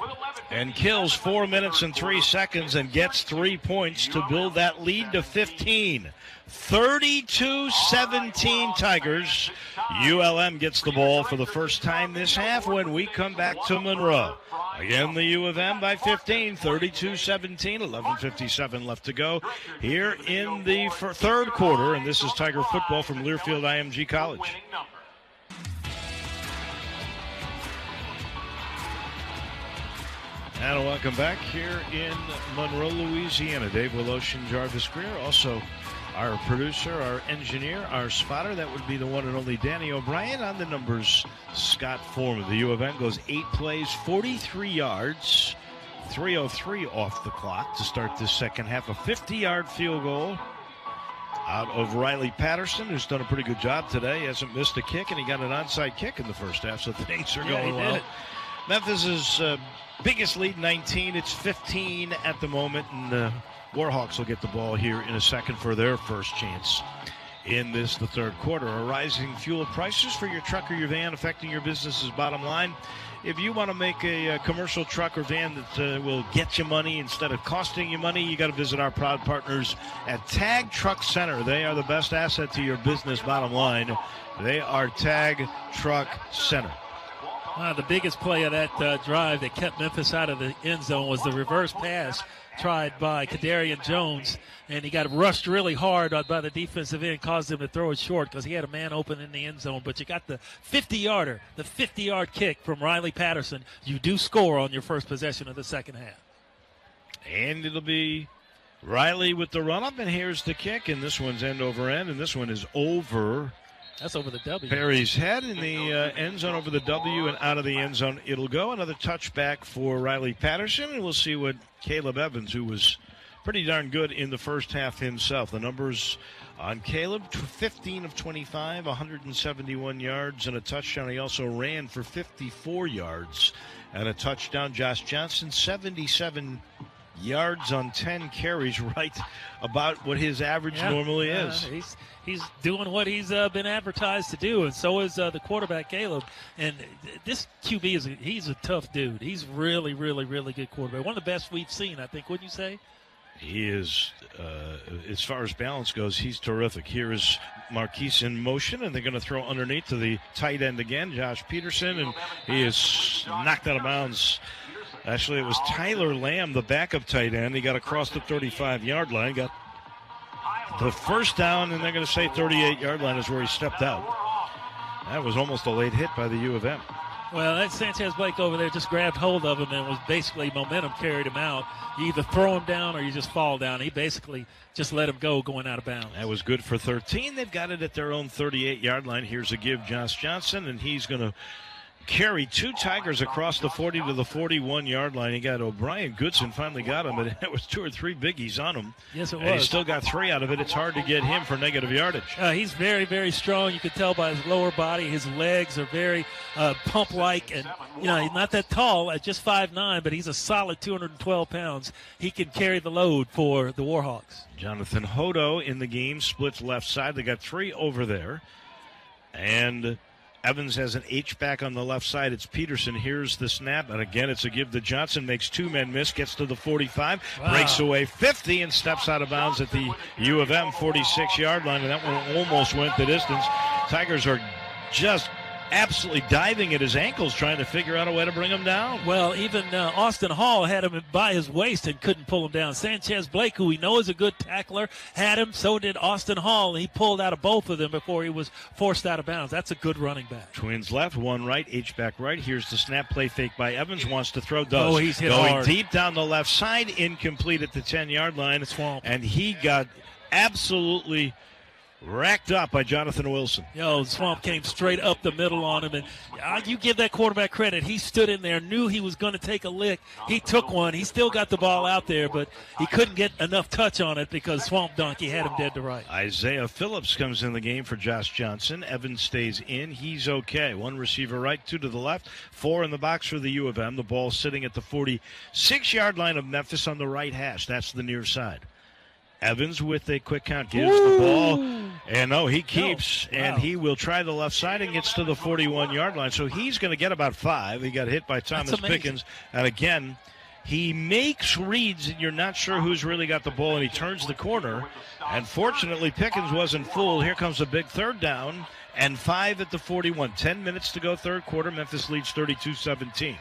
and kills 4 minutes and 3 seconds and gets 3 points to build that lead to 15. 32-17 Tigers. ULM gets the ball for the first time this half when we come back to Monroe. Again, the U of M by 15, 32-17, 11:57 left to go here in the third quarter, and this is Tiger football from Learfield IMG College. And welcome back here in Monroe, Louisiana. Dave Woloshin, Jarvis Greer, also our producer, our engineer, our spotter. That would be the one and only Danny O'Brien. On the numbers, Scott Foreman. The U of M goes 8 plays, 43 yards, 3:03 off the clock to start this second half. A 50-yard field goal out of Riley Patterson, who's done a pretty good job today. He hasn't missed a kick, and he got an onside kick in the first half, so things are going well. Memphis' biggest lead, 19. It's 15 at the moment, and Warhawks will get the ball here in a second for their first chance in the third quarter. Are rising fuel prices for your truck or your van affecting your business's bottom line? If you want to make a commercial truck or van that will get you money instead of costing you money, you got to visit our proud partners at Tag Truck Center. They are the best asset to your business bottom line. They are Tag Truck Center. The biggest play of that drive that kept Memphis out of the end zone was the reverse pass tried by Kadarian Jones, and he got rushed really hard by the defensive end, caused him to throw it short because he had a man open in the end zone. But you got the 50-yarder, the 50-yard kick from Riley Patterson. You do score on your first possession of the second half. And it'll be Riley with the run-up, and here's the kick, and this one's end over end, and this one is over. That's over the W. Perry's head in the end zone, over the W, and out of the end zone it'll go. Another touchback for Riley Patterson, and we'll see what Caleb Evans, who was pretty darn good in the first half himself. The numbers on Caleb, 15 of 25, 171 yards and a touchdown. He also ran for 54 yards and a touchdown. Josh Johnson, 77 yards on 10 carries, right about what his average normally is. He's doing what he's been advertised to do, and so is the quarterback, Caleb. And this QB, he's a tough dude. He's really, really, really good quarterback. One of the best we've seen, I think, wouldn't you say? He is, as far as balance goes, he's terrific. Here is Marquise in motion, and they're going to throw underneath to the tight end again, Josh Peterson, and he is knocked out of bounds. Actually, it was Tyler Lamb, the backup tight end. He got across the 35-yard line, got the first down, and they're going to say 38-yard line is where he stepped out. That was almost a late hit by the U of M. Well, that Sanchez Blake over there just grabbed hold of him, and was basically momentum carried him out. You either throw him down or you just fall down. He basically just let him go going out of bounds. That was good for 13. They've got it at their own 38-yard line. Here's a give, Josh Johnson, and he's going to carry two Tigers across the 40 to the 41-yard line. He got O'Brien. Goodson finally got him, but it was 2 or 3 biggies on him. Yes, it was. And he still got 3 out of it. It's hard to get him for negative yardage. He's very, very strong. You can tell by his lower body. His legs are very pump-like, and he's not that tall at just 5'9", but he's a solid 212 pounds. He can carry the load for the Warhawks. Jonathan Hodo in the game, splits left side. They got 3 over there, and Evans has an H-back on the left side. It's Peterson. Here's the snap. And again, it's a give to Johnson. Makes 2 men miss. Gets to the 45. Wow. Breaks away 50 and steps out of bounds at the U of M 46-yard line. And that one almost went the distance. Tigers are just absolutely diving at his ankles, trying to figure out a way to bring him down. Well, even Austin Hall had him by his waist and couldn't pull him down. Sanchez Blake, who we know is a good tackler, had him. So did Austin Hall, and he pulled out of both of them before he was forced out of bounds. That's a good running back. Twins left, 1 right, H-back right. Here's the snap, play fake by Evans. Wants to throw, does. Oh, he's hit going hard. Deep down the left side, incomplete at the 10-yard line. Swamp. And he got absolutely racked up by Jonathan Wilson. Swamp came straight up the middle on him, and you give that quarterback credit. He stood in there, knew he was going to take a lick. He took one. He still got the ball out there, but he couldn't get enough touch on it because Swamp Donkey had him dead to right. Isaiah Phillips comes in the game for Josh Johnson. Evans stays in. He's okay. 1 receiver right, 2 to the left, 4 in the box for the U of M. The ball sitting at the 46-yard line of Memphis on the right hash. That's the near side. Evans with a quick count gives the ball, and he keeps, Wow. and he will try the left side and gets to the 41-yard line. So he's going to get about 5. He got hit by Thomas Pickens, and again, he makes reads, and you're not sure who's really got the ball, and he turns the corner. And fortunately, Pickens wasn't fooled. Here comes a big third down, and 5 at the 41. 10 minutes to go, third quarter. Memphis leads 32-17.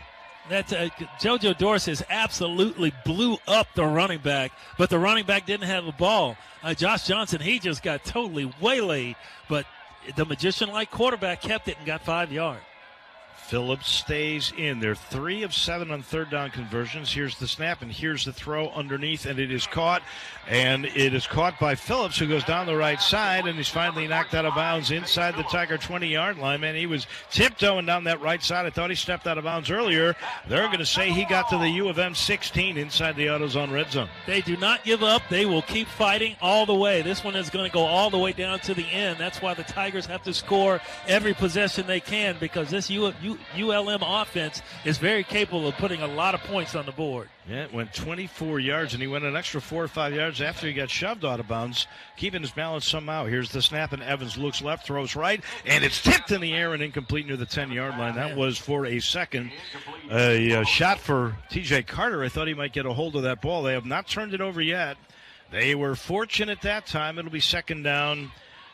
That's JoJo Dorsey absolutely blew up the running back, but the running back didn't have the ball. Josh Johnson, he just got totally waylaid, but the magician-like quarterback kept it and got 5 yards. Phillips stays in. They're 3 of 7 on third down conversions. Here's the snap, and here's the throw underneath, and it is caught. And it is caught by Phillips, who goes down the right side, and he's finally knocked out of bounds inside the Tiger 20-yard line. Man, he was tiptoeing down that right side. I thought he stepped out of bounds earlier. They're going to say he got to the U of M 16 inside the AutoZone red zone. They do not give up. They will keep fighting all the way. This one is going to go all the way down to the end. That's why the Tigers have to score every possession they can, because this ULM offense is very capable of putting a lot of points on the board. Yeah, it went 24 yards, and he went an extra 4 or 5 yards after he got shoved out of bounds, keeping his balance somehow. Here's the snap, and Evans looks left, throws right, and it's tipped in the air and incomplete near the 10-yard line. That was for a second. A shot for T.J. Carter. I thought he might get a hold of that ball. They have not turned it over yet. They were fortunate that time. It'll be second down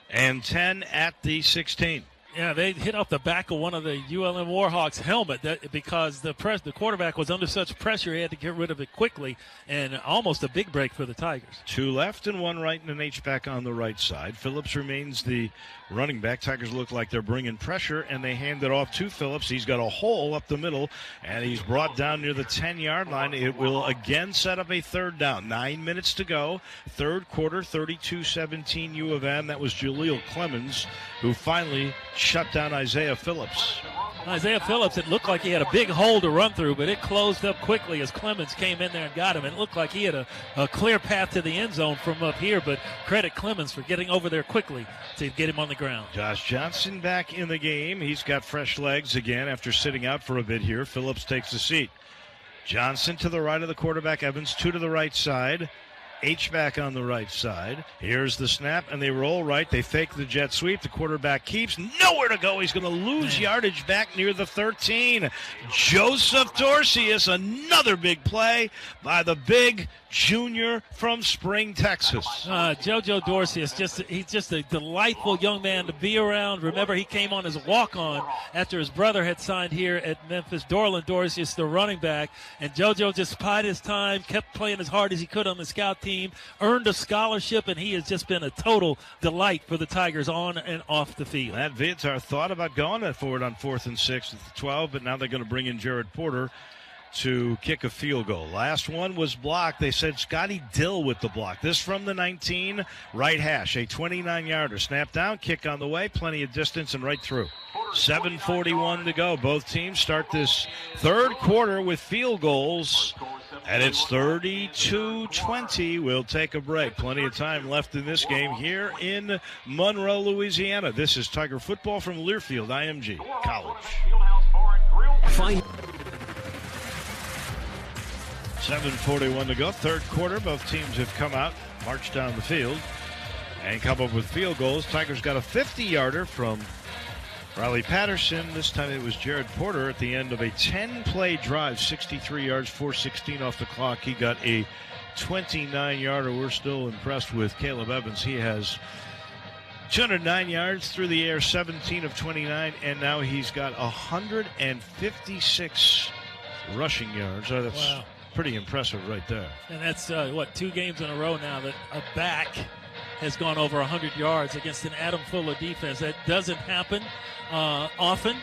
and 10 at the 16. Yeah, they hit off the back of one of the ULM Warhawks' helmet because the quarterback was under such pressure he had to get rid of it quickly, and almost a big break for the Tigers. 2 left and 1 right, and an H-back on the right side. Phillips remains the running back. Tigers look like they're bringing pressure, and they hand it off to Phillips. He's got a hole up the middle, and he's brought down near the 10-yard line. It will again set up a third down. 9 minutes to go. Third quarter, 32-17 U of M. That was Jaleel Clemens who finally shut down Isaiah Phillips. Isaiah Phillips, it looked like he had a big hole to run through, but it closed up quickly as Clemens came in there and got him. It looked like he had a clear path to the end zone from up here, but credit Clemens for getting over there quickly to get him on the ground. Josh Johnson back in the game. He's got fresh legs again after sitting out for a bit here. Phillips takes the seat. Johnson to the right of the quarterback. Evans 2 to the right side. H-back on the right side. Here's the snap, and they roll right. They fake the jet sweep. The quarterback keeps nowhere to go. He's going to lose yardage back near the 13. Joseph Dorcius, another big play by the big junior from Spring, Texas. JoJo Dorsey he's just a delightful young man to be around. Remember, he came on as a walk-on after his brother had signed here at Memphis. Dorland Dorsey, the running back, and JoJo just bided his time, kept playing as hard as he could on the scout team, earned a scholarship, and he has just been a total delight for the Tigers on and off the field. Matt Vitar thought about going for it on 4th and 6 at the 12, but now they're going to bring in Jared Porter to kick a field goal. Last one was blocked. They said Scotty Dill with the block. This from the 19, right hash, a 29-yarder. Snap down, kick on the way, plenty of distance and right through. 7:41 to go. Both teams start this third quarter with field goals, and it's 32-20. We'll take a break. Plenty of time left in this game here in Monroe, Louisiana. This is Tiger football from Learfield IMG College. 7:41 to go. Third quarter. Both teams have come out, marched down the field, and come up with field goals. Tigers got a 50-yarder from Riley Patterson. This time it was Jared Porter at the end of a 10-play drive, 63 yards, 4:16 off the clock. He got a 29-yarder. We're still impressed with Caleb Evans. He has 209 yards through the air, 17 of 29, and now he's got 156 rushing yards. Oh, that's wow. Pretty impressive right there. And that's, 2 games in a row now that a back has gone over 100 yards against an Adam Fuller defense. That doesn't happen often.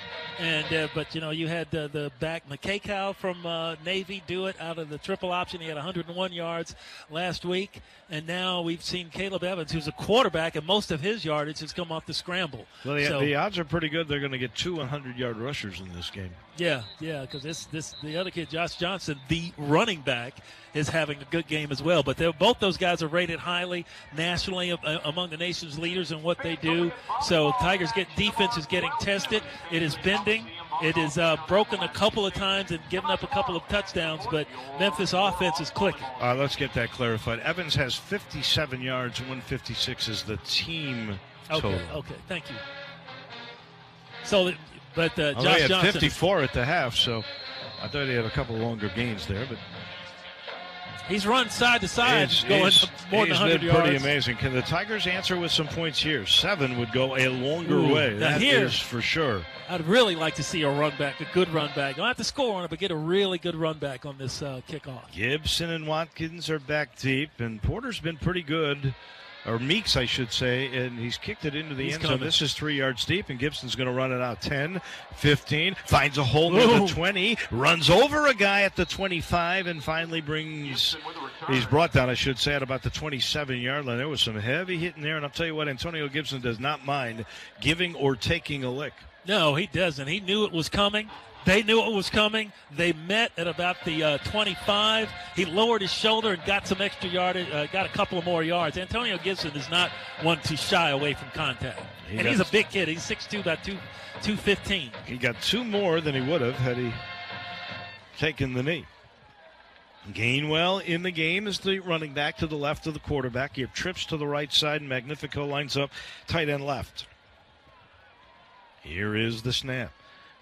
But you had the back McKaycow from Navy do it out of the triple option. He had 101 yards last week, and now we've seen Caleb Evans, who's a quarterback, and most of his yardage has come off the scramble. Well, the odds are pretty good they're going to get 2 100-yard rushers in this game. Yeah, because the other kid, Josh Johnson, the running back, is having a good game as well. But both those guys are rated highly nationally among the nation's leaders in what they do. So Tigers defense is getting tested. It is bending. It is broken a couple of times and given up a couple of touchdowns, but Memphis offense is clicking. Let's get that clarified. Evans has 57 yards, 156 is the team total. Okay, thank you. So, but Josh Johnson had 54 at the half, so I thought he had a couple longer gains there, but he's run side to side, going more than 100 yards. He's been pretty amazing. Can the Tigers answer with some points here? 7 would go a longer way. That is for sure. I'd really like to see a run back, a good run back. Don't have to score on it, but get a really good run back on this kickoff. Gibson and Watkins are back deep, and Porter's been pretty good. Or Meeks, I should say, and he's kicked it into the end zone. This is 3 yards deep, and Gibson's going to run it out 10, 15, finds a hole near the 20, runs over a guy at the 25, and finally he's brought down, I should say, at about the 27-yard line. There was some heavy hitting there, and I'll tell you what, Antonio Gibson does not mind giving or taking a lick. No, he doesn't. He knew it was coming. They knew it was coming. They met at about the 25. He lowered his shoulder and got some extra yardage, got a couple of more yards. Antonio Gibson is not one to shy away from contact. He's a big kid. He's 6'2", about 215. He got 2 more than he would have had he taken the knee. Gainwell in the game is the running back to the left of the quarterback. He trips to the right side, and Magnifico lines up tight end left. Here is the snap.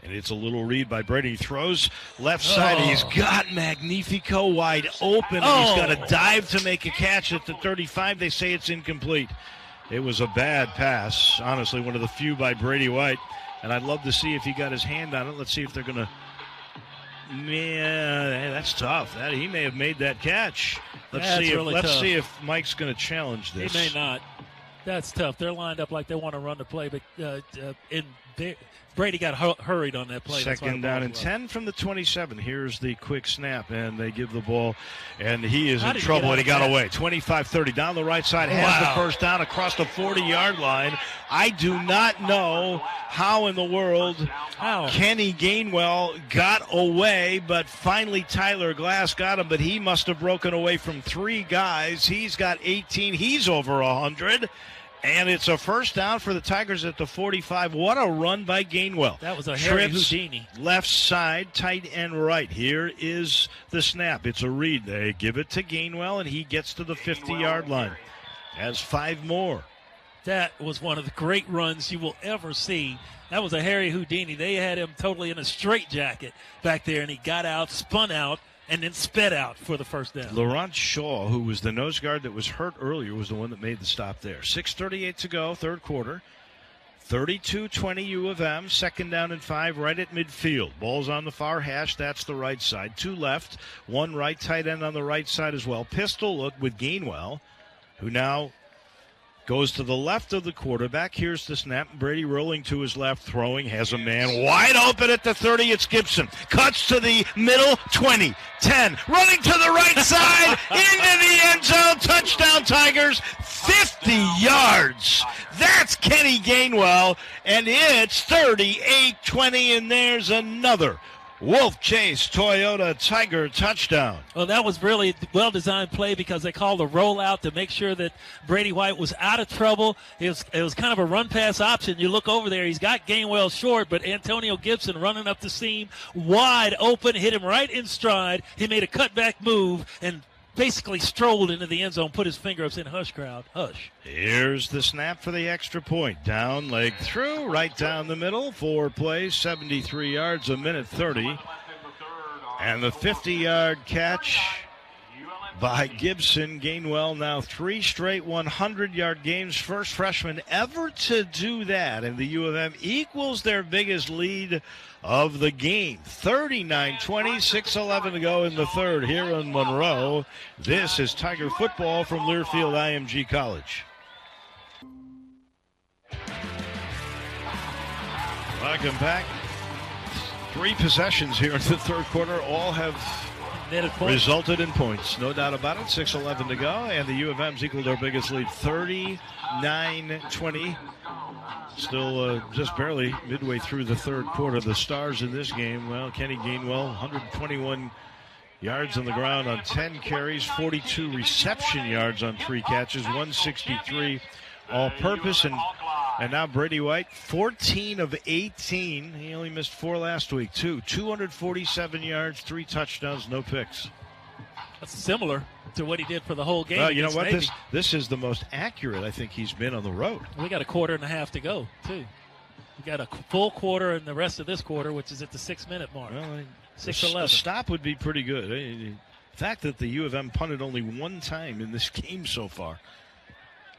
And it's a little read by Brady. He throws left side. He's got Magnifico wide open. And he's got to dive to make a catch at the 35. They say it's incomplete. It was a bad pass. Honestly, one of the few by Brady White. And I'd love to see if he got his hand on it. Let's see if they're going to. Man, that's tough. He may have made that catch. Let's see if Mike's going to challenge this. He may not. That's tough. They're lined up like they want to run the play, but Brady got hurried on that play. Second down and 10 from the 27. Here's the quick snap, and they give the ball, and he is in trouble, and he got away. 25-30 down the right side, has the first down across the 40-yard line. I do not know how in the world Kenny Gainwell got away, but finally Tyler Glass got him, but he must have broken away from 3 guys. He's got 18. He's over 100. And it's a first down for the Tigers at the 45. What a run by Gainwell. That was a Harry Houdini. Left side, tight end right. Here is the snap. It's a read. They give it to Gainwell, and he gets to the 50-yard line. Has 5 more. That was one of the great runs you will ever see. That was a Harry Houdini. They had him totally in a straitjacket back there, and he got out, spun out, and then sped out for the first down. Laurent Shaw, who was the nose guard that was hurt earlier, was the one that made the stop there. 6:38 to go, third quarter. 32-20 U of M, second down and 5 right at midfield. Ball's on the far hash, that's the right side. 2 left, 1 right, tight end on the right side as well. Pistol look with Gainwell, who now goes to the left of the quarterback. Here's the snap. Brady rolling to his left, throwing, has a man wide open at the 30. It's Gibson. Cuts to the middle, 20, 10, running to the right side, into the end zone. Touchdown Tigers, 50 yards. That's Kenny Gainwell, and it's 38-20, and there's another Wolf Chase Toyota Tiger touchdown. Well, that was really well-designed play because they called a rollout to make sure that Brady White was out of trouble. It was kind of a run-pass option. You look over there, he's got Gainwell short, but Antonio Gibson running up the seam, wide open, hit him right in stride. He made a cutback move and basically strolled into the end zone, put his finger up, saying, hush, crowd, hush. Here's the snap for the extra point. Down, leg through, right down the middle. 4 plays, 73 yards, a minute 30. And the 50-yard catch by Gibson. Gainwell now 3 straight 100-yard games. First freshman ever to do that. And the U of M equals their biggest lead of the game. 39-20, 6:11 to go in the third here in Monroe. This is Tiger football from Learfield IMG College. Welcome back. 3 possessions here in the third quarter. All have resulted in points. No doubt about it. 6:11 to go. And the U of M's equaled their biggest lead. 39-20. Still just barely midway through the third quarter. The stars in this game, well, Kenny Gainwell, 121 yards on the ground on 10 carries, 42 reception yards on 3 catches, 163 all-purpose. And And now Brady White, 14 of 18. He only missed 4 last week, too. 247 yards, 3 touchdowns, no picks. That's similar to what he did for the whole game. Well, you know what? Navy. This is the most accurate I think he's been on the road. We got a quarter and a half to go, too. We got a full quarter in the rest of this quarter, which is at the 6-minute mark. Well, 6:11. A stop would be pretty good. The fact that the U of M punted only 1 time in this game so far.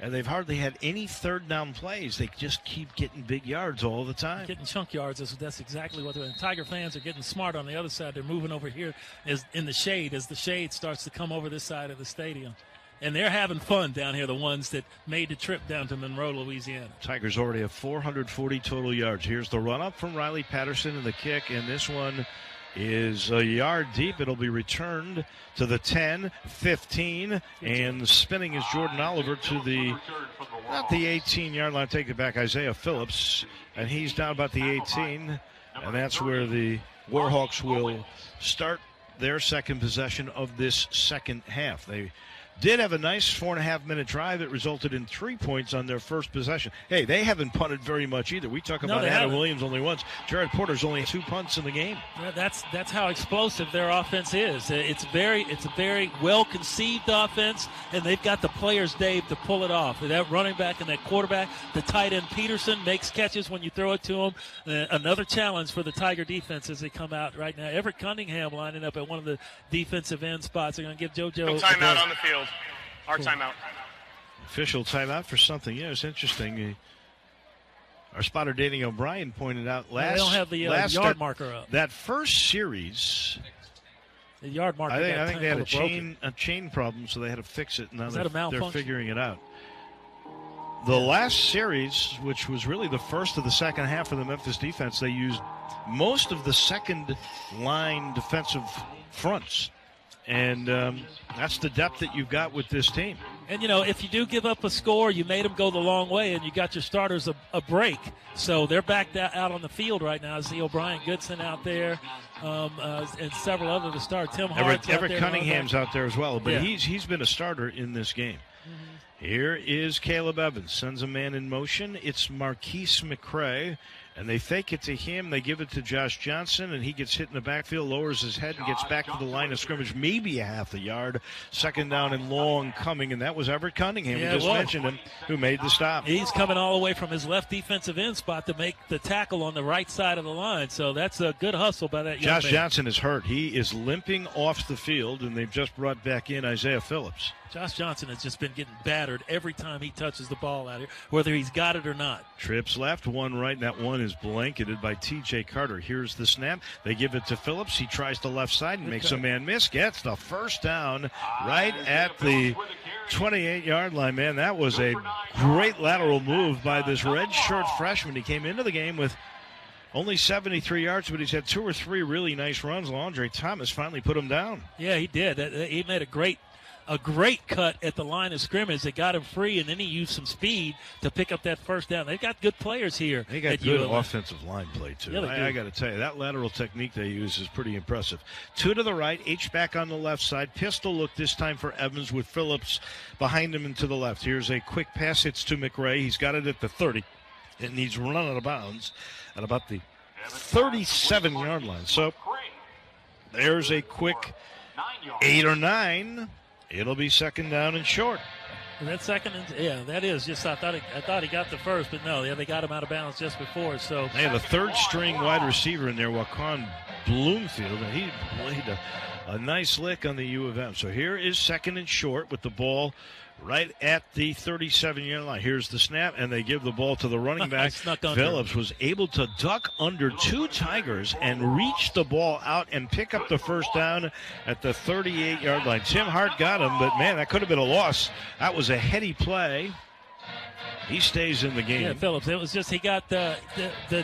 And they've hardly had any third down plays. They just keep getting big yards all the time. Getting chunk yards. That's exactly what they're doing. Tiger fans are getting smart on the other side. They're moving over here in the shade as the shade starts to come over this side of the stadium. And they're having fun down here, the ones that made the trip down to Monroe, Louisiana. Tigers already have 440 total yards. Here's the run-up from Riley Patterson and the kick, and this one is a yard deep. It'll be returned to the 10, 15, and spinning is Jordan Oliver to not the 18-yard line. Take it back, Isaiah Phillips, and he's down about the 18, and that's where the Warhawks will start their second possession of this second half. They did have a nice 4.5-minute drive. It resulted in 3 points on their first possession. Hey, they haven't punted very much either. We talk about Adam Williams only once. Jared Porter's only 2 punts in the game. Yeah, that's how explosive their offense is. It's a very well-conceived offense, and they've got the players, Dave, to pull it off. That running back and that quarterback, the tight end Peterson makes catches when you throw it to him. Another challenge for the Tiger defense as they come out right now. Everett Cunningham lining up at one of the defensive end spots. They're going to give JoJo a timeout on the field. Our timeout. Official timeout for something. Yeah, it's interesting. Our spotter Danny O'Brien pointed out last. They don't have the yard marker up. That first series, the yard marker. I think they had a chain problem, so they had to fix it. Now they're figuring it out. The last series, which was really the first of the second half for the Memphis defense, they used most of the second line defensive fronts. And that's the depth that you've got with this team. And, if you do give up a score, you made them go the long way, and you got your starters a break. So they're back out on the field right now. I see O'Brien Goodson out there and several others to start. Tim Hart's Everett Cunningham's out there as well, but he's been a starter in this game. Mm-hmm. Here is Caleb Evans. Sends a man in motion. It's Marquise McCray. And they fake it to him. They give it to Josh Johnson, and he gets hit in the backfield, lowers his head, and gets back to the line of scrimmage, maybe a half a yard. Second down and long coming, and that was Everett Cunningham. We just mentioned him, who made the stop. He's coming all the way from his left defensive end spot to make the tackle on the right side of the line. So that's a good hustle by that young man. Josh Johnson is hurt. He is limping off the field, and they've just brought back in Isaiah Phillips. Josh Johnson has just been getting battered every time he touches the ball out here, whether he's got it or not. Trips left, one right, and that one is blanketed by T.J. Carter. Here's the snap. They give it to Phillips. He tries the left side and makes a man miss. Gets the first down right at the 28-yard line. Man, that was a great lateral move by this redshirt freshman. He came into the game with only 73 yards, but he's had 2 or 3 really nice runs. Landry Thomas finally put him down. Yeah, he did. He made a great cut at the line of scrimmage that got him free, and then he used some speed to pick up that first down. They've got good players here. They got good offensive line play, too. Yeah, I got to tell you, that lateral technique they use is pretty impressive. 2 to the right, H-back on the left side. Pistol look this time for Evans with Phillips behind him and to the left. Here's a quick pass. It's to McRae. He's got it at the 30, and he's run out of bounds at about the 37-yard line. So there's a quick 8 or 9. It'll be second down and short. That second, that is just. I thought he got the first, but no, they got him out of bounds just before. So they have a third-string wide receiver in there, Waquan Bloomfield, and he played a nice lick on the U of M. So here is second and short with the ball right at the 37-yard line. Here's the snap, and they give the ball to the running back. Phillips was able to duck under 2 Tigers and reach the ball out and pick up the first down at the 38-yard line. Tim Hart got him, but, man, that could have been a loss. That was a heady play. He stays in the game. Yeah, Phillips. It was just he got the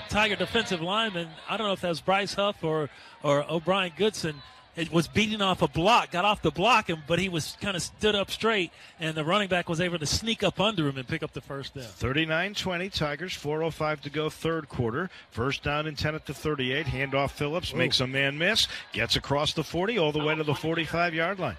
Tiger defensive lineman. I don't know if that was Bryce Huff or O'Brien Goodson. It was beating off a block, got off the block, but he was kind of stood up straight, and the running back was able to sneak up under him and pick up the first down. 39-20, Tigers, 4:05 to go, third quarter. First down and 10 at the 38. Handoff Phillips, makes a man miss, gets across the 40 all the way to the 45-yard line.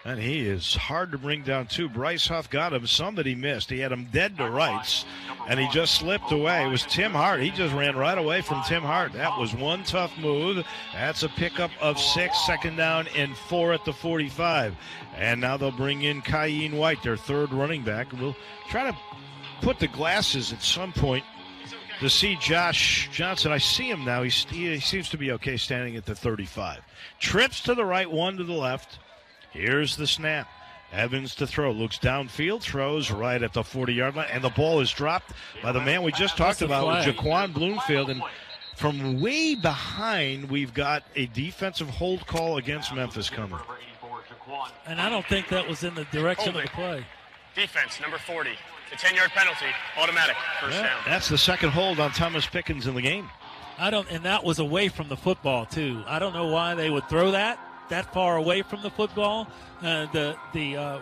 And he is hard to bring down, too. Bryce Huff got him. Somebody missed. He had him dead to rights, and he just slipped away. It was Tim Hart. He just ran right away from Tim Hart. That was one tough move. That's a pickup of 6, 2nd down and 4 at the 45. And now they'll bring in Kayeen White, their third running back. We'll try to put the glasses at some point to see Josh Johnson. I see him now. He seems to be okay standing at the 35. Trips to the right, one to the left. Here's the snap. Evans to throw. Looks downfield. Throws right at the 40-yard line. And the ball is dropped by the man we just talked about, Jaquan Bloomfield. And from way behind, we've got a defensive hold call against Memphis coming. And I don't think that was in the direction of the play. Defense, number 40. The 10-yard penalty, automatic, first down. That's the second hold on Thomas Pickens in the game. And that was away from the football, too. I don't know why they would throw that far away from the football. The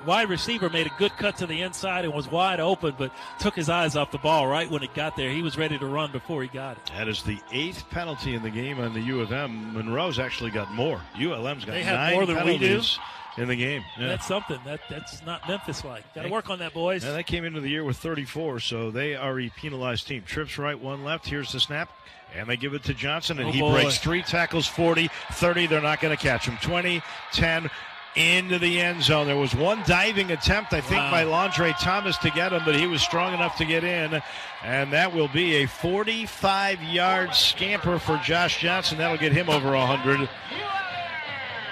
wide receiver made a good cut to the inside and was wide open, but took his eyes off the ball right when it got there. He was ready to run before he got it. That is the 8th penalty in the game on the U of M. Monroe's actually got more. ULM's got they 9 have more than penalties in the game. Yeah. That's something. That's not Memphis-like. Got to work on that, boys. Yeah, they came into the year with 34, so they are a penalized team. Trips right, one left. Here's the snap. And they give it to Johnson, and he breaks 3 tackles, 40, 30. They're not going to catch him. 20, 10, into the end zone. There was one diving attempt, I think, by Londre Thomas to get him, but he was strong enough to get in. And that will be a 45-yard scamper for Josh Johnson. That'll get him over 100.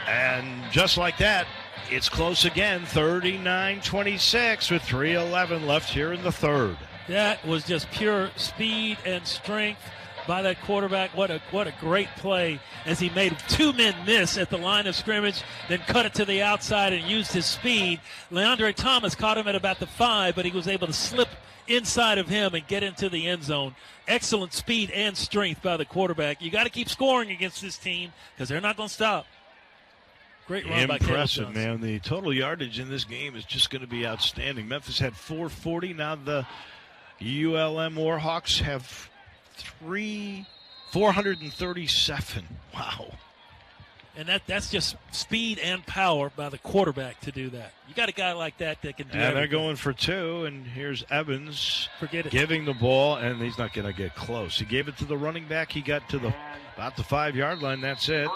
And just like that, it's close again, 39-26 with 3:11 left here in the third. That was just pure speed and strength by that quarterback. What a great play as he made 2 men miss at the line of scrimmage, then cut it to the outside and used his speed. Leandre Thomas caught him at about the 5, but he was able to slip inside of him and get into the end zone. Excellent speed and strength by the quarterback. You got to keep scoring against this team because they're not going to stop. Great run by Caleb Johnson. Impressive, man. The total yardage in this game is just going to be outstanding. Memphis had 440. Now the ULM Warhawks have 437. Wow. And that's just speed and power by the quarterback to do that. You got a guy like that can do everything. And they're going for 2, and here's Evans Forget it. giving the ball, and he's not going to get close. He gave it to the running back. He got to about the 5-yard line. That's it.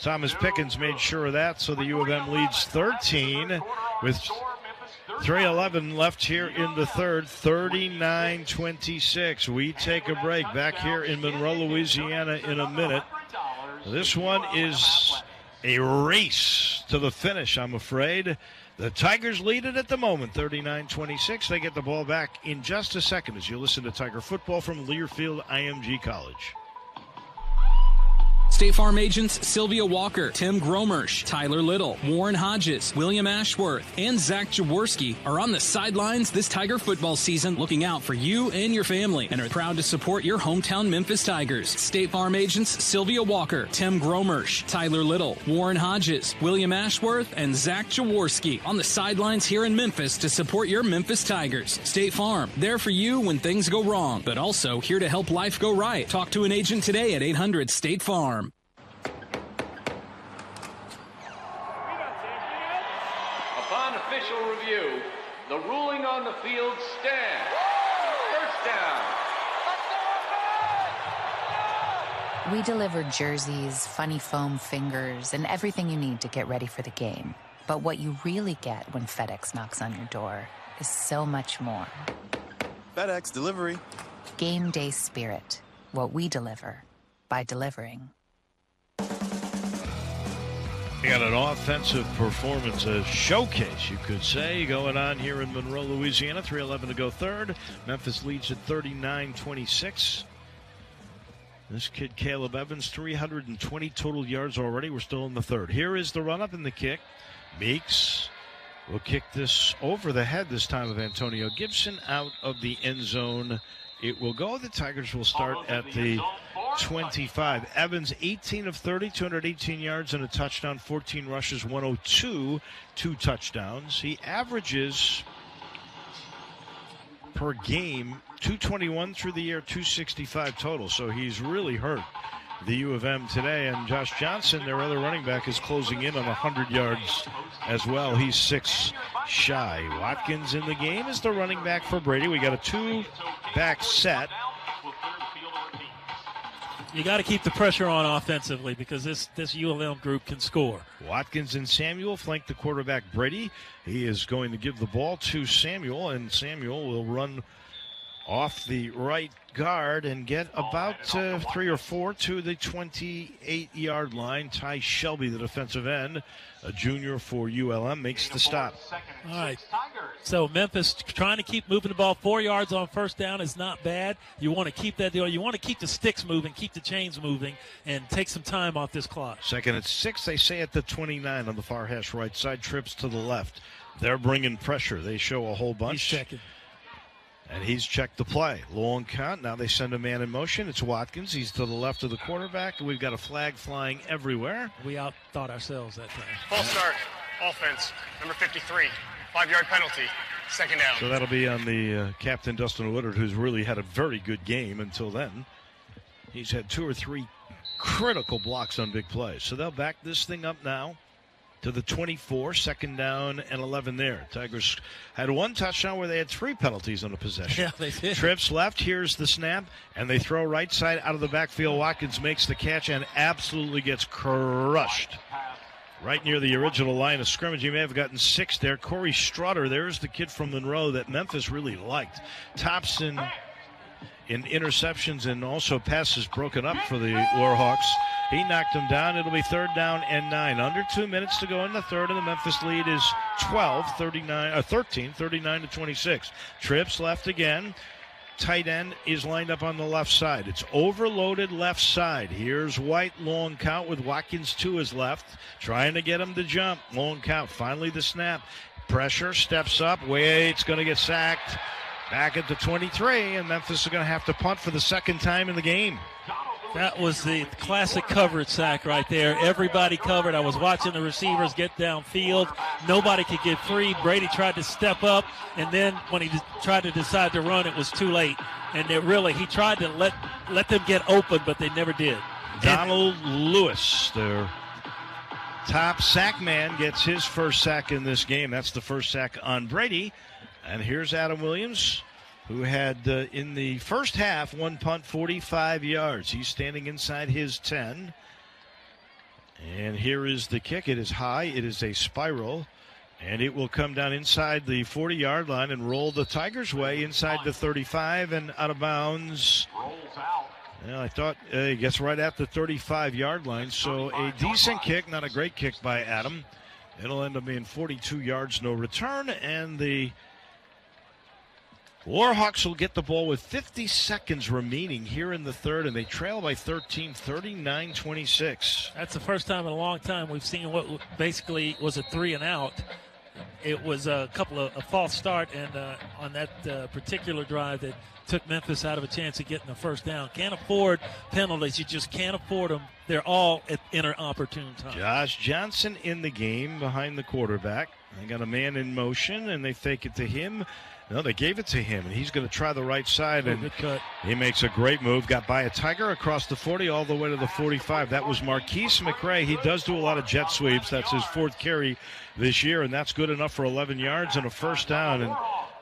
Thomas Pickens made sure of that, so the U of M leads 13 with 3:11 left here in the third, 39-26. We take a break back here in Monroe, Louisiana in a minute. This one is a race to the finish, I'm afraid. The Tigers lead it at the moment, 39-26. They get the ball back in just a second as you listen to Tiger football from Learfield IMG College. State Farm agents Sylvia Walker, Tim Gromersh, Tyler Little, Warren Hodges, William Ashworth, and Zach Jaworski are on the sidelines this Tiger football season looking out for you and your family and are proud to support your hometown Memphis Tigers. State Farm agents Sylvia Walker, Tim Gromersh, Tyler Little, Warren Hodges, William Ashworth, and Zach Jaworski on the sidelines here in Memphis to support your Memphis Tigers. State Farm, there for you when things go wrong, but also here to help life go right. Talk to an agent today at 800-STATE-FARM. Upon official review, the ruling on the field stands. First down. We deliver jerseys, funny foam fingers, and everything you need to get ready for the game. But what you really get when FedEx knocks on your door is so much more. FedEx Delivery. Game day spirit. What we deliver by delivering. We got an offensive performance, a showcase, you could say, going on here in Monroe, Louisiana. 3:11 to go third. Memphis leads at 39-26. This kid, Caleb Evans, 320 total yards already. We're still in the third. Here is the run-up and the kick. Meeks will kick this over the head this time of Antonio Gibson out of the end zone. It will go. The Tigers will start at the 25. Evans, 18 of 30, 218 yards and a touchdown, 14 rushes, 102, 2 touchdowns. He averages per game 221 through the year, 265 total. So he's really hurt the U of M today. And Josh Johnson, their other running back, is closing in on 100 yards as well. He's 6 shy. Watkins in the game is the running back for Brady. We got a 2-back set. You got to keep the pressure on offensively because this ULM group can score. Watkins and Samuel flank the quarterback Brady. He is going to give the ball to Samuel, and Samuel will run off the right guard and get about 3 or 4 to the 28-yard line. Ty Shelby, the defensive end, a junior for ULM, makes the stop. All right. So Memphis trying to keep moving the ball. 4 yards on first down is not bad. You want to keep that deal. You want to keep the sticks moving, keep the chains moving, and take some time off this clock. Second and 6, they say at the 29 on the far hash right side. Trips to the left. They're bringing pressure. They show a whole bunch. He's checking. And he's checked the play. Long count. Now they send a man in motion. It's Watkins. He's to the left of the quarterback. We've got a flag flying everywhere. We outthought ourselves that time. False start. Offense. Number 53. 5-yard penalty. Second down. So that'll be on the captain, Dustin Woodard, who's really had a very good game until then. He's had 2 or 3 critical blocks on big plays. So they'll back this thing up now to the 24, second down and 11 there. Tigers had 1 touchdown where they had 3 penalties on the possession. Yeah, they did. Trips left, here's the snap, and they throw right side out of the backfield. Watkins makes the catch and absolutely gets crushed. Right near the original line of scrimmage. He may have gotten 6 there. Corey Strutter, there's the kid from Monroe that Memphis really liked. Tops in interceptions and also passes broken up for the Warhawks. He knocked him down. It'll be 3rd down and 9. Under 2 minutes to go in the third, and the Memphis lead is 13, 39 to 26. Trips left again. Tight end is lined up on the left side. It's overloaded left side. Here's White, long count with Watkins to his left, trying to get him to jump. Long count. Finally the snap. Pressure, steps up, waits, going to get sacked. Back at the 23, and Memphis is going to have to punt for the 2nd time in the game. That was the classic coverage sack right there. Everybody covered. I was watching the receivers get downfield. Nobody could get free. Brady tried to step up, and then when he tried to decide to run, it was too late. And he tried to let them get open, but they never did. Donald Lewis, their top sack man, gets his first sack in this game. That's the first sack on Brady. And here's Adam Williams, who had, in the first half, 1 punt, 45 yards. He's standing inside his 10. And here is the kick. It is high. It is a spiral. And it will come down inside the 40-yard line and roll the Tigers' way inside the 35 and out of bounds. Well, I thought he gets right at the 35-yard line. So a decent kick, not a great kick by Adam. It'll end up being 42 yards, no return. And the Warhawks will get the ball with 50 seconds remaining here in the third, and they trail by 13, 39-26. That's the first time in a long time we've seen what basically was a 3 and out. It was a couple of a false start, and on that particular drive that took Memphis out of a chance of getting the first down. Can't afford penalties. You just can't afford them. They're all at inopportune time. Josh Johnson in the game behind the quarterback. They got a man in motion, and they fake it to him. No, they gave it to him, and he's going to try the right side, and good cut. He makes a great move. Got by a Tiger across the 40 all the way to the 45. That was Marquise McRae. He does do a lot of jet sweeps. That's his 4th carry this year, and that's good enough for 11 yards and a first down. And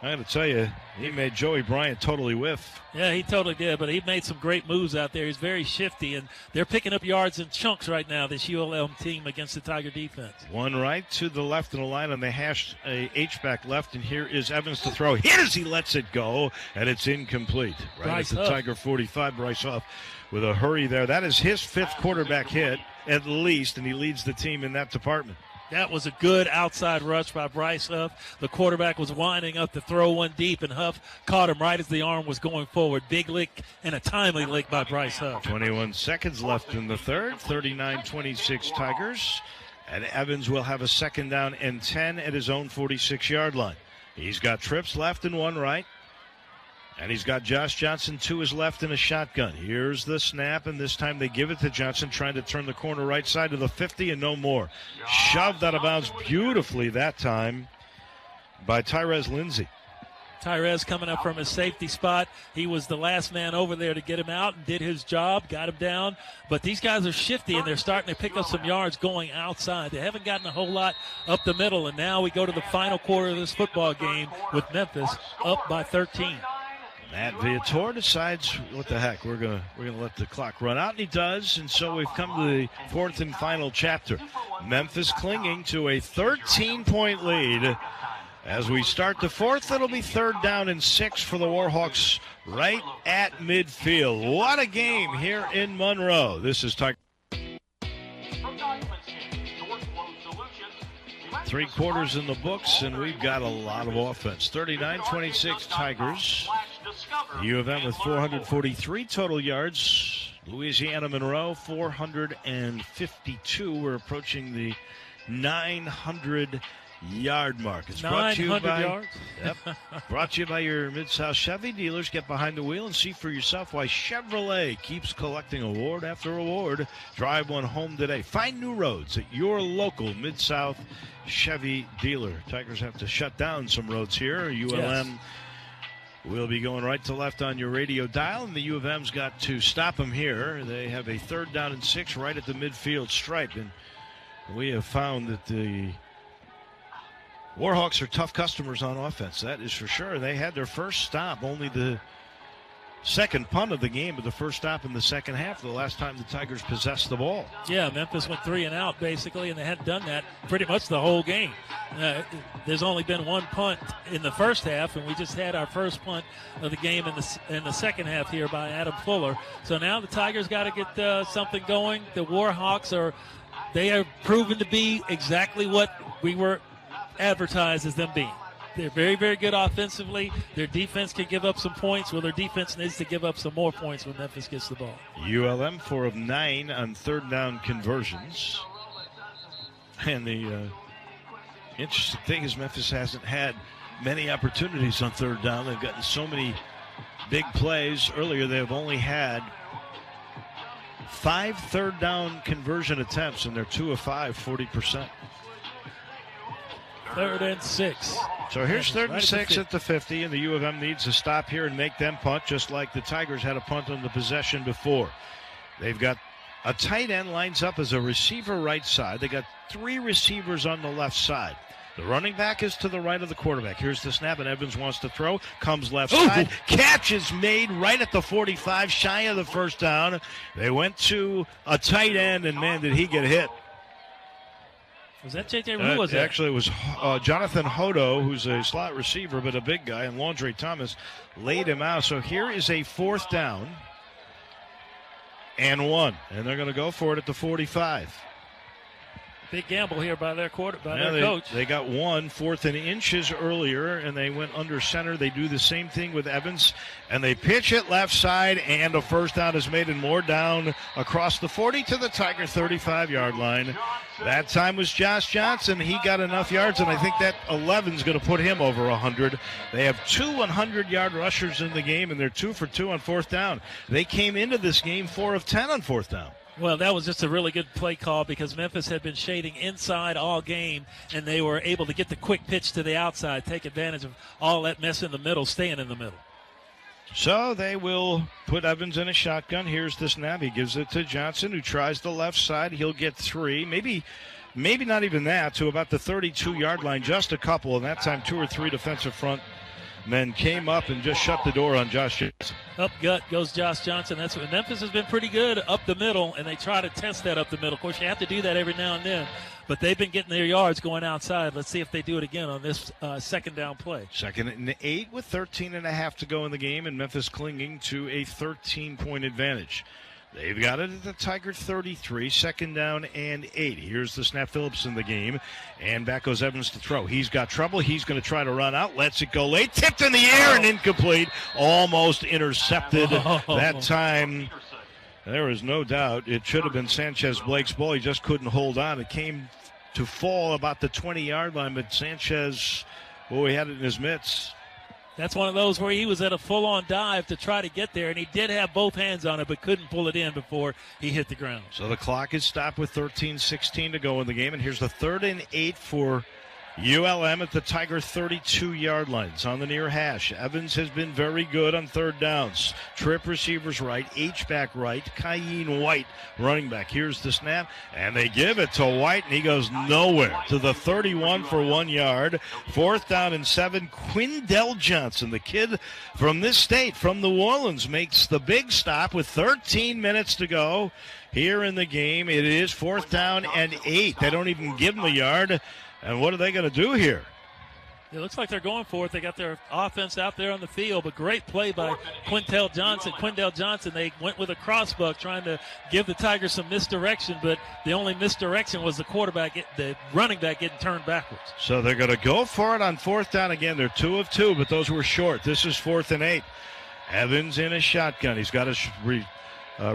I got to tell you, he made Joey Bryant totally whiff. Yeah, he totally did, but he made some great moves out there. He's very shifty, and they're picking up yards in chunks right now, this ULM team against the Tiger defense. One right to the left of the line, and they hashed a H-back left, and here is Evans to throw. Here's he lets it go, and it's incomplete. Right at the Tiger 45, Bryce Huff with a hurry there. That is his 5th quarterback hit, at least, and he leads the team in that department. That was a good outside rush by Bryce Huff. The quarterback was winding up to throw one deep, and Huff caught him right as the arm was going forward. Big lick and a timely lick by Bryce Huff. 21 seconds left in the third. 39-26 Tigers. And Evans will have a 2nd down and 10 at his own 46-yard line. He's got trips left and 1 right. And he's got Josh Johnson to his left in a shotgun. Here's the snap, and this time they give it to Johnson, trying to turn the corner right side to the 50 and no more. Shoved out of bounds beautifully that time by Tyrez Lindsey. Tyrese coming up from his safety spot. He was the last man over there to get him out and did his job, got him down. But these guys are shifty, and they're starting to pick up some yards going outside. They haven't gotten a whole lot up the middle, and now we go to the final quarter of this football game with Memphis up by 13. Matt Viator decides, what the heck, we're gonna let the clock run out, and he does, and so we've come to the fourth and final chapter. Memphis clinging to a 13-point lead. As we start the fourth, it'll be 3rd down and 6 for the Warhawks right at midfield. What a game here in Monroe. This is Tiger. 3 quarters in the books, and we've got a lot of offense. 39-26 Tigers. U of M with 443 total yards. Louisiana Monroe 452. We're approaching the 900-yard mark. It's brought to you by yards? Yep, brought to you by your Mid-South Chevy dealers. Get behind the wheel and see for yourself why Chevrolet keeps collecting award after award. Drive one home today. Find new roads at your local Mid-South Chevy dealer. Tigers have to shut down some roads here. ULM will be going right to left on your radio dial, and the U of M's got to stop them here. They have a 3rd down and 6 right at the midfield stripe, and we have found that the Warhawks are tough customers on offense. That is for sure. They had their first stop, only the second punt of the game, but the first stop in the second half, the last time the Tigers possessed the ball. Yeah, Memphis went 3 and out basically, and they hadn't done that pretty much the whole game. There's only been one punt in the first half, and we just had our first punt of the game in the second half here by Adam Fuller. So now the Tigers got to get something going. The Warhawks are proven to be exactly what we were advertised as them being. They're very, very good offensively. Their defense can give up some points. Well, their defense needs to give up some more points when Memphis gets the ball. ULM 4 of 9 on 3rd down conversions. And the interesting thing is Memphis hasn't had many opportunities on 3rd down. They've gotten so many big plays. Earlier, they've only had 5 3rd down conversion attempts, and they're 2 of 5, 40%. 3rd and 6. So here's 3rd and 6 at the 50, and the U of M needs to stop here and make them punt, just like the Tigers had a punt on the possession before. They've got a tight end lines up as a receiver right side. They got 3 receivers on the left side. The running back is to the right of the quarterback. Here's the snap, and Evans wants to throw. Comes left side. Catch is made right at the 45, shy of the first down. They went to a tight end, and, man, did he get hit. Was that J.J. Who was that? Actually, it was Jonathan Hodo, who's a slot receiver, but a big guy, and Laundre Thomas laid him out. So here is a 4th down and 1, and they're going to go for it at the 45. Big gamble here by their coach. They got 4th and inches earlier, and they went under center. They do the same thing with Evans, and they pitch it left side, and a first down is made, and more down across the 40 to the Tiger 35-yard line. That time was Josh Johnson. He got enough yards, and I think that 11 is going to put him over 100. They have 2 100-yard rushers in the game, and they're 2 for 2 on 4th down. They came into this game 4 of 10 on 4th down. Well, that was just a really good play call because Memphis had been shading inside all game, and they were able to get the quick pitch to the outside, take advantage of all that mess in the middle, staying in the middle. So they will put Evans in a shotgun. Here's the snap. He gives it to Johnson, who tries the left side. He'll get 3, maybe not even that, to about the 32-yard line, just a couple, and that time 2 or 3 defensive front men came up and just shut the door on Josh Johnson. Up gut goes Josh Johnson. That's what Memphis has been pretty good up the middle, and they try to test that up the middle. Of course, you have to do that every now and then, but they've been getting their yards going outside. Let's see if they do it again on this 2nd down play. 2nd and 8 with 13.5 to go in the game, and Memphis clinging to a 13-point advantage. They've got it at the Tiger 33, 2nd down and 8. Here's the snap. Phillips in the game, and back goes Evans to throw. He's got trouble. He's going to try to run out. Lets it go late. Tipped in the air and incomplete. Almost intercepted that time. There is no doubt it should have been Sanchez Blake's ball. He just couldn't hold on. It came to fall about the 20-yard line, but Sanchez, he had it in his mitts. That's one of those where he was at a full-on dive to try to get there, and he did have both hands on it but couldn't pull it in before he hit the ground. So the clock is stopped with 13:16 to go in the game, and here's the 3rd and 8 for ULM at the Tiger 32-yard line. It's on the near hash. Evans has been very good on third downs. Trip receivers right, H-back right, Cayenne White running back. Here's the snap, and they give it to White, and he goes nowhere. To the 31 for 1 yard. 4th down and 7. Quindell Johnson, the kid from this state, from New Orleans, makes the big stop with 13 minutes to go here in the game. It is 4th down and 8. They don't even give him a yard. And what are they going to do here? It looks like they're going for it. They got their offense out there on the field, but great play by Quindell Johnson. They went with a crossbuck trying to give the Tigers some misdirection, but the only misdirection was the running back getting turned backwards. So they're going to go for it on 4th down again. They're 2 of 2, but those were short. This is 4th and 8. Evans in a shotgun. He's got a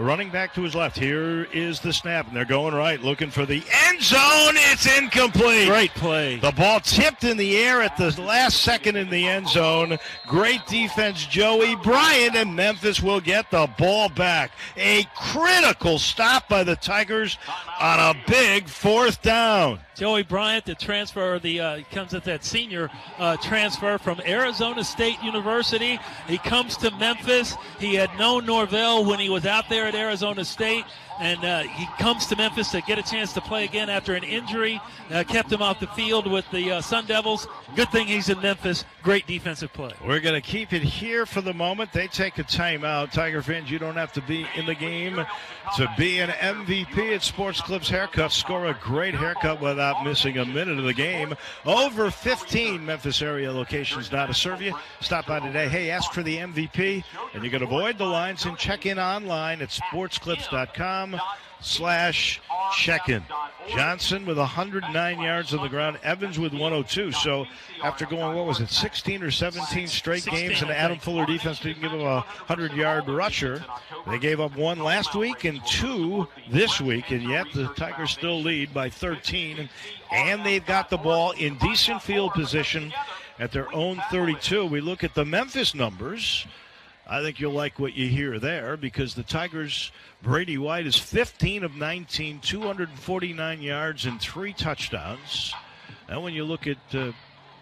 running back to his left. Here is the snap, and they're going right, looking for the end zone. It's incomplete. Great play. The ball tipped in the air at the last second in the end zone. Great defense, Joey Bryant, and Memphis will get the ball back. A critical stop by the Tigers on a big 4th down. Joey Bryant, the transfer, comes at that senior transfer from Arizona State University. He comes to Memphis. He had known Norvell when he was out there at Arizona State, and he comes to Memphis to get a chance to play again after an injury. Kept him off the field with the Sun Devils. Good thing he's in Memphis. Great defensive play. We're going to keep it here for the moment. They take a timeout. Tiger fans, you don't have to be in the game to be an MVP at Sports Clips Haircuts. Score a great haircut without missing a minute of the game. Over 15 Memphis area locations now to serve you. Stop by today. Hey, ask for the MVP, and you can avoid the lines and check in online at sportsclips.com/check-in. Johnson with 109 yards on the ground. Evans with 102. So after going, 16 or 17 straight games, and the Adam Fuller defense didn't give him a 100-yard rusher. They gave up 1 last week and 2 this week, and yet the Tigers still lead by 13. And they've got the ball in decent field position at their own 32. We look at the Memphis numbers. I think you'll like what you hear there, because the Tigers, Brady White is 15 of 19, 249 yards and 3 touchdowns. And when you look at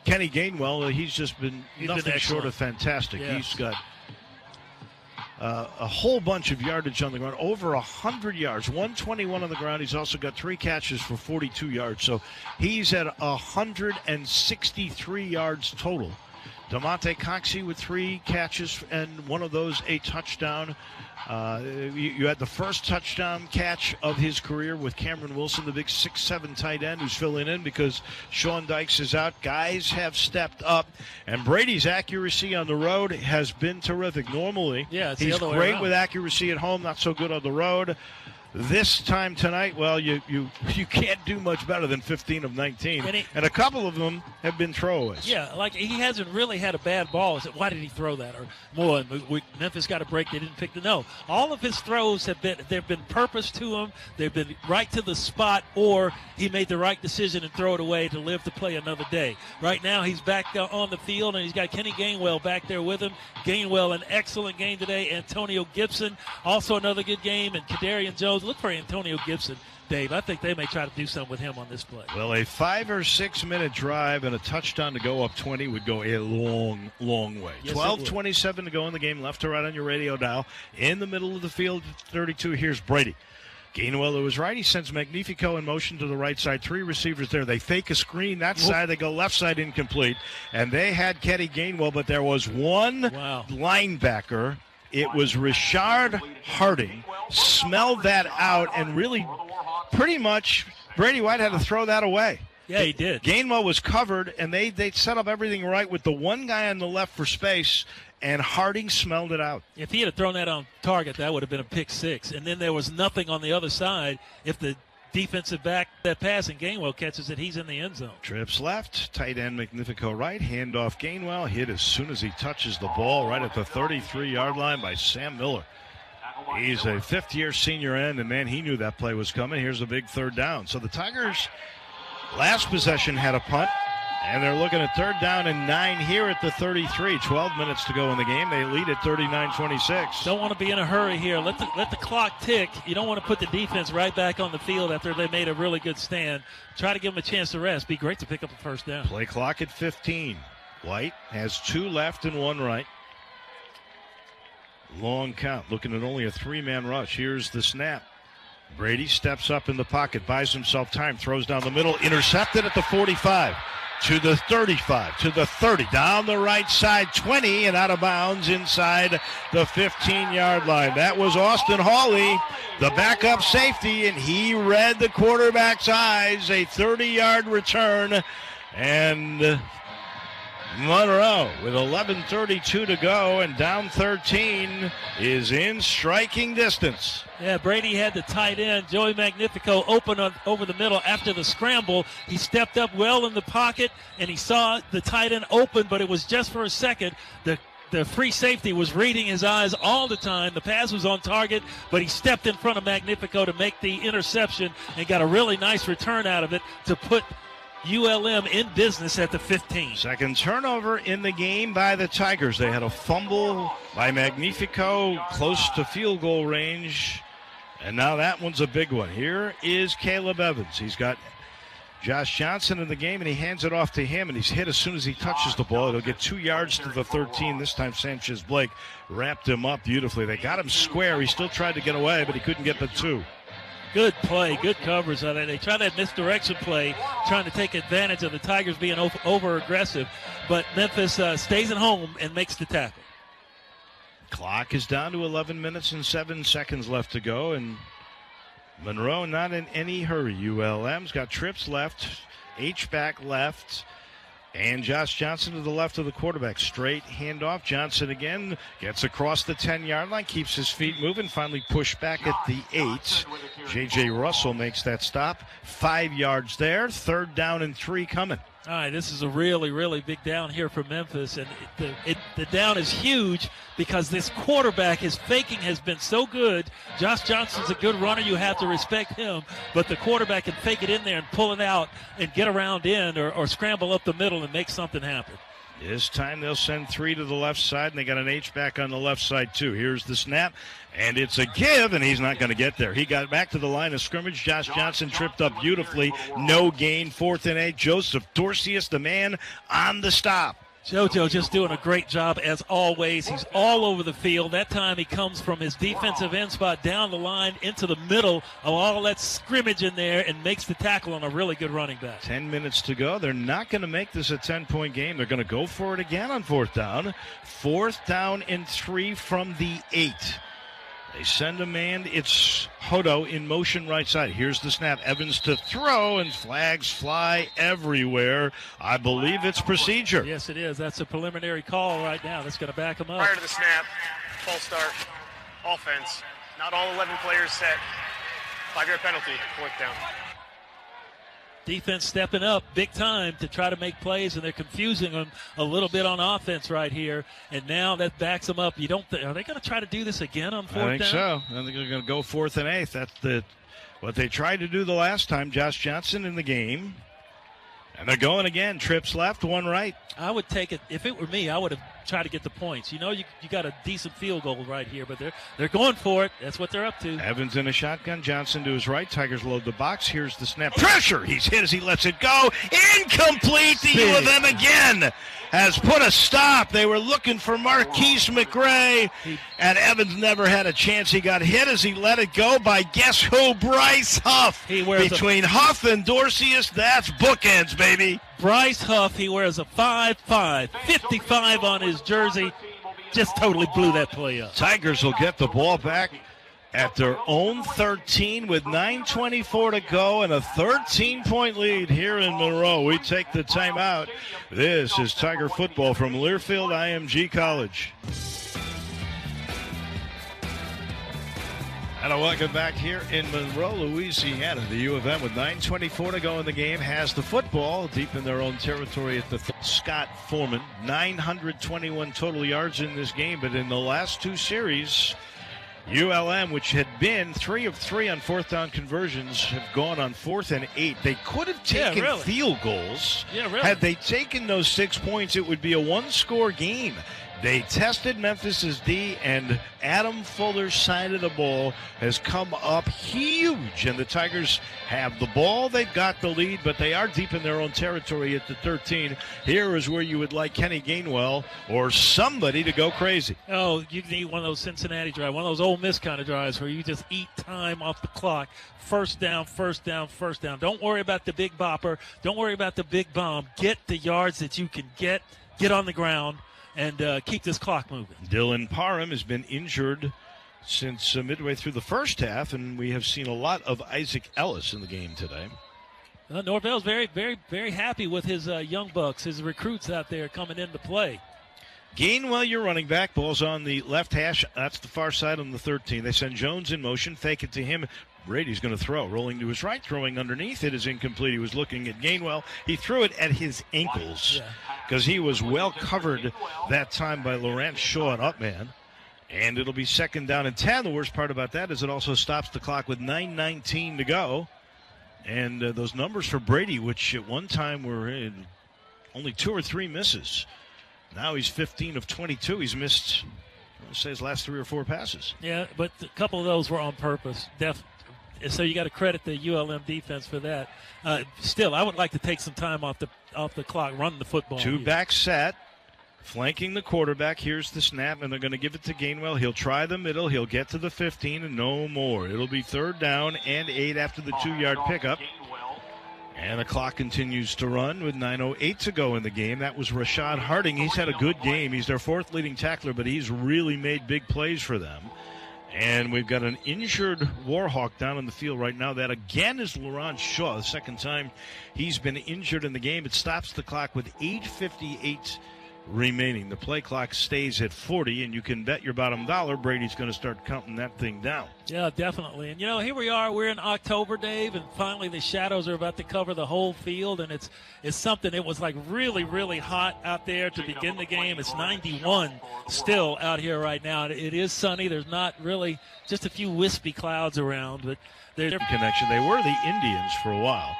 Kenny Gainwell, he's just been nothing short of fantastic. Yes. He's got a whole bunch of yardage on the ground, over 100 yards, 121 on the ground. He's also got 3 catches for 42 yards. So he's at 163 yards total. DeMonte Coxey with 3 catches, and one of those a touchdown. You had the first touchdown catch of his career with Cameron Wilson, the big 6'7" tight end who's filling in because Sean Dykes is out. Guys have stepped up, and Brady's accuracy on the road has been terrific. Normally, he's great with accuracy at home, not so good on the road. This time tonight, well, you can't do much better than 15 of 19. And a couple of them have been throwaways. Yeah, like he hasn't really had a bad ball. Why did he throw that? Or more, Memphis got a break. They didn't pick the no. All of his throws they've been purpose to him. They've been right to the spot, or he made the right decision and throw it away to live to play another day. Right now, he's back on the field, and he's got Kenny Gainwell back there with him. Gainwell, an excellent game today. Antonio Gibson, also another good game, and Kadarian Jones. Look for Antonio Gibson, Dave. I think they may try to do something with him on this play. Well, a 5 or 6 minute drive and a touchdown to go up 20 would go a long, long way. Yes, 12:27 to go in the game, left to right on your radio dial. In the middle of the field, 32, here's Brady. Gainwell to his right. He sends Magnifico in motion to the right side. 3 receivers there. They fake a screen that side. They go left side incomplete. And they had Kenny Gainwell, but there was one linebacker. It was Richard Harding. Smelled that out, and really pretty much Brady White had to throw that away. Yeah, he did. Gainwell was covered, and they set up everything right with the one guy on the left for space, and Harding smelled it out. If he had thrown that on target, that would have been a pick 6. And then there was nothing on the other side. If the defensive back that pass and Gainwell catches it, he's in the end zone. Trips left, tight end Magnifico right, handoff Gainwell, hit as soon as he touches the ball right at the 33-yard line by Sam Miller. He's a 5th-year senior end, and man, he knew that play was coming. Here's a big 3rd down. So the Tigers last possession had a punt, And they're looking at 3rd down and 9 here at the 33. 12 minutes to go in the game. They lead at 39-26. Don't want to be in a hurry here. Let the clock tick. You don't want to put the defense right back on the field after they made a really good stand. Try to give them a chance to rest. Be great to pick up a first down. Play clock at 15. White has 2 left and 1 right. Long count. Looking at only a 3-man rush. Here's the snap. Brady steps up in the pocket, buys himself time, throws down the middle, intercepted at the 45. To the 35, to the 30, down the right side, 20, and out of bounds inside the 15-yard line. That was Austin Hawley, the backup safety, and he read the quarterback's eyes. A 30-yard return, and Monroe with 11:32 to go and down 13 is in striking distance. Yeah, Brady had the tight end, Joey Magnifico, open over the middle after the scramble. He stepped up well in the pocket, and he saw the tight end open, but it was just for a second. The free safety was reading his eyes all the time. The pass was on target, but he stepped in front of Magnifico to make the interception and got a really nice return out of it to put ULM in business at the 15. Second turnover in the game by the Tigers. They had a fumble by Magnifico close to field goal range, and now that one's a big one. Here is Caleb Evans. He's got Josh Johnson in the game, and he hands it off to him, and he's hit as soon as he touches the ball. It'll get 2 yards to the 13. This time Sanchez Blake wrapped him up beautifully. They got him square. He still tried to get away, but he couldn't get the 2. Good play, good coverage. They try that misdirection play, trying to take advantage of the Tigers being over-aggressive, but Memphis stays at home and makes the tackle. Clock is down to 11 minutes and 7 seconds left to go, and Monroe not in any hurry. ULM's got trips left, H-back left, and Josh Johnson to the left of the quarterback. Straight handoff. Johnson again gets across the 10-yard line, keeps his feet moving, finally pushed back at the 8. J.J. Russell makes that stop. 5 yards there. 3rd down and 3 coming. All right, this is a really, really big down here for Memphis, and the down is huge because this quarterback, his faking has been so good. Josh Johnson's a good runner. You have to respect him, but the quarterback can fake it in there and pull it out and get around in or scramble up the middle and make something happen. This time they'll send 3 to the left side, and they got an H-back on the left side, too. Here's the snap, and it's a give, and he's not going to get there. He got back to the line of scrimmage. Josh Johnson tripped up beautifully. No gain, 4th and 8. Joseph Dorcius, the man on the stop. JoJo just doing a great job as always. He's all over the field. That time he comes from his defensive end spot down the line into the middle of all that scrimmage in there and makes the tackle on a really good running back. 10 minutes to go. They're not going to make this a 10-point game. They're going to go for it again on 4th down. 4th down and 3 from the 8. They send a man. It's Hodo in motion right side. Here's the snap. Evans to throw, and flags fly everywhere. I believe it's procedure. Yes, it is. That's a preliminary call right now. That's going to back him up. Prior to the snap, false start, offense. Not all 11 players set. 5-yard penalty, 4th down. Defense stepping up big time to try to make plays, and they're confusing them a little bit on offense right here. And now that backs them up. Are they going to try to do this again on 4th down? I think so. I think they're going to go 4th and 8. That's what they tried to do the last time. Josh Johnson in the game. And they're going again. Trips left, 1 right. I would take it. If it were me, I would have tried to get the points. You know, you got a decent field goal right here, but they're going for it. That's what they're up to. Evans in a shotgun. Johnson to his right. Tigers load the box. Here's the snap. Pressure. He's hit as he lets it go. Incomplete. The U of M again has put a stop. They were looking for Marquise McRae, and Evans never had a chance. He got hit as he let it go by guess who? Bryce Huff. Between Huff and Dorcius, that's bookends, baby. Bryce Huff, he wears a 5'5", 55 on his jersey. Just totally blew that play up. Tigers will get the ball back at their own 13 with 9:24 to go and a 13-point lead here in Monroe. We take the timeout. This is Tiger football from Learfield IMG College. And welcome back here in Monroe, Louisiana. The U of M with 9:24 to go in the game has the football deep in their own territory at the Scott Foreman. 921 total yards in this game, but in the last 2 series, ULM, which had been 3 of 3 on fourth down conversions, have gone on 4th and 8. They could have taken field goals. Yeah, really. Had they taken those 6 points, it would be a one-score game. They tested Memphis's D, and Adam Fuller's side of the ball has come up huge. And the Tigers have the ball. They've got the lead, but they are deep in their own territory at the 13. Here is where you would like Kenny Gainwell or somebody to go crazy. Oh, you need one of those Cincinnati drives, one of those Ole Miss kind of drives where you just eat time off the clock. First down, first down, first down. Don't worry about the big bopper. Don't worry about the big bomb. Get the yards that you can get on the ground, and keep this clock moving. Dylan Parham has been injured since midway through the first half, and we have seen a lot of Isaac Ellis in the game today. Norvell's very, very, very happy with his young bucks, his recruits out there coming into play. Gainwell, your running back. Ball's on the left hash. That's the far side on the 13. They send Jones in motion, fake it to him. Brady's going to throw. Rolling to his right, throwing underneath. It is incomplete. He was looking at Gainwell. He threw it at his ankles because he was well covered that time by Laurent Shaw, an up man. And it'll be 2nd down and 10. The worst part about that is it also stops the clock with 9:19 to go. And those numbers for Brady, which at one time were in only 2 or 3 misses. Now he's 15 of 22. He's missed, let's say, his last 3 or 4 passes. Yeah, but a couple of those were on purpose. So you got to credit the ULM defense for that. Still, I would like to take some time off the clock, running the football. 2 back set, flanking the quarterback. Here's the snap, and they're going to give it to Gainwell. He'll try the middle. He'll get to the 15 and no more. It'll be 3rd down and 8 after the 2-yard pickup. And the clock continues to run with 9:08 to go in the game. That was Rashad Harding. He's had a good game. He's their 4th leading tackler, but he's really made big plays for them. And we've got an injured Warhawk down in the field right now. That again is Laurent Shaw, the 2nd time he's been injured in the game. It stops the clock with 8:58 remaining. The play clock stays at 40, and you can bet your bottom dollar Brady's going to start counting that thing down. Yeah, definitely. And, here we are. We're in October, Dave, and finally the shadows are about to cover the whole field, and it's something. It was like really, really hot out there to begin the game. It's 91 still out here right now. It is sunny. There's not really just a few wispy clouds around, but there's a connection. They were the Indians for a while.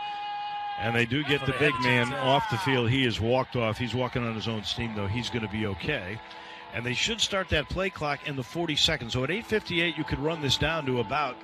And they do get the big man off the field. He has walked off. He's walking on his own steam, though. He's going to be okay. And they should start that play clock in the 40 So at 8:58, you could run this down to about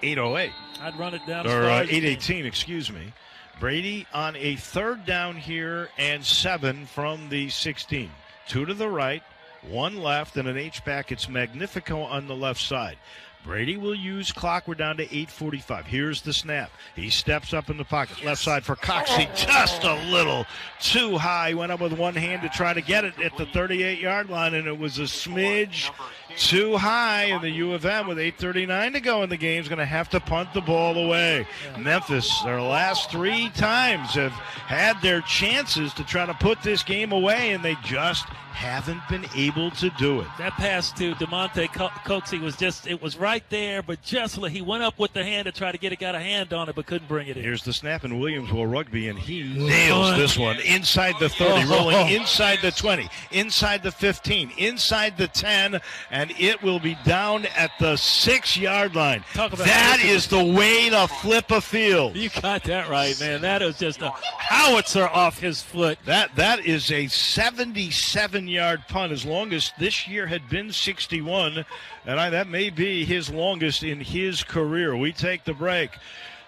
8:08. I'd run it down. Or 8:18, excuse me. Brady on a 3rd down here and 7 from the 16. 2 to the right, 1 left, and an H-back. It's Magnifico on the left side. Brady will use clock. We're down to 8:45. Here's the snap. He steps up in the pocket. Left side for Coxie. Just a little too high. Went up with one hand to try to get it at the 38-yard line, and it was a smidge too high. And the U of M, with 8:39 to go in the game, is going to have to punt the ball away. Memphis, their last 3 times, have had their chances to try to put this game away, and they just haven't been able to do it. That pass to DeMonte Coxie was it was right there, but he went up with the hand to try to got a hand on it, but couldn't bring it in. Here's the snap, and Williams will rugby, and he nails this one. Inside the 30, rolling inside the 20, inside the 15, inside the 10, and it will be down at the 6-yard line. That is the way to flip a field. You got that right, man. That is just a howitzer off his foot. That is a 77-yard punt. His longest this year had been 61, and that may be his longest in his career. We take the break.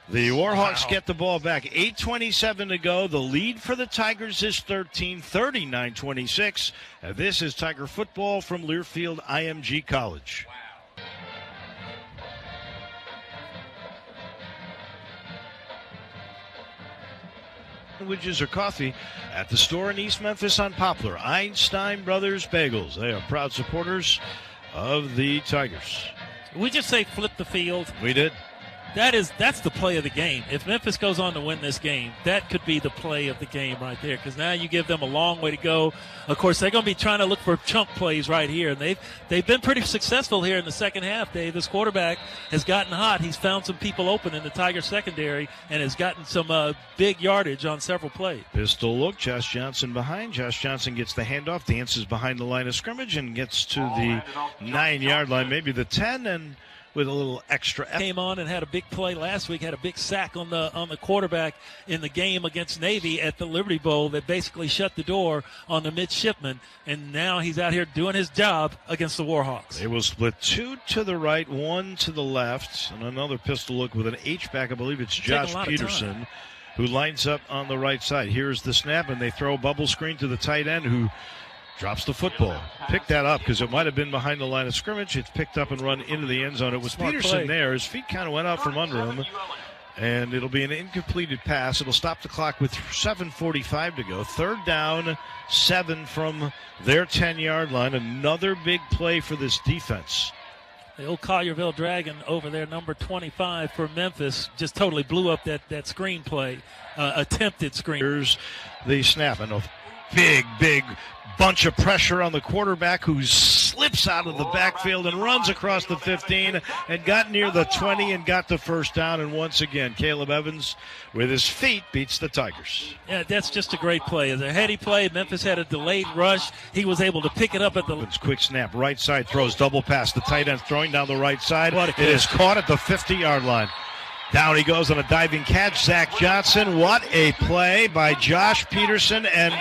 The Warhawks get the ball back. 8:27 to go. The lead for the Tigers is 13, 39-26. This is Tiger football from Learfield IMG College. Sandwiches or coffee at the store in East Memphis on Poplar. Einstein Brothers Bagels. They are proud supporters of the Tigers. We just say flip the field. We did. That's the play of the game. If Memphis goes on to win this game, that could be the play of the game right there, because now you give them a long way to go. Of course, they're going to be trying to look for chunk plays right here, and they've been pretty successful here in the second half. This quarterback has gotten hot. He's found some people open in the Tiger secondary and has gotten some big yardage on several plays. Pistol look, Josh Johnson behind. Josh Johnson gets the handoff, dances behind the line of scrimmage, and gets to the 9-yard line, maybe the 10, and with a little extra effort. Came on and had a big play last week, had a big sack on the quarterback in the game against Navy at the Liberty Bowl that basically shut the door on the midshipman, and now he's out here doing his job against the Warhawks. They will split 2 to the right, 1 to the left, and another pistol look with an H-back. I believe it's Josh Peterson, who lines up on the right side. Here's the snap, and they throw a bubble screen to the tight end, who drops the football. Pick that up because it might have been behind the line of scrimmage. It's picked up and run into the end zone. It was Smart Peterson play. there. His feet kind of went out from under him, and it'll be an incompleted pass. It'll stop the clock with 7:45 to go. 3rd down, 7 from their 10-yard line. Another big play for this defense. The old Collierville Dragon over there, number 25 for Memphis, just totally blew up that screen play, attempted screen. Here's the snap, and a big bunch of pressure on the quarterback, who slips out of the backfield and runs across the 15 and got near the 20 and got the first down. And once again, Caleb Evans with his feet beats the Tigers. Yeah, that's just a great play. It's a heady play. Memphis had a delayed rush. He was able to pick it up at the quick snap, right side, throws double pass. The tight end throwing down the right side. What a it is caught at the 50-yard line. Down he goes on a diving catch. Zach Johnson. What a play by Josh Peterson, and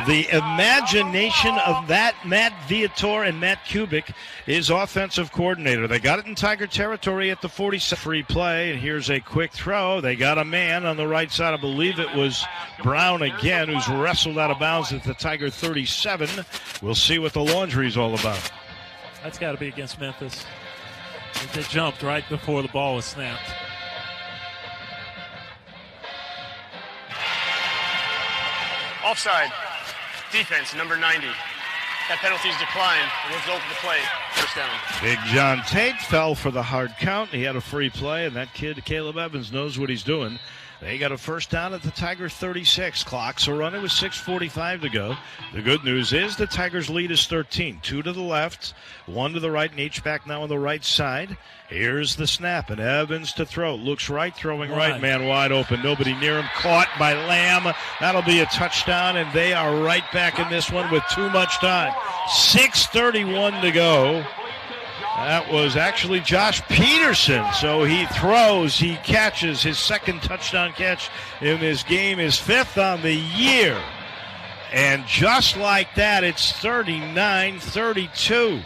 the imagination of that Matt Viator and Matt Kubik, his offensive coordinator. They got it in Tiger territory at the 47. Free play, and here's a quick throw. They got a man on the right side. I believe it was Brown again, who's wrestled out of bounds at the Tiger 37. We'll see what the laundry is all about. That's got to be against Memphis. They jumped right before the ball was snapped. Offside. Defense, number 90. That penalty's declined. It was open to play. First down. Big John Tate fell for the hard count. He had a free play, and that kid, Caleb Evans, knows what he's doing. They got a first down at the Tiger 36. Clocks are running with 6:45 to go. The good news is the Tigers' lead is 13. 2 to the left, 1 to the right, and H-back now on the right side. Here's the snap, and Evans to throw. Looks right, throwing right, man wide open. Nobody near him. Caught by Lamb. That'll be a touchdown, and they are right back in this one with too much time. 6:31 to go. That was actually Josh Peterson. So he throws, he catches his second touchdown catch in this game, his 5th on the year. And just like that, it's 39-32.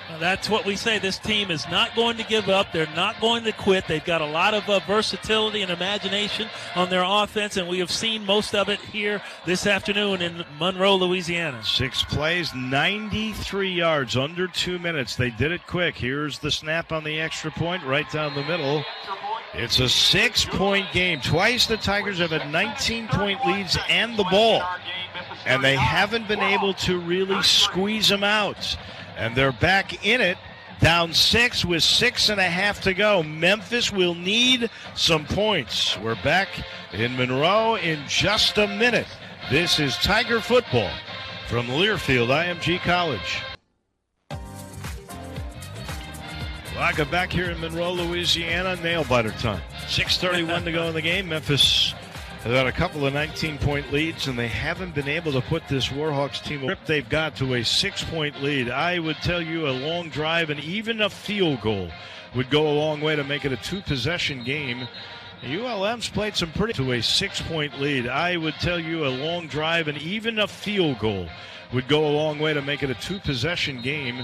Well, that's what we say. This team is not going to give up. They're not going to quit. They've got a lot of versatility and imagination on their offense, and we have seen most of it here this afternoon in Monroe, Louisiana. 6 plays, 93 yards, under 2 minutes. They did it quick. Here's the snap on the extra point, right down the middle. It's a 6-point game. Twice the Tigers have had 19-point leads and the ball, and they haven't been able to really squeeze them out. And they're back in it, down 6 with 6.5 to go. Memphis will need some points. We're back in Monroe in just a minute. This is Tiger football from Learfield IMG College. Welcome back here in Monroe, Louisiana. Nail-biter time. 6:31 to go in the game. Memphis has got a couple of 19-point leads, and they haven't been able to put this Warhawks team they've got to a 6-point lead. I would tell you a long drive and even a field goal would go a long way to make it a 2-possession game. ULM's played some pretty to a 6-point lead. I would tell you a long drive and even a field goal would go a long way to make it a 2-possession game.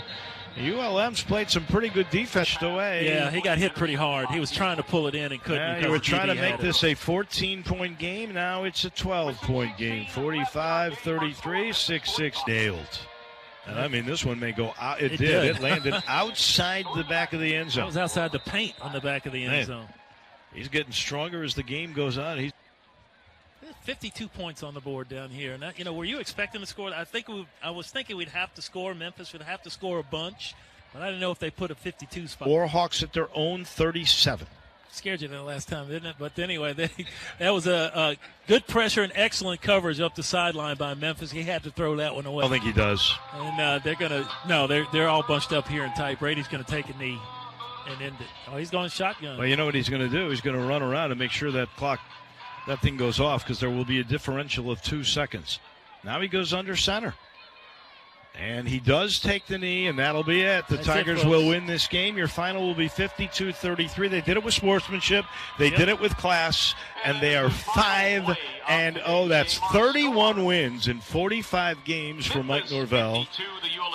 ULM's played some pretty good defense away. Yeah, he got hit pretty hard. He was trying to pull it in and couldn't. You were trying to make this a 14-point game. Now it's a 12-point game. 45-33, 6-6 nailed. And I mean, this one may go out. It did. It landed outside the back of the end zone. It was outside the paint on the back of the end zone. He's getting stronger as the game goes on. He's 52 points on the board down here. And, were you expecting to score? I was thinking we'd have to score. Memphis would have to score a bunch. But I didn't know if they put a 52 spot. Warhawks at their own 37. Scared you the last time, didn't it? But anyway, that was a good pressure and excellent coverage up the sideline by Memphis. He had to throw that one away. I don't think he does. And they're all bunched up here and tight. Brady's going to take a knee and end it. Oh, he's going shotgun. Well, you know what he's going to do? He's going to run around and make sure that thing goes off, because there will be a differential of 2 seconds. Now he goes under center. And he does take the knee, and that'll be it. The Tigers will win this game. Your final will be 52-33. They did it with sportsmanship. They did it with class, and they are 5-0. That's 31 wins in 45 games for Mike Norvell,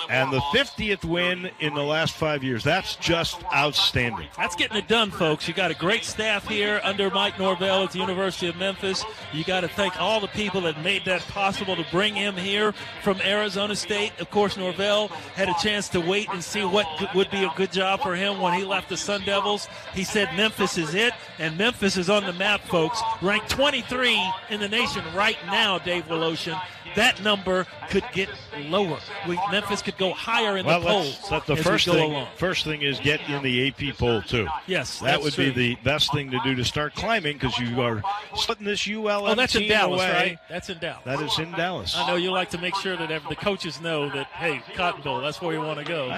and the 50th win in the last 5 years. That's just outstanding. That's getting it done, folks. You got a great staff here under Mike Norvell at the University of Memphis. You got to thank all the people that made that possible to bring him here from Arizona State. Of course, Norvell had a chance to wait and see what would be a good job for him when he left the Sun Devils. He said Memphis is it, and Memphis is on the map, folks. Ranked 23 in the nation right now, Dave Woloshin. That number could get lower. Memphis could go higher in the polls. The first thing is get in the AP poll, too. Yes, that would be the best thing to do to start climbing, because you are splitting this ULM that's in team Dallas, away. Right? That's in Dallas. That is in Dallas. I know you like to make sure that the coaches know that, hey, Cotton Bowl, that's where you want to go.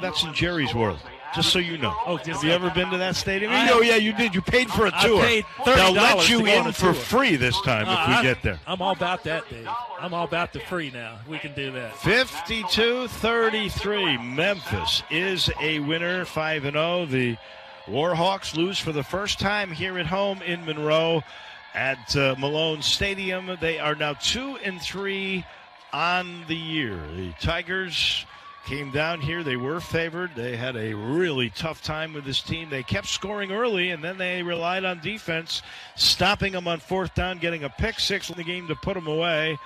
That's in Jerry's world. Just so you know. Have you ever been to that stadium? Yeah, you did. You paid for a tour. I paid $30 They'll let you to go in for free this time if we get there. I'm all about that, Dave. I'm all about the free now. We can do that. 52-33. Memphis is a winner, 5-0. The Warhawks lose for the first time here at home in Monroe at Malone Stadium. They are now 2-3 on the year. The Tigers came down here. They were favored. They had a really tough time with this team. They kept scoring early, and then they relied on defense, stopping them on 4th down, getting a pick 6 in the game to put them away.